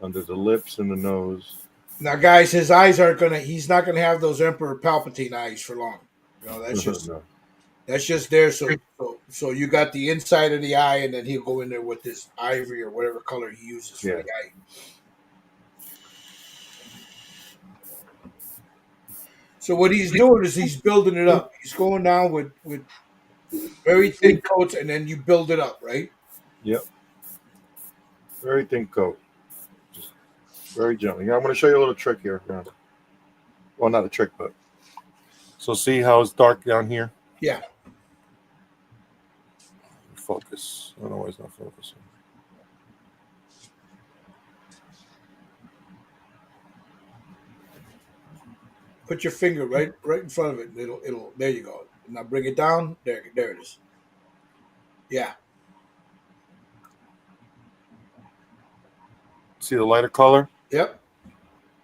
Under the lips and the nose. Now, guys, his eyes aren't gonna. He's not gonna have those Emperor Palpatine eyes for long. You know, that's just No. that's just there. So you got the inside of the eye, and then he'll go in there with this ivory or whatever color he uses for Yeah. the eye. So what he's doing is he's building it up. He's going down with very thin coats, and then you build it up, right? Yep. Very thin coat. Just very gently. I'm going to show you a little trick here. Yeah. Well, not a trick, but so see how it's dark down here? Yeah. Focus. I don't know why it's not focusing. Put your finger right in front of it. It'll there you go. Now bring it down. There it is. Yeah. See the lighter color? Yep.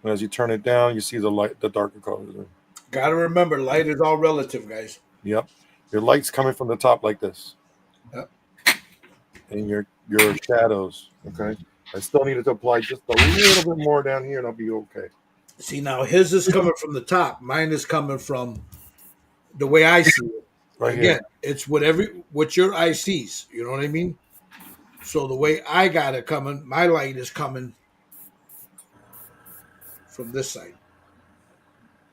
And as you turn it down, you see the darker colors. Got to remember, light is all relative, guys. Yep. Your light's coming from the top like this. Yep. And your shadows. Okay. I still needed to apply just a little bit more down here, and I'll be okay. See, now his is coming from the top. Mine is coming from the way I see it. Right Again, here. it's what your eye sees. You know what I mean? So the way I got it coming, my light is coming from this side.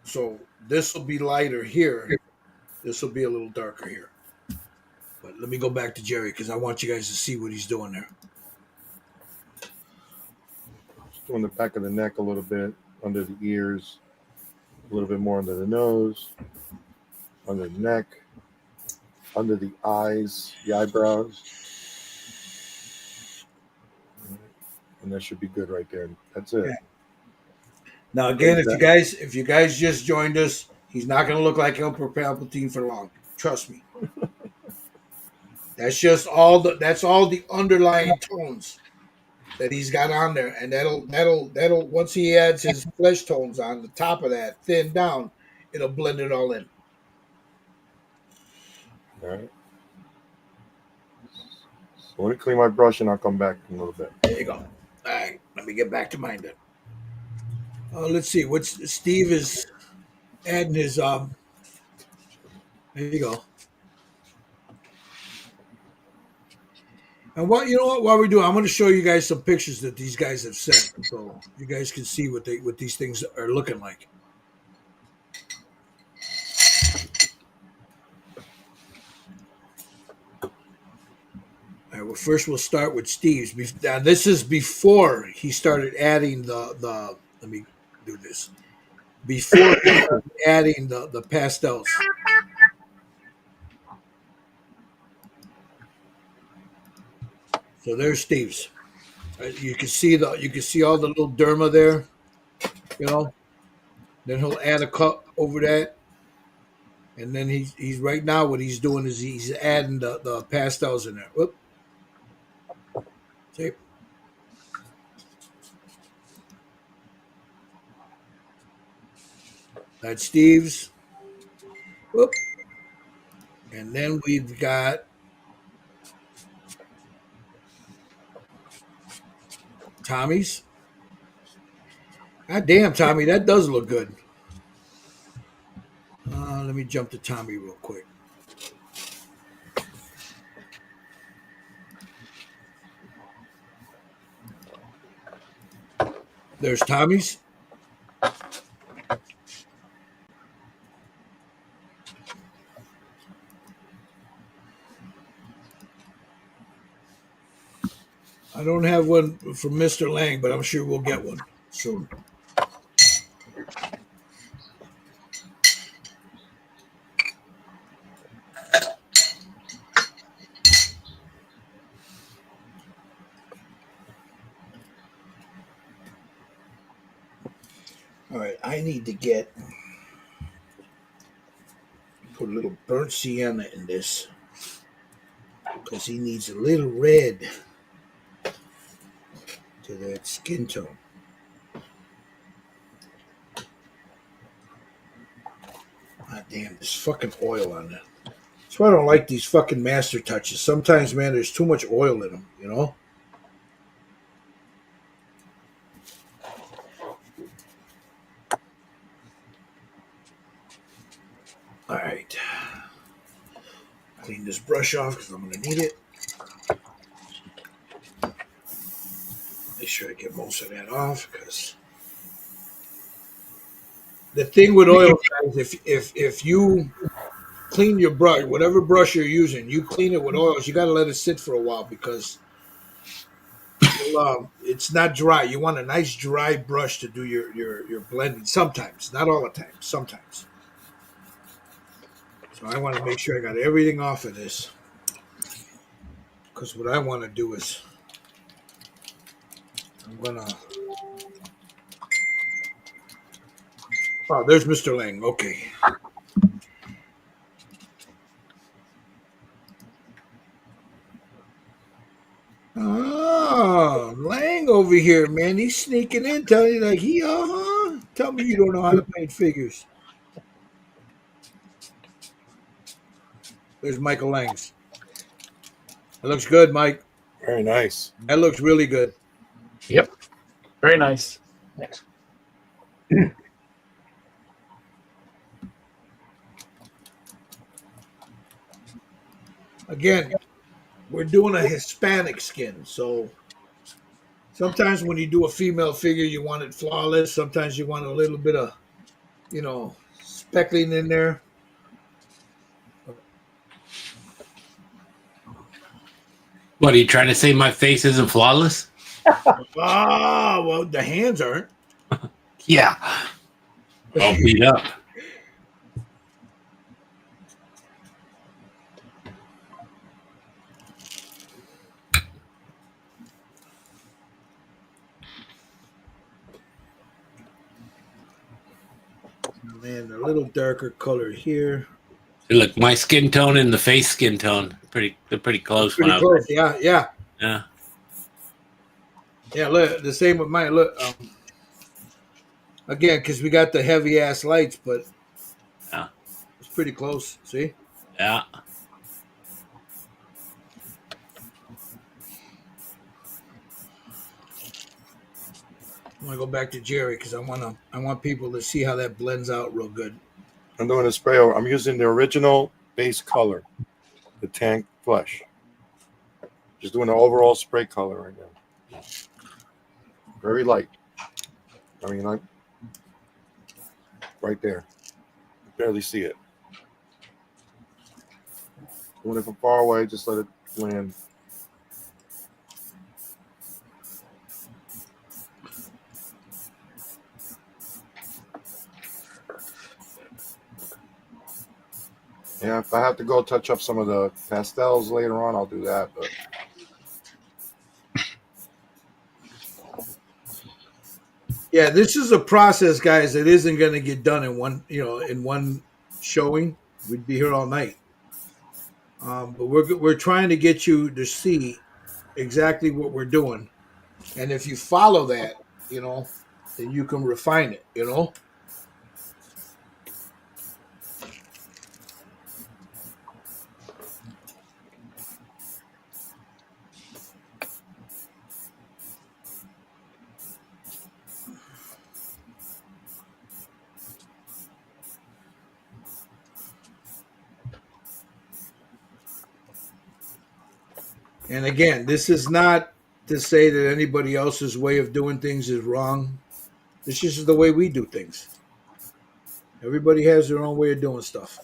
So this will be lighter here. This will be a little darker here. But let me go back to Jerry because I want you guys to see what he's doing there. Just doing the back of the neck a little bit, under the ears, a little bit more under the nose, under the neck, under the eyes, the eyebrows. And that should be good right there. That's it. Now again, Exactly. if you guys just joined us, he's not going to look like Emperor Palpatine for long. Trust me. That's all the underlying tones that he's got on there, and that'll once he adds his flesh tones on the top of that, thin down, it'll blend it all in. All right. So let me clean my brush and I'll come back in a little bit. There you go. All right, let me get back to mine then. Let's see. What's Steve is adding his There you go. And what you know what? While we're doing, I'm going to show you guys some pictures that these guys have sent, so you guys can see what these things are looking like. All right. Well, first we'll start with Steve's. Now this is before he started adding the. Let me do this. Before he started adding the pastels. So there's Steve's. You can see all the little derma there, you know. Then he'll add a cup over that, and then he's right now what he's doing is he's adding the pastels in there. Whoop. See? That's Steve's. Whoop. And then we've got Tommy's. God damn, Tommy, that does look good. Let me jump to Tommy real quick. There's Tommy's. I don't have one from Mr. Lang, but I'm sure we'll get one soon. All right, I need to put a little burnt sienna in this because he needs a little red to that skin tone. God damn, this fucking oil on that. That's why I don't like these fucking master touches. Sometimes, man, there's too much oil in them, you know? All right. Clean this brush off because I'm going to need it. Make sure I get most of that off because the thing with oil, guys, if you clean your brush, whatever brush you're using, you clean it with oils, you got to let it sit for a while because it's not dry. You want a nice dry brush to do your blending sometimes, not all the time, sometimes. So I want to make sure I got everything off of this because what I want to do is I'm going to. Oh, there's Mr. Lang. Okay. Oh, Lang over here, man. He's sneaking in, telling you like tell me you don't know how to paint figures. There's Michael Lang's. That looks good, Mike. Very nice. That looks really good. Yep. Very nice. Next. Again, we're doing a Hispanic skin, so sometimes when you do a female figure, you want it flawless. Sometimes you want a little bit of, speckling in there. What are you trying to say? My face isn't flawless? Ah, well, the hands aren't. Yeah. All beat up. man, a little darker color here. Hey, look, my skin tone and the face skin tone, they're pretty close. Pretty close. Yeah. Yeah. Yeah, look, the same with mine. Look, again, because we got the heavy ass lights, but Yeah. it's pretty close. See? Yeah. I want to go back to Jerry because I want people to see how that blends out real good. I'm doing a spray over. I'm using the original base color, the tank flesh. Just doing the overall spray color right now. Very light. I mean, right there. You barely see it. Doing it from far away, just let it blend. Yeah, if I have to go touch up some of the pastels later on, I'll do that. But Yeah, this is a process, guys, that isn't going to get done in one showing. We'd be here all night. But we're trying to get you to see exactly what we're doing, and if you follow that, then you can refine it. And again, this is not to say that anybody else's way of doing things is wrong. This is the way we do things. Everybody has their own way of doing stuff.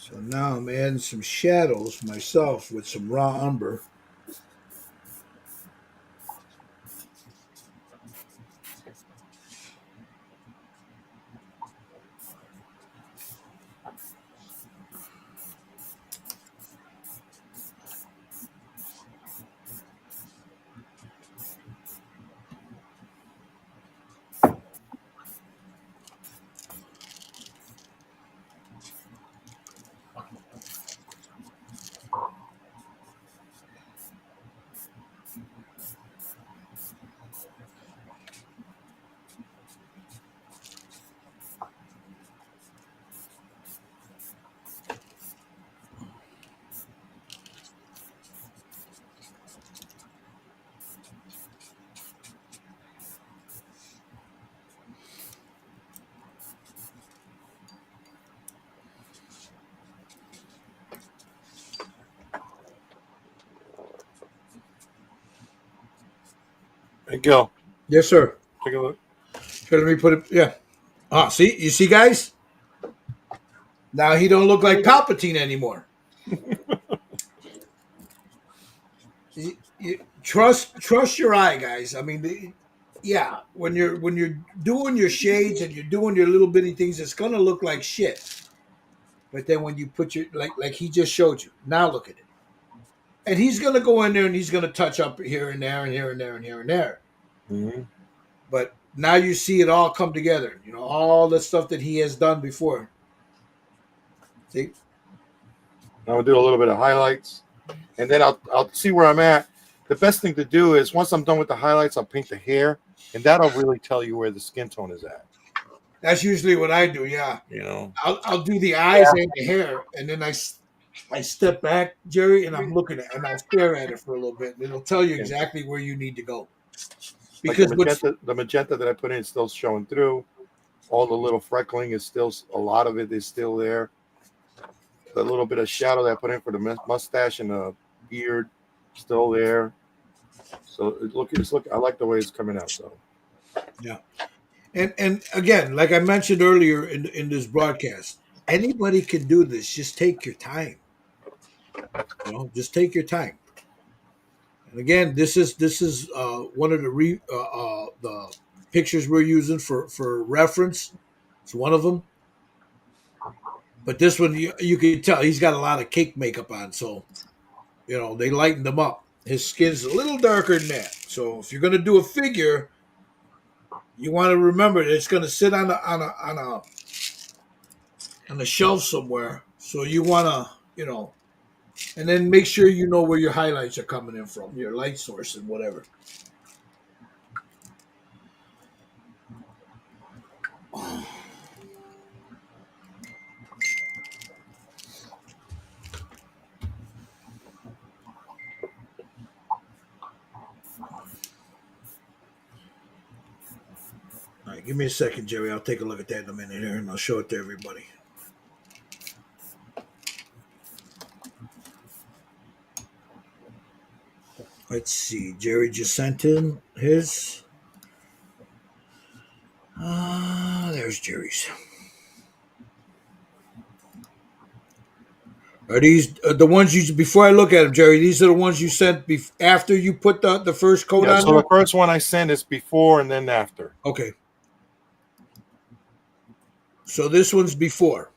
So now I'm adding some shadows myself with some raw umber. hey, Gil, Yes, sir. take a look. Here, let me put it. Yeah. See, you see, guys. Now he don't look like Palpatine anymore. You trust your eye, guys. I mean, yeah, when you're doing your shades and you're doing your little bitty things, it's gonna look like shit. But then when you put your like he just showed you, now look at it, and he's gonna go in there and he's gonna touch up here and there and here and there and here and there. Mm-hmm. But now you see it all come together. All the stuff that he has done before. See? Now we'll do a little bit of highlights, and then I'll see where I'm at. The best thing to do is once I'm done with the highlights, I'll paint the hair, and that'll really tell you where the skin tone is at. That's usually what I do. Yeah, You I'll do the eyes and the hair, and then I step back, Jerry, and I'm looking at it, and I stare at it for a little bit, and it'll tell you exactly where you need to go. like Because the magenta that I put in is still showing through. All the little freckling is still, a lot of it is still there. The little bit of shadow that I put in for the mustache and the beard, still there. So it's look. I like the way it's coming out. So And again, like I mentioned earlier in this broadcast, anybody can do this. Just take your time. Just take your time. And again, this is one of the pictures we're using for reference. It's one of them. But this one, you can tell he's got a lot of cake makeup on, so they lightened him up. His skin's a little darker than that. So if you're gonna do a figure, you want to remember that it's gonna sit on a shelf somewhere. So you wanna, and then make sure you know where your highlights are coming in from, your light source and whatever. All right, give me a second, Jerry. I'll take a look at that in a minute here, and I'll show it to everybody. Let's see. Jerry just sent in his. There's Jerry's. Are these the ones you? Before I look at them, Jerry, these are the ones you sent after you put the first coat yeah. on. So the first one I sent is before and then after. Okay. So this one's before.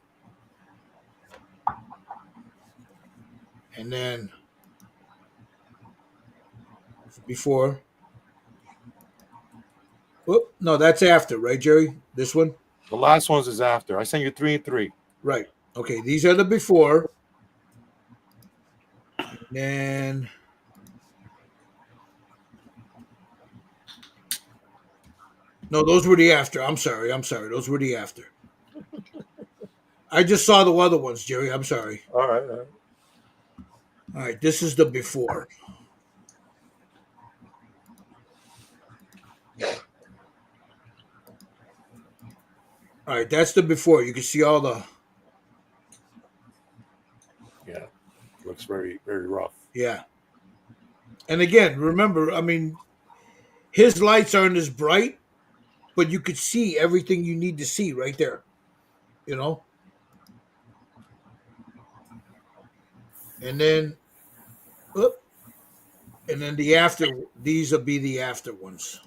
And then before. Whoop, no, that's after, right, Jerry? This one? The last ones is after. I sent you 3 and 3. Right. Okay, these are the before. And no, those were the after. I'm sorry. Those were the after. I just saw the other ones, Jerry. I'm sorry. All right. All right, this is the before. All right, that's the before. You can see all the. Yeah. Looks very, very rough. Yeah. And again, remember, I mean, his lights aren't as bright, but you could see everything you need to see right there. And then, and then the after, these will be the after ones.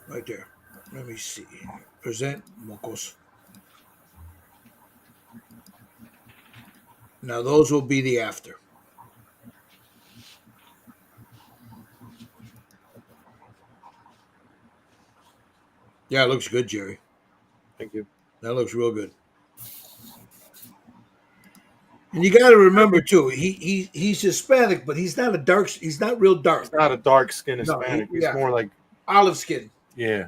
Right there. Let me see. Present Mocos. Now those will be the after. Yeah, it looks good, Jerry. Thank you. That looks real good. And you got to remember too, he's Hispanic, but he's not he's not real dark. It's not a dark skin No, Hispanic. yeah. It's more like, Olive skin. yeah.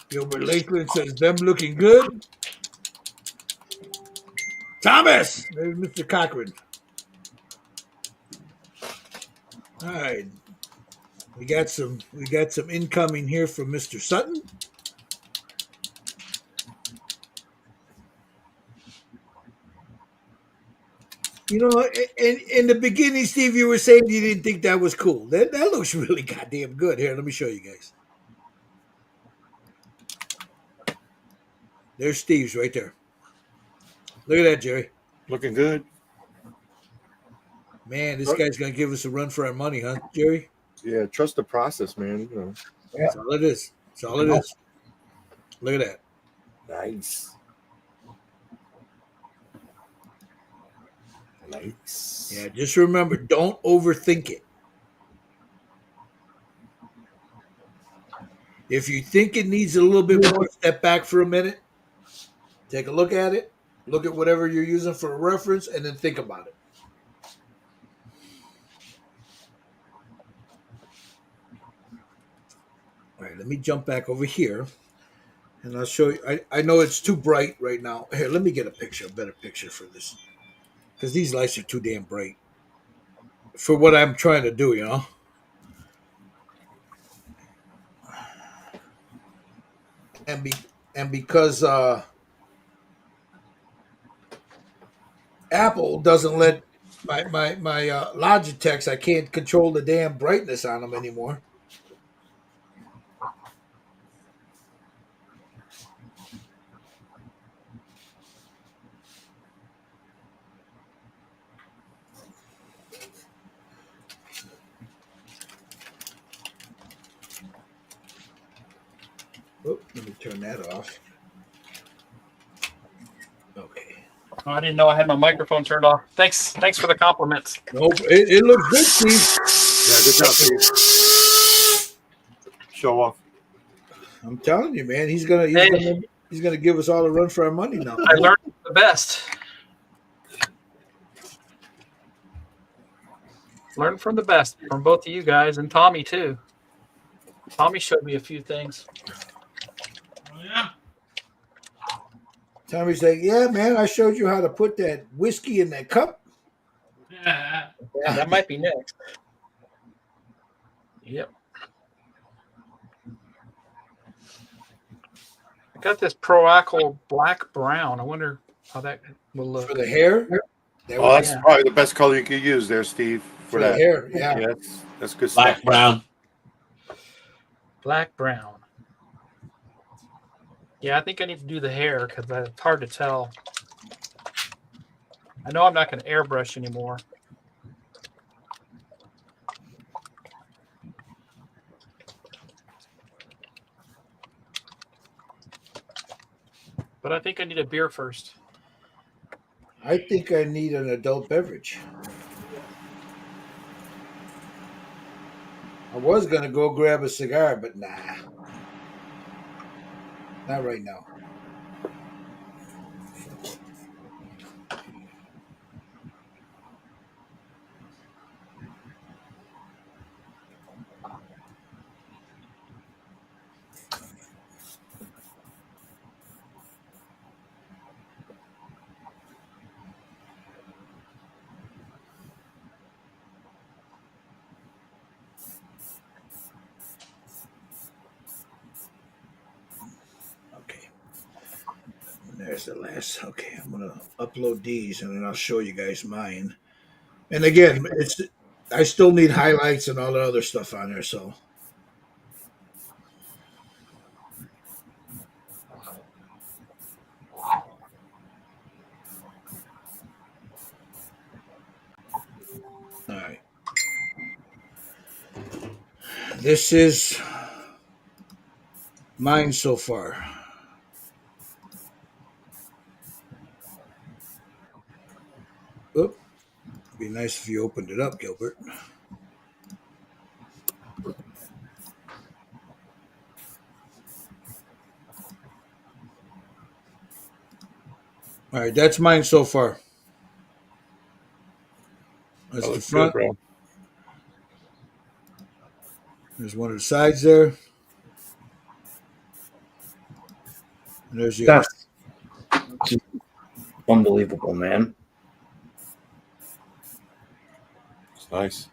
Gilbert Lakeland says them looking good. Thomas, there's Mr. Cochran. All right, we got some incoming here from Mr. Sutton. In the beginning, Steve, you were saying you didn't think that was cool. That looks really goddamn good. Here, let me show you guys. There's Steve's right there. Look at that, Jerry. Looking good. Man, this guy's going to give us a run for our money, huh, Jerry? Yeah. Trust the process, man. That's all it is. That's all it is. Look at that. Nice. Nice. Yeah, just remember, don't overthink it. If you think it needs a little bit more, step back for a minute. Take a look at it. Look at whatever you're using for a reference, and then think about it. All right, let me jump back over here. And I'll show you. I know it's too bright right now. Here, let me get a better picture for this, because these lights are too damn bright for what I'm trying to do. And be and because Apple doesn't let my Logitechs, I can't control the damn brightness on them anymore. Oh, let me turn that off. Okay. Oh, I didn't know I had my microphone turned off. Thanks for the compliments. Nope, it looks good, Steve. Yeah, good job, Steve. Show off. I'm telling you, man. He's Hey. gonna give us all a run for our money now. I learned the best. Learn from the best from both of you guys and Tommy too. Tommy showed me a few things. Oh, yeah. Tommy's like, yeah, man. I showed you how to put that whiskey in that cup. Yeah. Yeah, that might be next. Yep. I got this Proacol Black Brown. I wonder how that will look. For the hair. That Oh, that's Yeah. probably the best color you could use there, Steve, for for the that. hair. Yeah. Yeah, that's good Black stuff. brown. Black Brown. Yeah, I think I need to do the hair because it's hard to tell. I know I'm not going to airbrush anymore. But I think I need a beer first. I think I need an adult beverage. I was gonna go grab a cigar, but nah. Not right now. Okay. There's the last. Okay, I'm gonna upload these and then I'll show you guys mine. And again, I still need highlights and all the other stuff on there, so all right. This is mine so far. Oop. Be nice if you opened it up, Gilbert. All right, that's mine so far. That's That the looks front. good, bro. There's one of the sides there. And there's the other. That's just unbelievable, man. It's nice.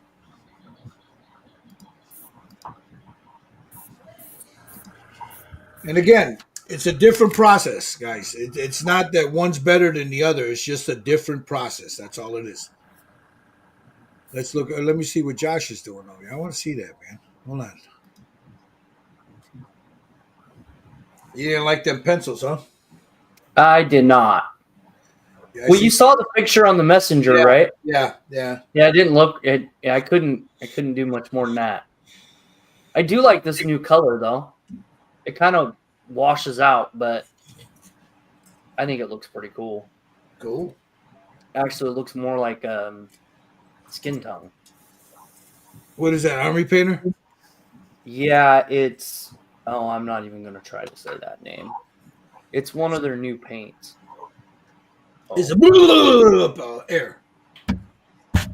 And again, it's a different process, guys. It's not that one's better than the other. It's just a different process. That's all it is. Let's look. Let me see what Josh is doing over here. I want to see that, man. Hold on. You didn't like them pencils, huh? I did not. Yeah, I Well, see- you saw the picture on the messenger, Yeah. right? Yeah. Yeah, it didn't look it. I couldn't do much more than that. I do like this new color though. It kind of washes out, but I think it looks pretty cool. Cool. Actually, it looks more like skin tone. What is that? Army painter? Yeah, it's. Oh, I'm not even gonna try to say that name. It's one of their new paints. Oh. It's air.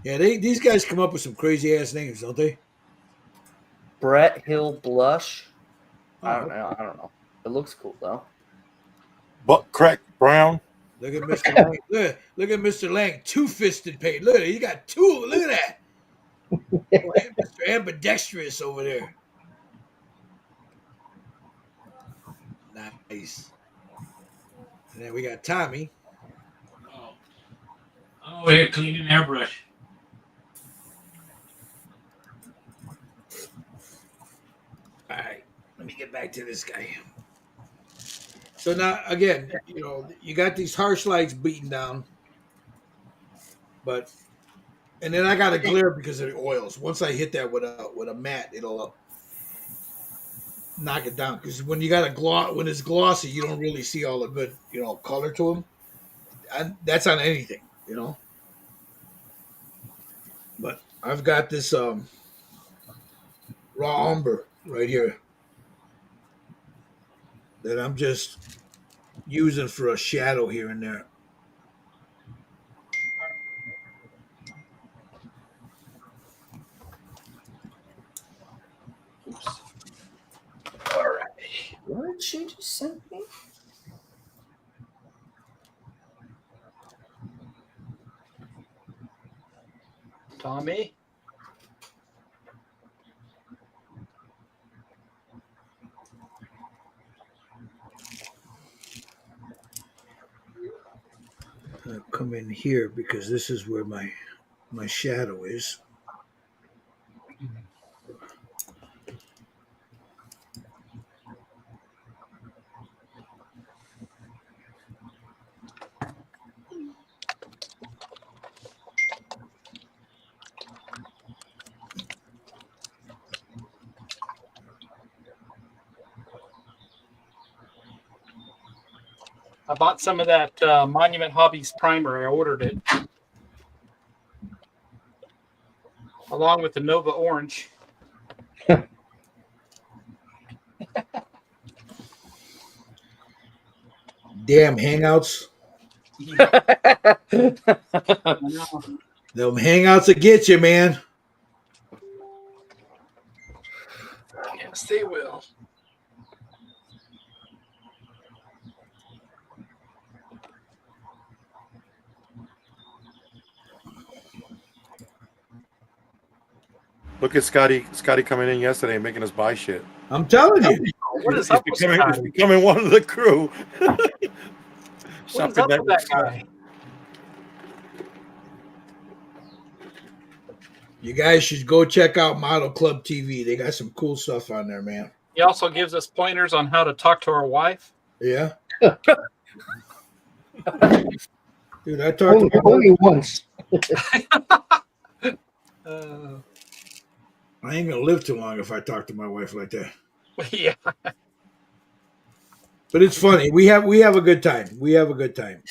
Yeah, these guys come up with some crazy ass names, don't they? Brett Hill Blush. I Oh, don't know. It looks cool though. But crack brown. Look at Mr. Lang. Look at Mr. Lang, two-fisted paint. Look, he got two. Look at that. Oh, Mr. Ambidextrous over there. Nice. And then we got Tommy. Oh, here, cleaning airbrush. All right, let me get back to this guy. So now, again, you know, you got these harsh lights beaten down, and then I got to glare because of the oils. Once I hit that with a matte, it'll knock it down. Because when you got a gloss, when it's glossy, you don't really see all the good, you know, color to them. And that's on anything, you know. But I've got this raw umber right here that I'm just using for a shadow here and there. All right. What did she just send me? Tommy. Come in here because this is where my shadow is. I bought some of that Monument Hobbies primer. I ordered it along with the Nova Orange. Damn hangouts. I know. Them hangouts will get you, man. Yes, they will. Look at Scotty. Scotty coming in yesterday and making us buy shit. I'm telling you. What is He's up with becoming, he's becoming one of the crew. What is up with that guy? You guys should go check out Model Club TV. They got some cool stuff on there, man. He also gives us pointers on how to talk to our wife. Yeah. Dude, I talked to my Only once. I ain't gonna live too long if I talk to my wife like that. Yeah. But it's funny. We have a good time. We have a good time.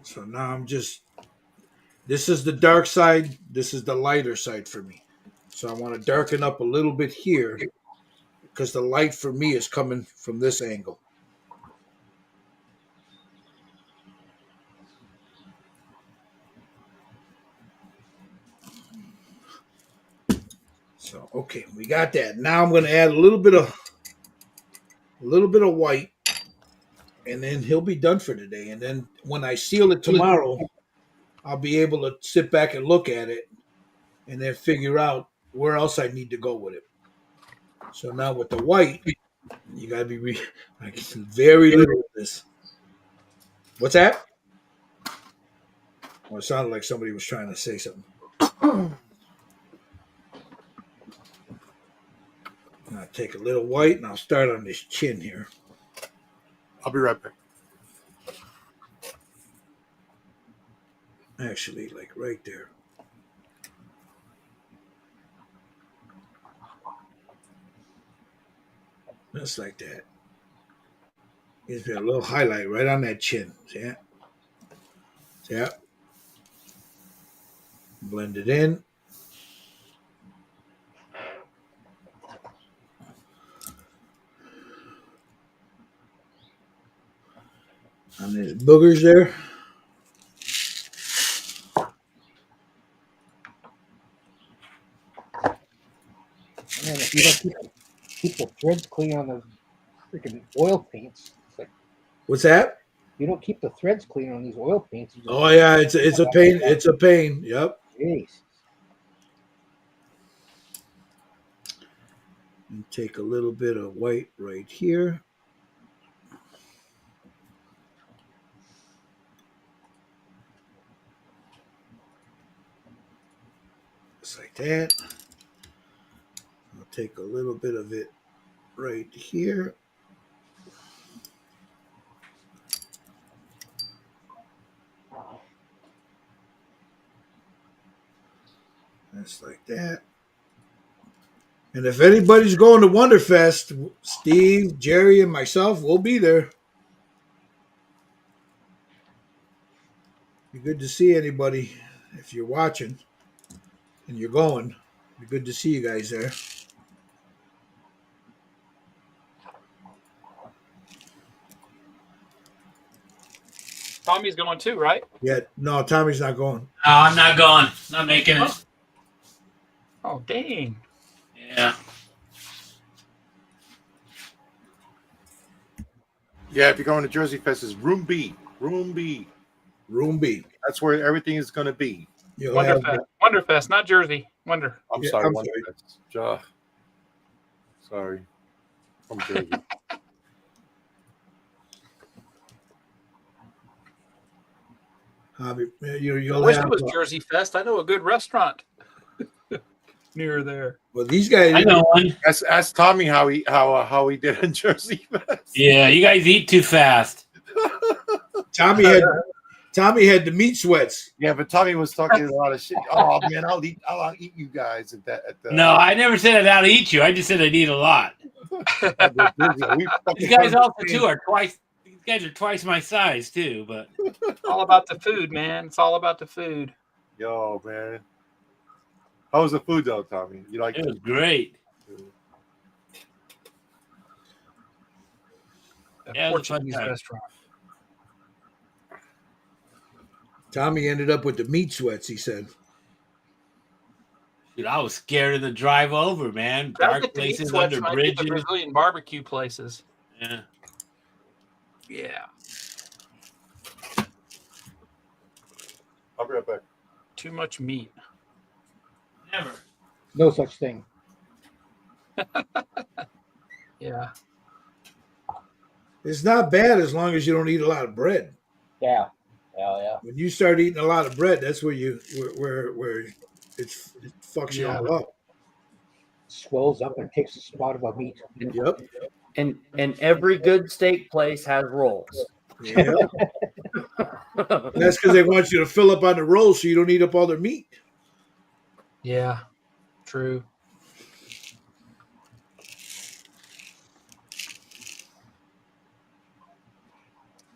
So now this is the dark side, this is the lighter side for me. So I want to darken up a little bit here because the light for me is coming from this angle. So okay, we got that. Now I'm going to add a little bit of white, and then he'll be done for today. And then when I seal it tomorrow, I'll be able to sit back and look at it, and then figure out where else I need to go with it. So now with the white, you got to be like very little of this. What's that? Well, it sounded like somebody was trying to say something. I'll take a little white and I'll start on this chin here. I'll be right back. Actually, like right there. Just like that. Gives me a little highlight right on that chin. See that? See that? Blend it in. And there's boogers there. threads clean on the freaking oil paints. It's like What's that? you don't keep the threads clean on these oil paints. You just, Oh yeah, it's a pain. It's a pain. Yep. jeez. And take a little bit of white right here. Just like that. I'll take a little bit of it right here. Just like that. And if anybody's going to Wonderfest, Steve, Jerry, and myself will be there. Be good to see anybody if you're watching and you're going. Be good to see you guys there. Tommy's going too, right? Yeah, no, Tommy's not going. No, I'm not going. Not making it. Oh, dang. Yeah. Yeah, if you're going to Jersey Fest, it's Room B. Room B. Room B. That's where everything is going to be. You'll have Wonderfest. Wonderfest, not Jersey. Wonder. I'm Yeah, sorry, I'm Wonderfest. Sorry. From Jersey. you'll I wish have, it was Jersey Fest. I know a good restaurant near there. well, these guys. I know one. Ask Tommy how he did in Jersey Fest. Yeah, you guys eat too fast. Tommy had the meat sweats. Yeah, but Tommy was talking a lot of shit. Oh man, I'll eat you guys at the No, I never said I'd eat you. I just said I'd eat a lot. You guys also too are twice. These guys are twice my size too. But It's all about the food, man. It's all about the food. Yo, man. How was the food though, Tommy? You like it was great. A Yeah, it was a fun Portuguese time. restaurant. Tommy ended up with the meat sweats. He said, Dude, I was scared of the drive over, man. I Dark get the meat places sweats under when I get the bridges. Brazilian barbecue places. Yeah. Yeah. I'll be right back. Too much meat. Never. No such thing. Yeah. it's not bad as long as you don't eat a lot of bread. Yeah. Yeah. When you start eating a lot of bread, that's where it fucks you Yeah. all up. Swells up and takes the spot of a meat. Yep. And every good steak place has rolls. Yeah. That's because they want you to fill up on the rolls so you don't eat up all their meat. Yeah. True.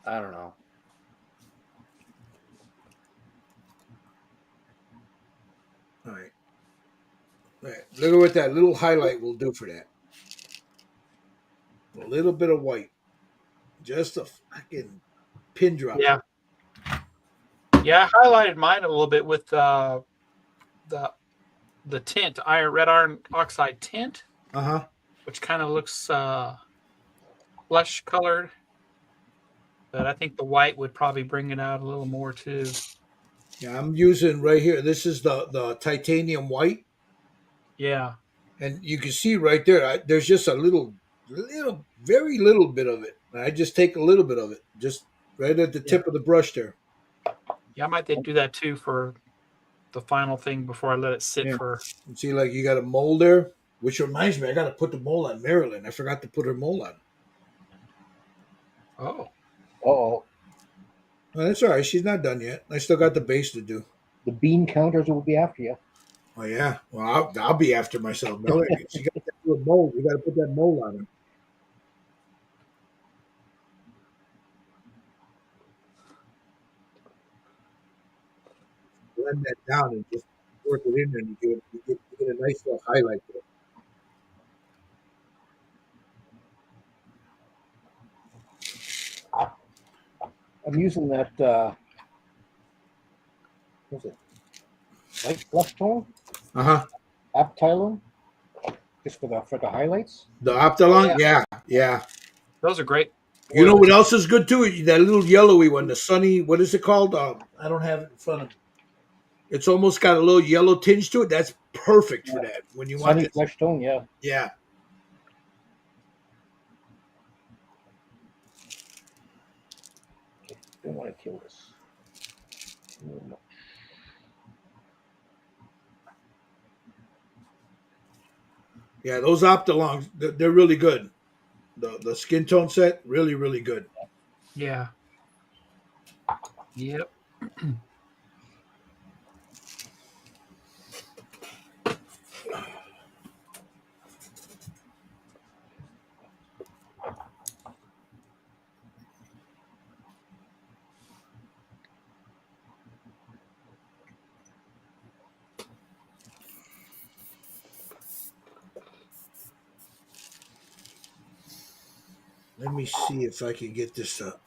I don't know. All right. All right. Look at what that little highlight will do for that. A little bit of white. Just a fucking pin drop. Yeah. Yeah, I highlighted mine a little bit with the tint, red iron oxide tint, Uh-huh. which kind of looks flesh colored. But I think the white would probably bring it out a little more too. Yeah, I'm using right here. This is the titanium white. Yeah. And you can see right there, there's just a little, very little bit of it. And I just take a little bit of it, just right at the tip of the brush there. Yeah, I might do that too for the final thing before I let it sit Yeah. for. You see, like you got a mole there, which reminds me, I got to put the mole on Marilyn. I forgot to put her mole on. Oh. Oh, Well, that's all right. She's not done yet. I still got the base to do. the bean counters will be after you. Oh yeah. Well, I'll be after myself. Melanie. She got that little mole. You got to put that mole on her. Blend that down and just work it in there, and you get a nice little highlight there. I'm using that. What's it? Light flush tone, Uh huh. Aptylum. Just for the highlights. The Optilon, yeah. Those are great. You know oils. what else is good too? That little yellowy one, the Sunny. What is it called? I don't have it in front of me. It's almost got a little yellow tinge to it. That's perfect for that. When you want Sunny it, flesh tone, yeah. yeah. Okay, don't want to kill this. No. Yeah, those Optilons, they're really good. The skin tone set, really, really good. Yeah. Yep. Let me see if I can get this up.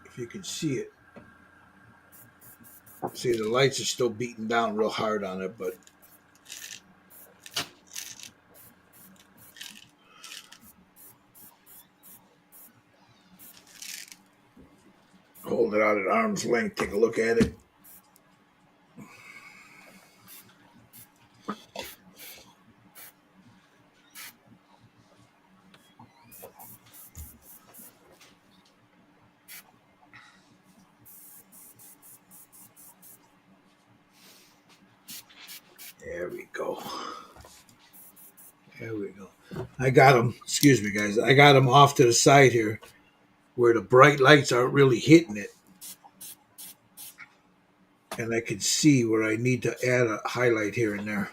If you can see it. See, the lights are still beating down real hard on it, but hold it out at arm's length. Take a look at it. There we go. There we go. I got them. Excuse me, guys. I got them off to the side here where the bright lights aren't really hitting it. And I can see where I need to add a highlight here and there.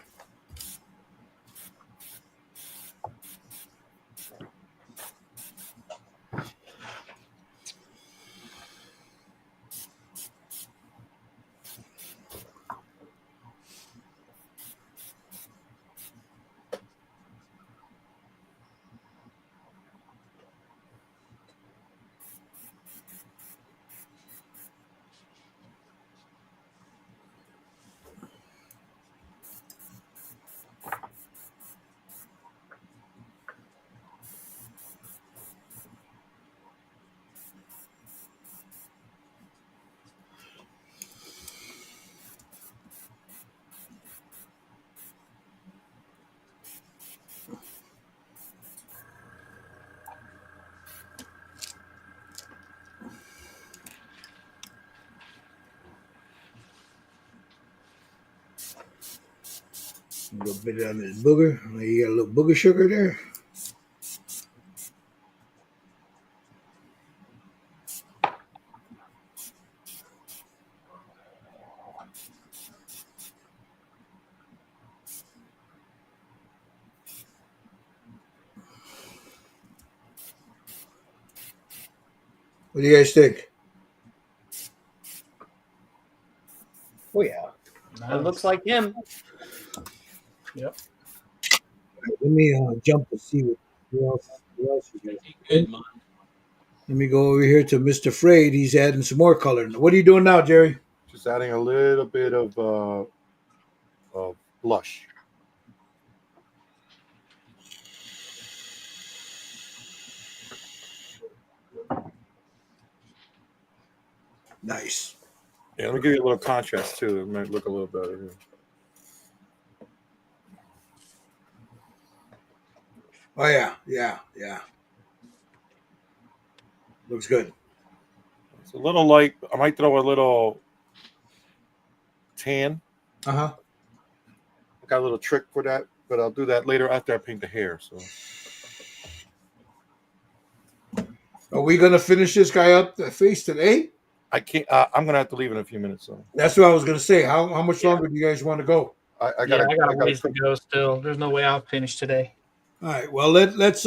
A little bit on this booger. You got a little booger sugar there. What do you guys think? Oh yeah. It looks like him. Yep. Let me jump to see who else you guys. Good, man. Let me go over here to Mr. Frade. He's adding some more color. What are you doing now, Jerry? Just adding a little bit of blush. Nice. Yeah, let me give you a little contrast too. It might look a little better. Here. Oh yeah. Looks good. It's a little light. I might throw a little tan. Uh-huh. I got a little trick for that, but I'll do that later after I paint the hair. So Are we gonna finish this guy up the face today? I can't. I'm gonna have to leave in a few minutes. So That's what I was gonna say. How much longer do you guys want to go? I Yeah, got. I got a ways to go still. There's no way I'll finish today. All right. Well, let's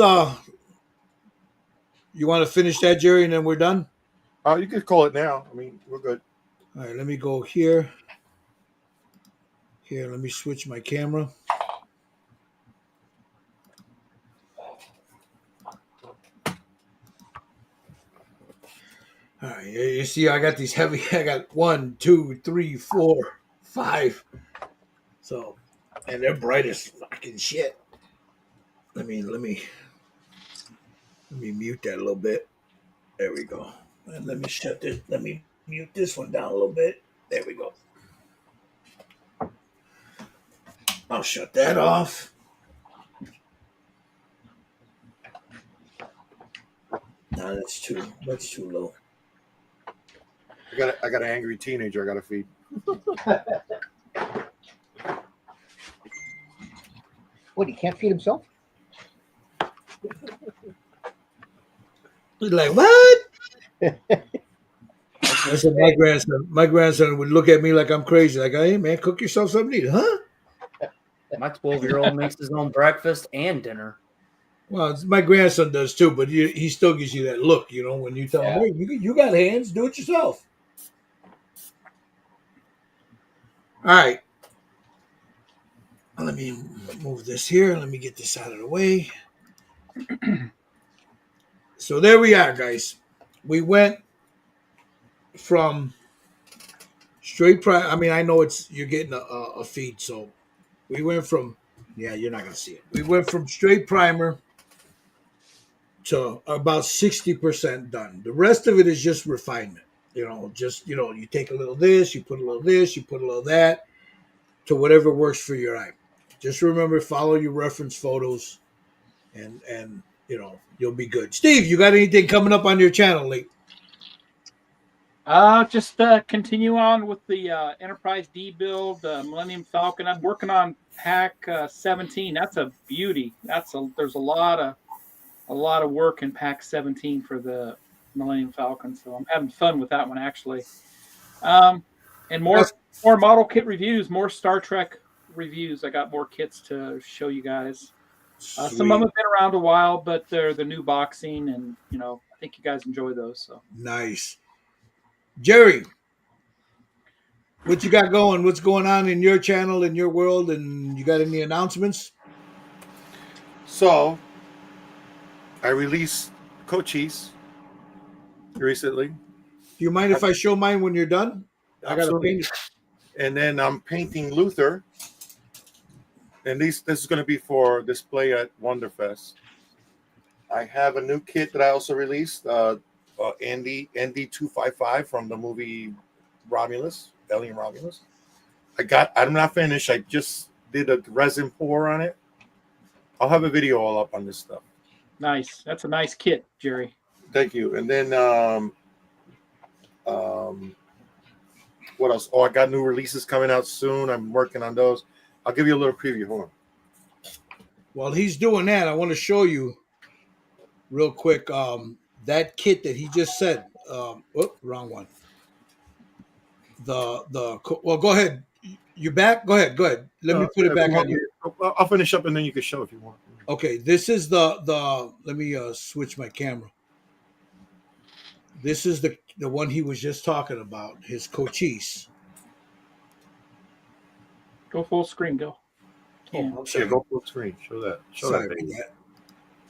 you want to finish that, Jerry, and then we're done. You could call it now. I mean, we're good. All right. Let me go here. Here. Let me switch my camera. All right. You see, I got these heavy. I got 1, 2, 3, 4, 5. So And they're bright as fucking shit. Let me mute that a little bit. There we go. And let me shut this. Let me mute this one down a little bit. There we go. I'll shut that off. No, that's too low. I got an angry teenager I got to feed. What, he can't feed himself? He's like, what? That's what my grandson would look at me like I'm crazy. Like, hey man, cook yourself something to eat, huh? My 12-year-old makes his own breakfast and dinner. Well, my grandson does too, but he still gives you that look, you know, when you tell him, hey, you got hands, do it yourself. All right. Let me move this here. Let me get this out of the way. So there we are, guys. We went from straight price. I mean, I know you're getting a feed, so we went from you're not gonna see it. We went from straight primer to about 60% done. The rest of it is just refinement. You take a little this, you put a little this, you put a little that, to whatever works for your eye. Just remember, follow your reference photos, and you'll be good. Steve, you got anything coming up on your channel, Lee? Just continue on with the Enterprise D build, Millennium Falcon. I'm working on Pack 17. That's a beauty. There's a lot of work in Pack 17 for the Millennium Falcon. So I'm having fun with that one actually. And more model kit reviews, more Star Trek reviews. I got more kits to show you guys. Some of them have been around a while, but they're the new boxing, and I think you guys enjoy those. So nice. Jerry, what you got going? What's going on in your channel, in your world, and you got any announcements? So, I released Cochise recently. Do you mind if I show mine when you're done? I got to paint it. And then I'm painting Luther. And this is going to be for display at Wonderfest. I have a new kit that I also released, Andy 255 from the movie Romulus, Alien Romulus. I'm not finished. I just did a resin pour on it. I'll have a video all up on this stuff. Nice. That's a nice kit, Jerry. Thank you. And then what else? Oh, I got new releases coming out soon. I'm working on those. I'll give you a little preview. Hold on. While he's doing that, I want to show you real quick that kit that he just said. Wrong one. Well, go ahead. You back? Go ahead. Let me put it back on you. I'll finish up and then you can show if you want. Okay, this is the. Let me switch my camera. This is the one he was just talking about. His Cochise. Go full screen. Go. Oh, I'm sorry. Yeah, go full screen. Show that. Show Sorry that. Baby.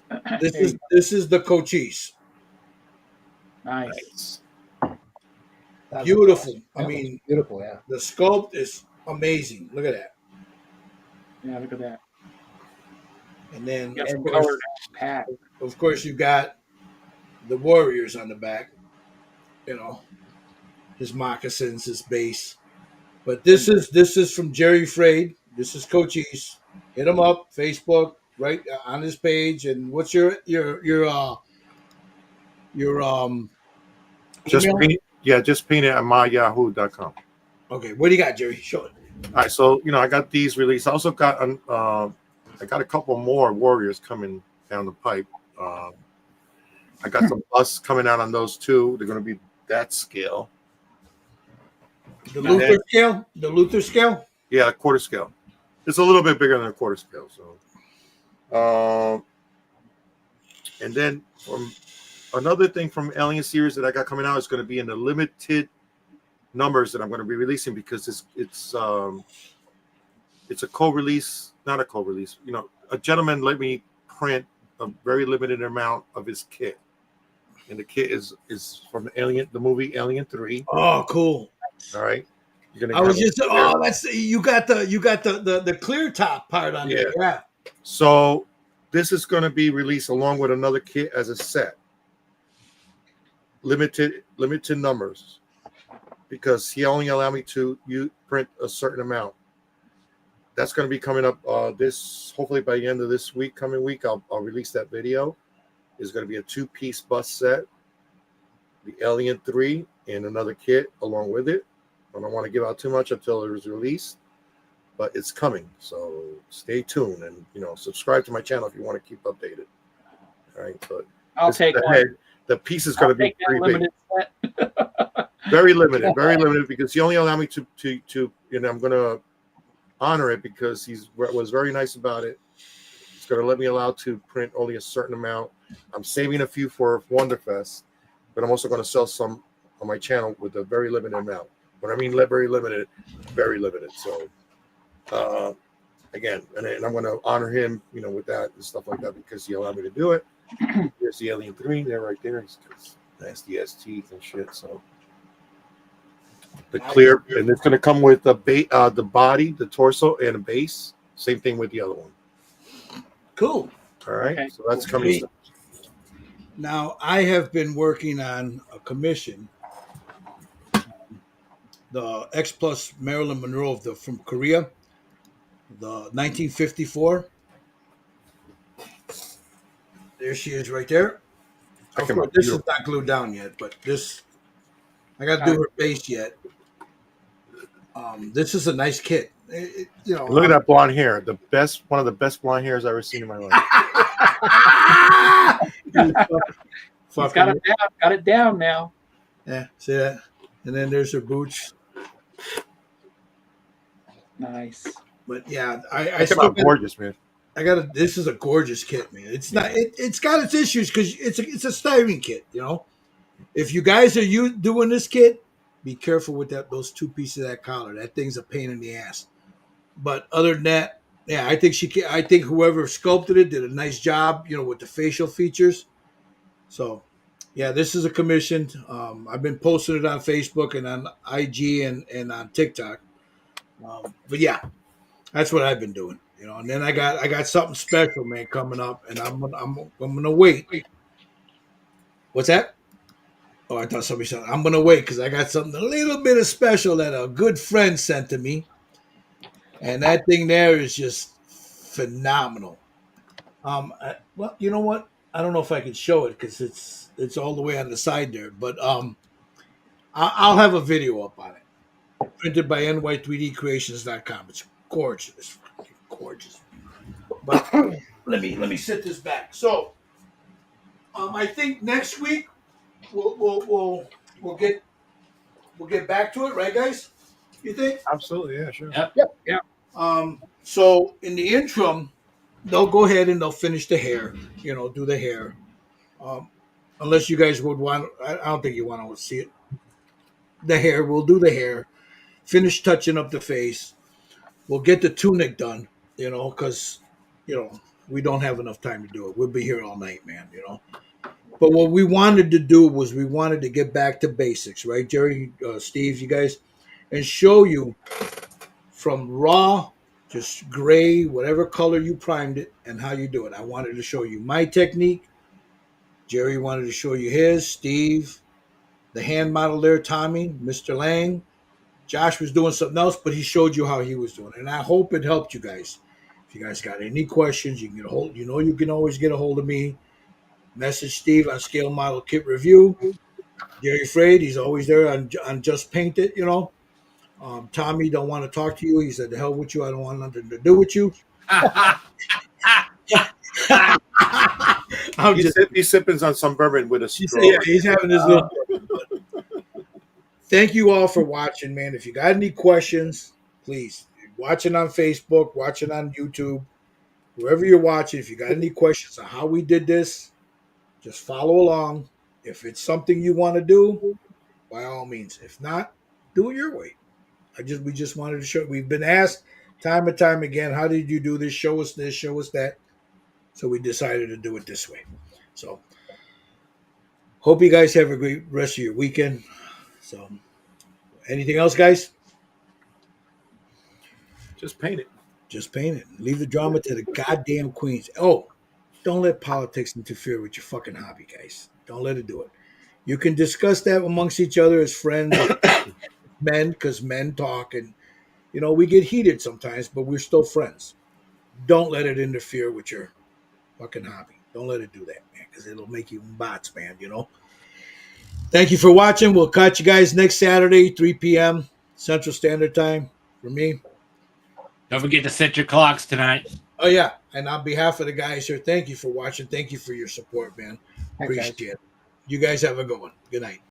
about that. This is the Cochise. Nice. Beautiful. I mean, beautiful. Yeah. the sculpt is amazing. Look at that. Yeah, look at that. And then Got some colored pack. of course you got the Warriors on the back. His moccasins, his base. But this is from Jerry Frade. This is Cochise. Hit him up, Facebook, right on his page. And what's your Just email? paint it at myyahoo.com. Okay, what do you got, Jerry? Show it. All right, so I got these released. I also got I got a couple more Warriors coming down the pipe. I got some busts coming out on those too. They're going to be that scale. The Luther scale? The Luther scale? Yeah, quarter scale. It's a little bit bigger than a quarter scale. So, and then another thing from Alien series that I got coming out is going to be in the limited numbers that I'm going to be releasing because it's a co-release, not a co-release. A gentleman let me print a very limited amount of his kit, and the kit is from the movie Alien 3. Oh, cool. All right. You're I gonna was have just that's you got the clear top part on there. Yeah. So this is going to be released along with another kit as a set. Limited numbers, because he only allowed me to print a certain amount. That's going to be coming up this, hopefully by the end of this week, coming week, I'll release that video. It's going to be a 2-piece bust set, the Alien 3 and another kit along with it. I don't want to give out too much until it is released, but it's coming. So stay tuned and, subscribe to my channel if you want to keep updated. All right. But I'll take one. the piece is going to be pretty big. Limited set. Very limited, because he only allowed me to I'm going to honor it because he was very nice about it. He's going to let me allow to print only a certain amount. I'm saving a few for Wonderfest, but I'm also going to sell some on my channel with a very limited amount. When I mean very limited. So again, and I'm going to honor him, with that and stuff like that, because he allowed me to do it. There's the Alien 3 there, right there. That's the S teeth and shit. So the clear, and it's going to come with the body, the torso, and a base. Same thing with the other one. Cool. All right. Okay. So that's coming. Now I have been working on a commission. The X Plus Marilyn Monroe from Korea, the 1954. There she is, right there. Of course, this is not glued down yet, but this I got to do her base yet. This is a nice kit. Look at that blonde hair. One of the best blonde hairs I've ever seen in my life. He's got it down. Got it down now. Yeah, see that? And then there's her boots. Nice. But yeah, I still got gorgeous, man. This is a gorgeous kit, man. It's not. It's got its issues because it's a styrene kit. If you guys are doing this kit, be careful with those 2 pieces of that collar. That thing's a pain in the ass. But other than that, yeah, I think whoever sculpted it did a nice job. With the facial features. So, yeah, this is a commission. I've been posting it on Facebook and on IG and on TikTok. But yeah, that's what I've been doing. And then I got something special, man, coming up, and I'm gonna wait. What's that? Oh, I thought somebody said I'm gonna wait because I got something a little bit of special that a good friend sent to me, and that thing there is just phenomenal. Well, you know what? I don't know if I can show it because it's all the way on the side there, but I'll have a video up on it. Printed by ny3dcreations.com. It's gorgeous. It's fucking gorgeous. But let me sit this back. So I think next week we'll get back to it, right, guys? You think? Absolutely, yeah, sure. Yep. So in the interim, they'll go ahead and they'll finish the hair. Do the hair. Unless you guys would want. I don't think you want to see it. The hair. We'll do the hair. Finish touching up the face. We'll get the tunic done, because, we don't have enough time to do it. We'll be here all night, man, But what we wanted to do was we wanted to get back to basics, right, Jerry, Steve, you guys, and show you from raw, just gray, whatever color you primed it, and how you do it. I wanted to show you my technique. Jerry wanted to show you his, Steve, the hand model there, Tommy, Mr. Lang. Josh was doing something else, but he showed you how he was doing it. And I hope it helped you guys. If you guys got any questions, you can get a hold. You can always get a hold of me. Message Steve on Scale Model Kit Review. Jerry Fraid, he's always there on Just Paint It, Tommy don't want to talk to you. He said, "The hell with you. I don't want nothing to do with you." He's sipping on some bourbon with a straw. Yeah, he's having his little. Thank you all for watching, man. If you got any questions, please watch it on Facebook, watch it on YouTube, wherever you're watching. If you got any questions on how we did this, just follow along. If it's something you want to do, by all means. If not, do it your way. We just wanted to show. We've been asked time and time again, how did you do this? Show us this, show us that. So we decided to do it this way. So hope you guys have a great rest of your weekend. So anything else, guys? Just paint it. Just paint it. Leave the drama to the goddamn queens. Oh, don't let politics interfere with your fucking hobby, guys. Don't let it do it. You can discuss that amongst each other as friends, men, because men talk, and we get heated sometimes, but we're still friends. Don't let it interfere with your fucking hobby. Don't let it do that, man, because it'll make you bots, man. Thank you for watching. We'll catch you guys next Saturday, 3 p.m. Central Standard Time. For me. Don't forget to set your clocks tonight. Oh yeah, and on behalf of the guys here, thank you for watching. Thank you for your support, man. Thanks, guys. Appreciate it. You guys have a good one. Good night.